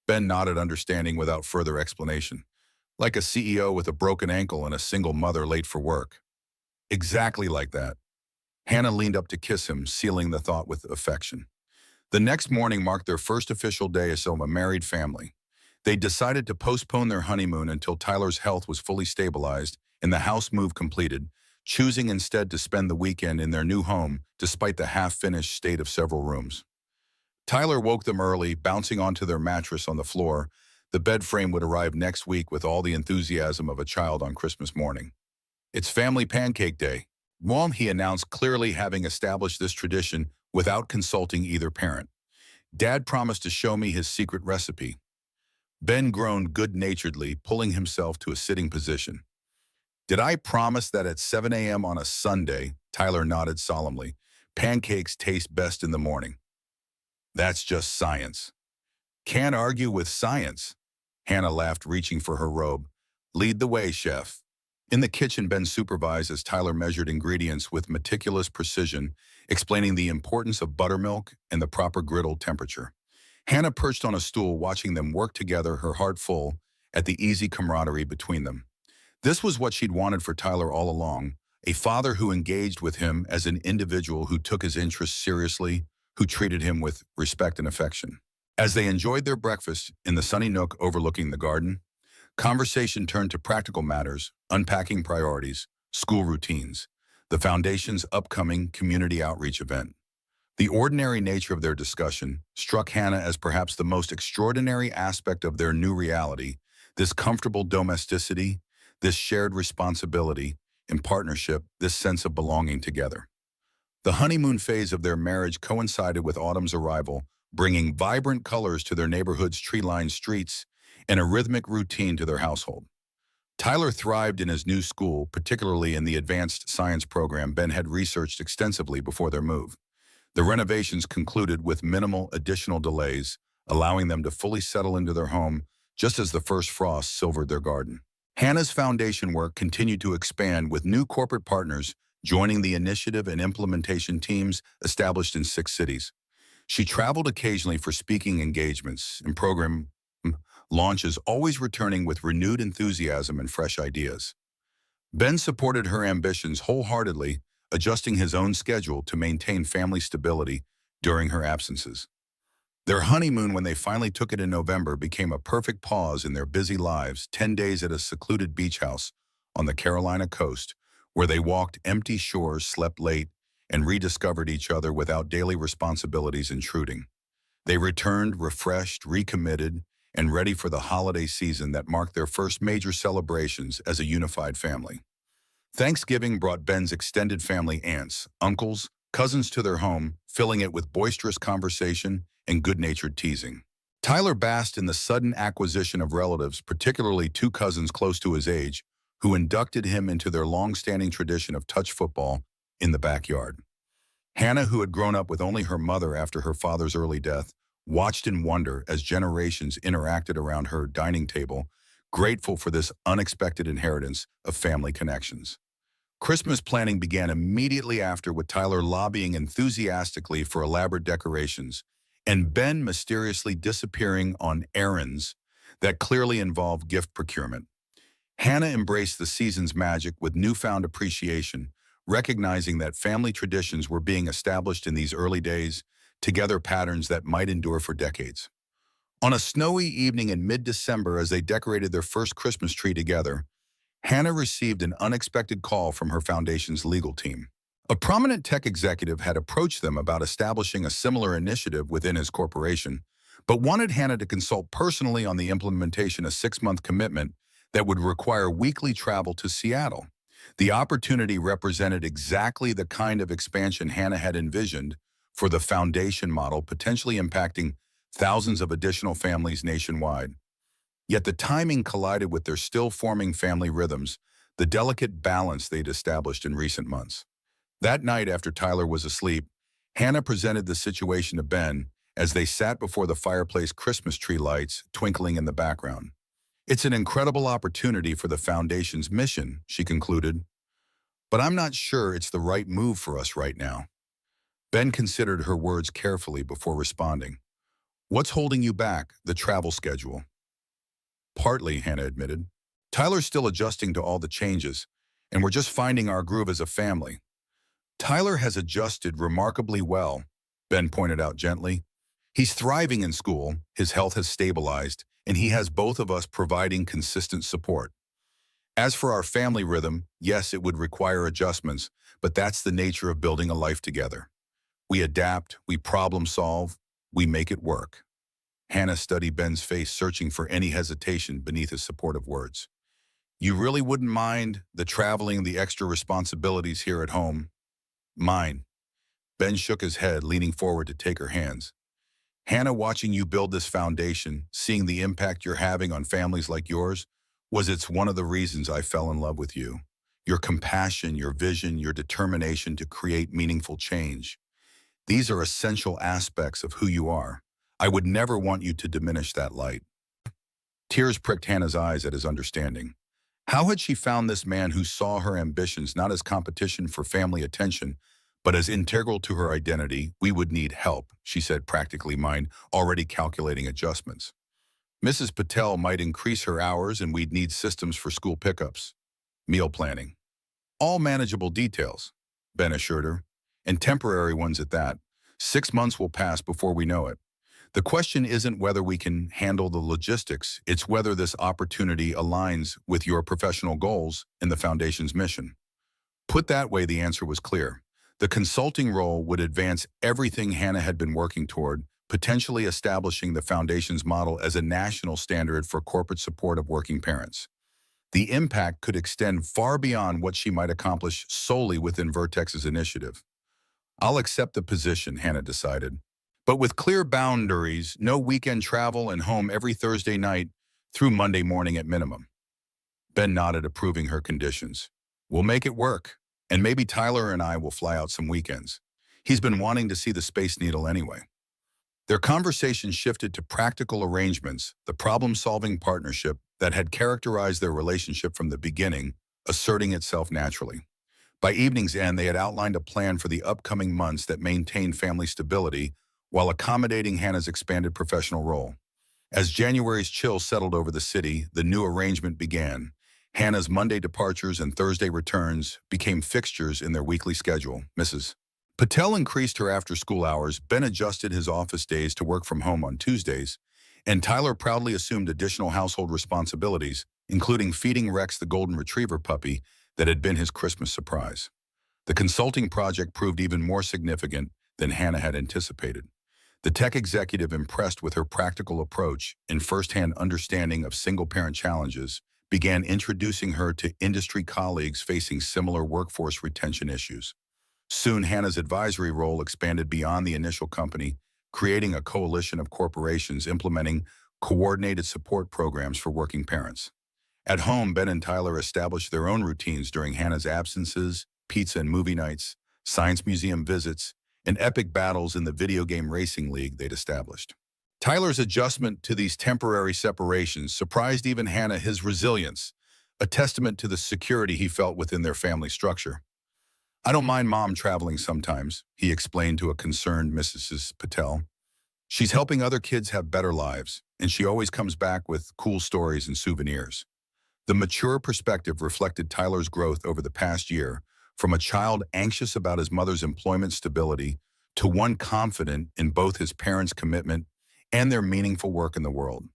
Ben nodded, understanding without further explanation. Like a CEO with a broken ankle and a single mother late for work. Exactly like that. Hannah leaned up to kiss him, sealing the thought with affection. The next morning marked their first official day as a married family. They decided to postpone their honeymoon until Tyler's health was fully stabilized and the house move completed, choosing instead to spend the weekend in their new home despite the half-finished state of several rooms. Tyler woke them early, bouncing onto their mattress on the floor. The bed frame would arrive next week with all the enthusiasm of a child on Christmas morning. It's family pancake day, Mom, he announced, clearly having established this tradition without consulting either parent. Dad promised to show me his secret recipe. Ben groaned good-naturedly, pulling himself to a sitting position. Did I promise that at 7 a.m. on a Sunday? Tyler nodded solemnly. Pancakes taste best in the morning. That's just science. Can't argue with science. Hannah laughed, reaching for her robe. Lead the way, chef. In the kitchen, Ben supervised as Tyler measured ingredients with meticulous precision, explaining the importance of buttermilk and the proper griddle temperature. Hannah perched on a stool, watching them work together, her heart full at the easy camaraderie between them. This was what she'd wanted for Tyler all along, a father who engaged with him as an individual, who took his interests seriously, who treated him with respect and affection. As they enjoyed their breakfast in the sunny nook overlooking the garden, conversation turned to practical matters, unpacking priorities, school routines, the Foundation's upcoming community outreach event. The ordinary nature of their discussion struck Hannah as perhaps the most extraordinary aspect of their new reality, this comfortable domesticity, this shared responsibility in partnership, this sense of belonging together. The honeymoon phase of their marriage coincided with autumn's arrival, bringing vibrant colors to their neighborhood's tree-lined streets and a rhythmic routine to their household. Tyler thrived in his new school, particularly in the advanced science program Ben had researched extensively before their move. The renovations concluded with minimal additional delays, allowing them to fully settle into their home just as the first frost silvered their garden. Hannah's foundation work continued to expand, with new corporate partners joining the initiative and implementation teams established in 6 cities. She traveled occasionally for speaking engagements and program launches, always returning with renewed enthusiasm and fresh ideas. Ben supported her ambitions wholeheartedly, adjusting his own schedule to maintain family stability during her absences. Their honeymoon, when they finally took it in November, became a perfect pause in their busy lives, 10 days at a secluded beach house on the Carolina coast, where they walked empty shores, slept late, and rediscovered each other without daily responsibilities intruding. They returned refreshed, recommitted, and ready for the holiday season that marked their first major celebrations as a unified family. Thanksgiving brought Ben's extended family, aunts, uncles, cousins, to their home, filling it with boisterous conversation and good-natured teasing. Tyler basked in the sudden acquisition of relatives, particularly 2 cousins close to his age, who inducted him into their long-standing tradition of touch football in the backyard. Hannah, who had grown up with only her mother after her father's early death, watched in wonder as generations interacted around her dining table, grateful for this unexpected inheritance of family connections. Christmas planning began immediately after, with Tyler lobbying enthusiastically for elaborate decorations and Ben mysteriously disappearing on errands that clearly involved gift procurement. Hannah embraced the season's magic with newfound appreciation, recognizing that family traditions were being established in these early days, together patterns that might endure for decades. On a snowy evening in mid-December, as they decorated their first Christmas tree together, Hannah received an unexpected call from her foundation's legal team. A prominent tech executive had approached them about establishing a similar initiative within his corporation, but wanted Hannah to consult personally on the implementation, a 6-month commitment that would require weekly travel to Seattle. The opportunity represented exactly the kind of expansion Hannah had envisioned for the foundation model, potentially impacting thousands of additional families nationwide. Yet the timing collided with their still-forming family rhythms, the delicate balance they'd established in recent months. That night, after Tyler was asleep, Hannah presented the situation to Ben as they sat before the fireplace, Christmas tree lights twinkling in the background. "It's an incredible opportunity for the Foundation's mission," she concluded, "but I'm not sure it's the right move for us right now." Ben considered her words carefully before responding. "What's holding you back? The travel schedule?" "Partly," Hannah admitted. "Tyler's still adjusting to all the changes, and we're just finding our groove as a family." "Tyler has adjusted remarkably well," Ben pointed out gently. "He's thriving in school, his health has stabilized, and he has both of us providing consistent support. As for our family rhythm, yes, it would require adjustments, but that's the nature of building a life together. We adapt, we problem solve, we make it work." Hannah studied Ben's face, searching for any hesitation beneath his supportive words. You really wouldn't mind the traveling, the extra responsibilities here at home? Mine. Ben shook his head, leaning forward to take her hands. Hannah, watching you build this foundation, seeing the impact you're having on families like yours, it's one of the reasons I fell in love with you. Your compassion, your vision, your determination to create meaningful change. These are essential aspects of who you are. I would never want you to diminish that light. Tears pricked Hannah's eyes at his understanding. How had she found this man who saw her ambitions not as competition for family attention, but as integral to her identity? We would need help, she said, practically mind already calculating adjustments. Mrs. Patel might increase her hours and we'd need systems for school pickups. Meal planning. All manageable details, Ben assured her, and temporary ones at that. 6 months will pass before we know it. The question isn't whether we can handle the logistics, it's whether this opportunity aligns with your professional goals and the Foundation's mission. Put that way, the answer was clear. The consulting role would advance everything Hannah had been working toward, potentially establishing the Foundation's model as a national standard for corporate support of working parents. The impact could extend far beyond what she might accomplish solely within Vertex's initiative. I'll accept the position, Hannah decided. But with clear boundaries, no weekend travel and home every Thursday night through Monday morning at minimum. Ben nodded, approving her conditions. We'll make it work, and maybe Tyler and I will fly out some weekends. He's been wanting to see the Space Needle anyway. Their conversation shifted to practical arrangements, the problem-solving partnership that had characterized their relationship from the beginning, asserting itself naturally. By evening's end, they had outlined a plan for the upcoming months that maintained family stability while accommodating Hannah's expanded professional role. As January's chill settled over the city, the new arrangement began. Hannah's Monday departures and Thursday returns became fixtures in their weekly schedule. Mrs. Patel increased her after-school hours, Ben adjusted his office days to work from home on Tuesdays, and Tyler proudly assumed additional household responsibilities, including feeding Rex the golden retriever puppy that had been his Christmas surprise. The consulting project proved even more significant than Hannah had anticipated. The tech executive, impressed with her practical approach and first-hand understanding of single-parent challenges, began introducing her to industry colleagues facing similar workforce retention issues. Soon, Hannah's advisory role expanded beyond the initial company, creating a coalition of corporations implementing coordinated support programs for working parents. At home, Ben and Tyler established their own routines during Hannah's absences, pizza and movie nights, science museum visits, and epic battles in the video game racing league they'd established. Tyler's adjustment to these temporary separations surprised even Hannah, his resilience, a testament to the security he felt within their family structure. I don't mind Mom traveling sometimes, he explained to a concerned Mrs. Patel. She's helping other kids have better lives, and she always comes back with cool stories and souvenirs. The mature perspective reflected Tyler's growth over the past year, from a child anxious about his mother's employment stability to one confident in both his parents' commitment and their meaningful work in the world.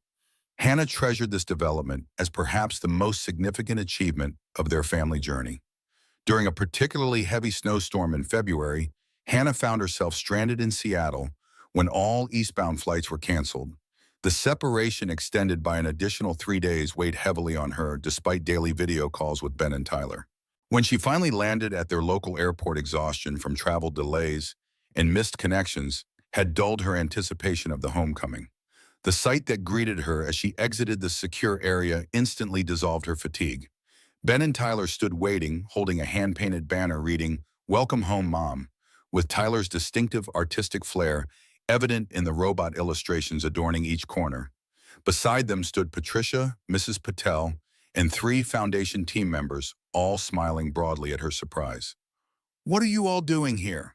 Hannah treasured this development as perhaps the most significant achievement of their family journey. During a particularly heavy snowstorm in February, Hannah found herself stranded in Seattle when all eastbound flights were canceled. The separation extended by an additional 3 days weighed heavily on her despite daily video calls with Ben and Tyler. When she finally landed at their local airport, exhaustion from travel delays and missed connections had dulled her anticipation of the homecoming. The sight that greeted her as she exited the secure area instantly dissolved her fatigue. Ben and Tyler stood waiting, holding a hand-painted banner reading, "Welcome home, Mom," with Tyler's distinctive artistic flair evident in the robot illustrations adorning each corner. Beside them stood Patricia, Mrs. Patel, and 3 Foundation team members, all smiling broadly at her surprise. "What are you all doing here?"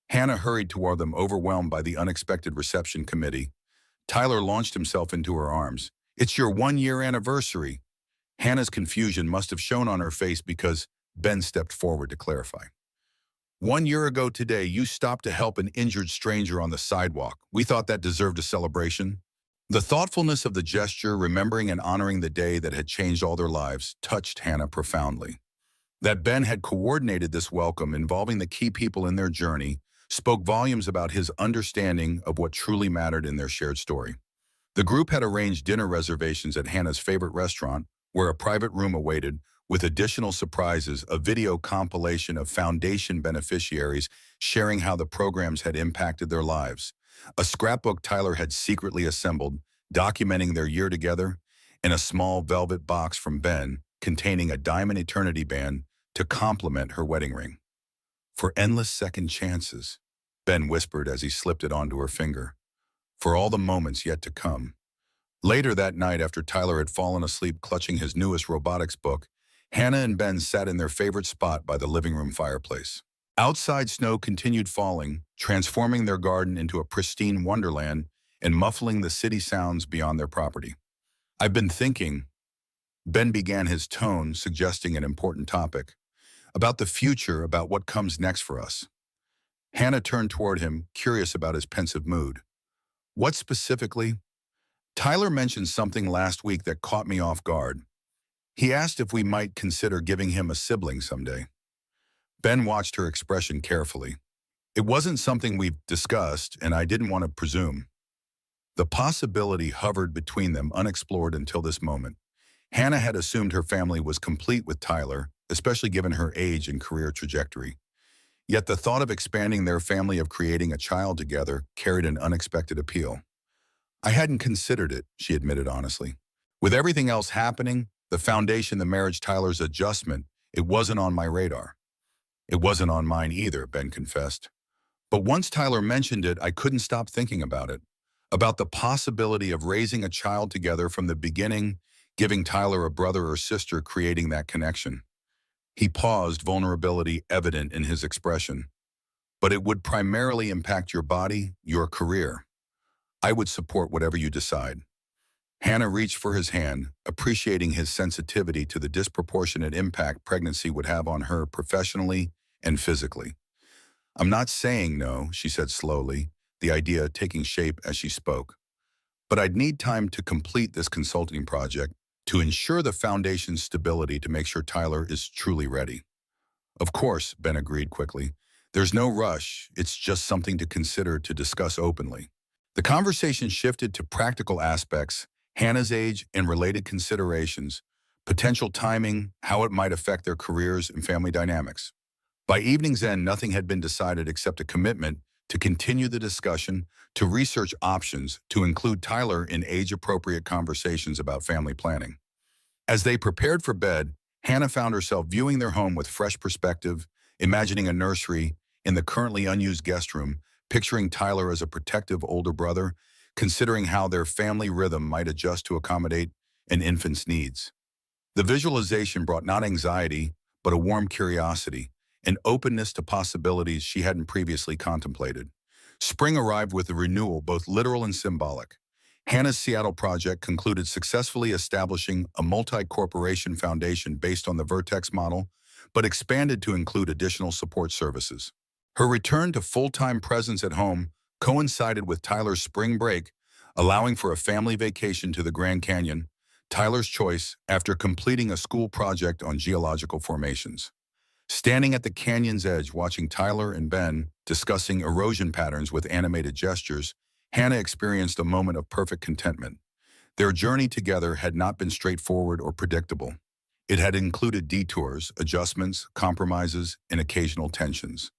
Hannah hurried toward them, overwhelmed by the unexpected reception committee. Tyler launched himself into her arms. "It's your 1-year anniversary." Hannah's confusion must have shown on her face because Ben stepped forward to clarify. "1 year ago today, you stopped to help an injured stranger on the sidewalk. We thought that deserved a celebration." The thoughtfulness of the gesture, remembering and honoring the day that had changed all their lives, touched Hannah profoundly. That Ben had coordinated this welcome involving the key people in their journey spoke volumes about his understanding of what truly mattered in their shared story. The group had arranged dinner reservations at Hannah's favorite restaurant, where a private room awaited, with additional surprises, a video compilation of foundation beneficiaries sharing how the programs had impacted their lives, a scrapbook Tyler had secretly assembled, documenting their year together, and a small velvet box from Ben containing a diamond eternity band to complement her wedding ring. For endless second chances, Ben whispered as he slipped it onto her finger. For all the moments yet to come. Later that night, after Tyler had fallen asleep clutching his newest robotics book, Hannah and Ben sat in their favorite spot by the living room fireplace. Outside, snow continued falling, transforming their garden into a pristine wonderland and muffling the city sounds beyond their property. "I've been thinking," Ben began, his tone suggesting an important topic, "about the future, about what comes next for us." Hannah turned toward him, curious about his pensive mood. "What specifically?" "Tyler mentioned something last week that caught me off guard. He asked if we might consider giving him a sibling someday." Ben watched her expression carefully. "It wasn't something we've discussed, and I didn't want to presume." The possibility hovered between them, unexplored until this moment. Hannah had assumed her family was complete with Tyler, especially given her age and career trajectory. Yet the thought of expanding their family, of creating a child together, carried an unexpected appeal. "I hadn't considered it," she admitted honestly. "With everything else happening, the foundation, the marriage, Tyler's adjustment, it wasn't on my radar." "It wasn't on mine either," Ben confessed. "But once Tyler mentioned it, I couldn't stop thinking about it. About the possibility of raising a child together from the beginning, giving Tyler a brother or sister, creating that connection." He paused, vulnerability evident in his expression. "But it would primarily impact your body, your career. I would support whatever you decide." Hannah reached for his hand, appreciating his sensitivity to the disproportionate impact pregnancy would have on her professionally and physically. "I'm not saying no," she said slowly, the idea taking shape as she spoke. "But I'd need time to complete this consulting project, to ensure the foundation's stability, to make sure Tyler is truly ready." "Of course," Ben agreed quickly. "There's no rush. It's just something to consider, to discuss openly." The conversation shifted to practical aspects, Hannah's age and related considerations, potential timing, how it might affect their careers and family dynamics. By evening's end, nothing had been decided except a commitment to continue the discussion, to research options, to include Tyler in age-appropriate conversations about family planning. As they prepared for bed, Hannah found herself viewing their home with fresh perspective, imagining a nursery in the currently unused guest room, picturing Tyler as a protective older brother, considering how their family rhythm might adjust to accommodate an infant's needs. The visualization brought not anxiety, but a warm curiosity, an openness to possibilities she hadn't previously contemplated. Spring arrived with a renewal, both literal and symbolic. Hannah's Seattle project concluded, successfully establishing a multi-corporation foundation based on the Vertex model, but expanded to include additional support services. Her return to full-time presence at home coincided with Tyler's spring break, allowing for a family vacation to the Grand Canyon, Tyler's choice after completing a school project on geological formations. Standing at the canyon's edge, watching Tyler and Ben discussing erosion patterns with animated gestures, Hannah experienced a moment of perfect contentment. Their journey together had not been straightforward or predictable. It had included detours, adjustments, compromises, and occasional tensions.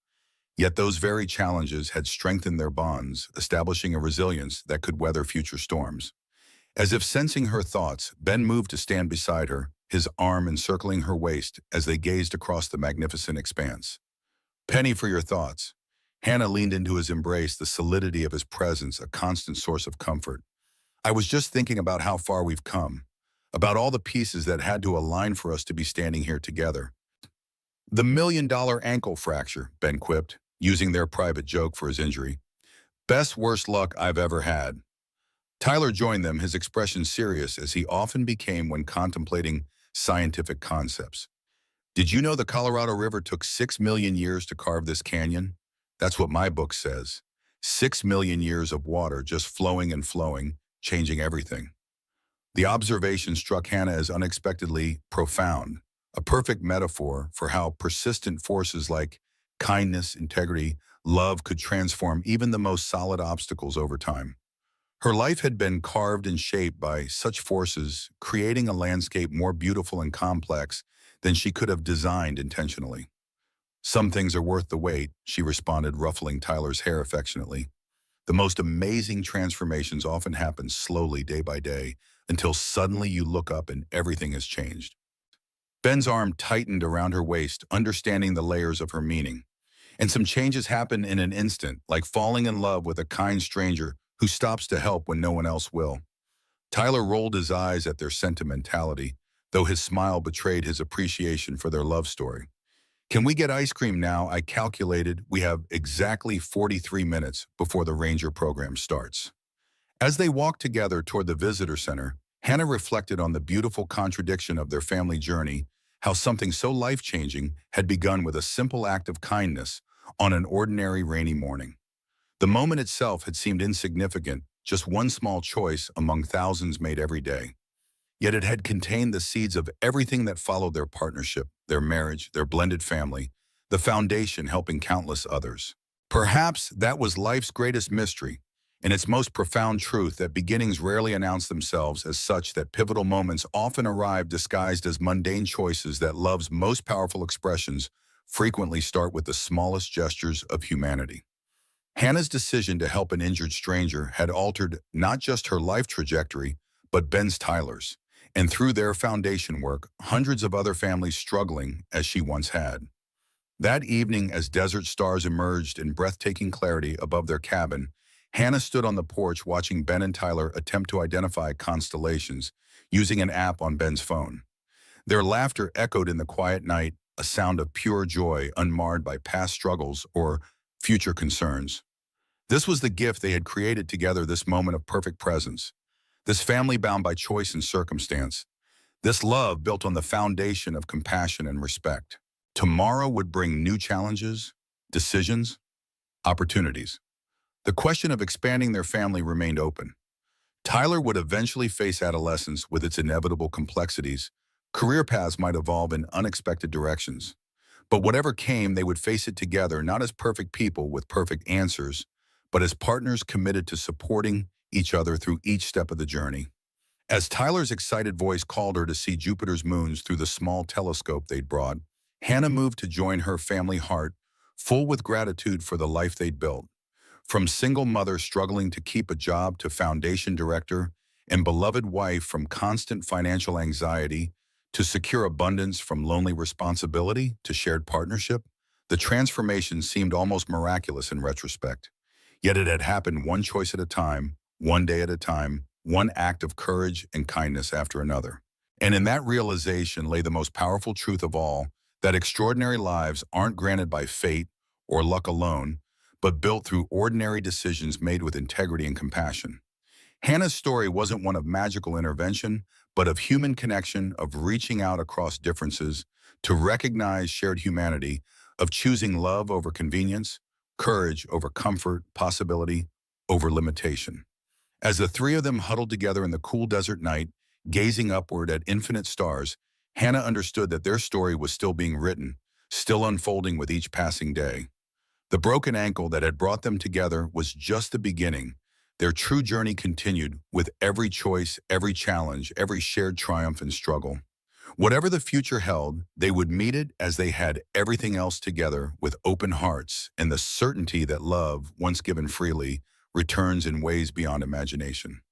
Yet those very challenges had strengthened their bonds, establishing a resilience that could weather future storms. As if sensing her thoughts, Ben moved to stand beside her, his arm encircling her waist as they gazed across the magnificent expanse. "Penny, for your thoughts." Hannah leaned into his embrace, the solidity of his presence a constant source of comfort. "I was just thinking about how far we've come, about all the pieces that had to align for us to be standing here together." "The $1 million ankle fracture," Ben quipped, using their private joke for his injury. "Best worst luck I've ever had." Tyler joined them, his expression serious as he often became when contemplating scientific concepts. "Did you know the Colorado River took 6 million years to carve this canyon? That's what my book says. 6 million years of water just flowing and flowing, changing everything." The observation struck Hannah as unexpectedly profound, a perfect metaphor for how persistent forces like kindness, integrity, love could transform even the most solid obstacles over time. Her life had been carved and shaped by such forces, creating a landscape more beautiful and complex than she could have designed intentionally. "Some things are worth the wait," she responded, ruffling Tyler's hair affectionately. "The most amazing transformations often happen slowly, day by day, until suddenly you look up and everything has changed." Ben's arm tightened around her waist, understanding the layers of her meaning. And some changes happen in an instant, like falling in love with a kind stranger who stops to help when no one else will. Tyler rolled his eyes at their sentimentality, though his smile betrayed his appreciation for their love story. "Can we get ice cream now?" I calculated. "We have exactly 43 minutes before the ranger program starts." As they walked together toward the visitor center, Hannah reflected on the beautiful contradiction of their family journey, how something so life-changing had begun with a simple act of kindness on an ordinary rainy morning. The moment itself had seemed insignificant, just one small choice among thousands made every day. Yet it had contained the seeds of everything that followed their partnership, their marriage, their blended family, the foundation helping countless others. Perhaps that was life's greatest mystery, and its most profound truth, that beginnings rarely announce themselves as such, that pivotal moments often arrive disguised as mundane choices, that love's most powerful expressions frequently start with the smallest gestures of humanity. Hannah's decision to help an injured stranger had altered not just her life trajectory, but Tyler's, and through their foundation work, hundreds of other families struggling as she once had. That evening, as desert stars emerged in breathtaking clarity above their cabin, Hannah stood on the porch watching Ben and Tyler attempt to identify constellations using an app on Ben's phone. Their laughter echoed in the quiet night, a sound of pure joy unmarred by past struggles or future concerns. This was the gift they had created together, this moment of perfect presence, this family bound by choice and circumstance, this love built on the foundation of compassion and respect. Tomorrow would bring new challenges, decisions, opportunities. The question of expanding their family remained open. Tyler would eventually face adolescence with its inevitable complexities. Career paths might evolve in unexpected directions. But whatever came, they would face it together, not as perfect people with perfect answers, but as partners committed to supporting each other through each step of the journey. As Tyler's excited voice called her to see Jupiter's moons through the small telescope they'd brought, Hannah moved to join her family heart, full with gratitude for the life they'd built. From single mother struggling to keep a job to foundation director, and beloved wife from constant financial anxiety to secure abundance, from lonely responsibility to shared partnership, the transformation seemed almost miraculous in retrospect. Yet it had happened one choice at a time, one day at a time, one act of courage and kindness after another. And in that realization lay the most powerful truth of all, that extraordinary lives aren't granted by fate or luck alone, but built through ordinary decisions made with integrity and compassion. Hannah's story wasn't one of magical intervention, but of human connection, of reaching out across differences to recognize shared humanity, of choosing love over convenience, courage over comfort, possibility over limitation. As the three of them huddled together in the cool desert night, gazing upward at infinite stars, Hannah understood that their story was still being written, still unfolding with each passing day. The broken ankle that had brought them together was just the beginning. Their true journey continued with every choice, every challenge, every shared triumph and struggle. Whatever the future held, they would meet it as they had everything else together, with open hearts and the certainty that love, once given freely, returns in ways beyond imagination.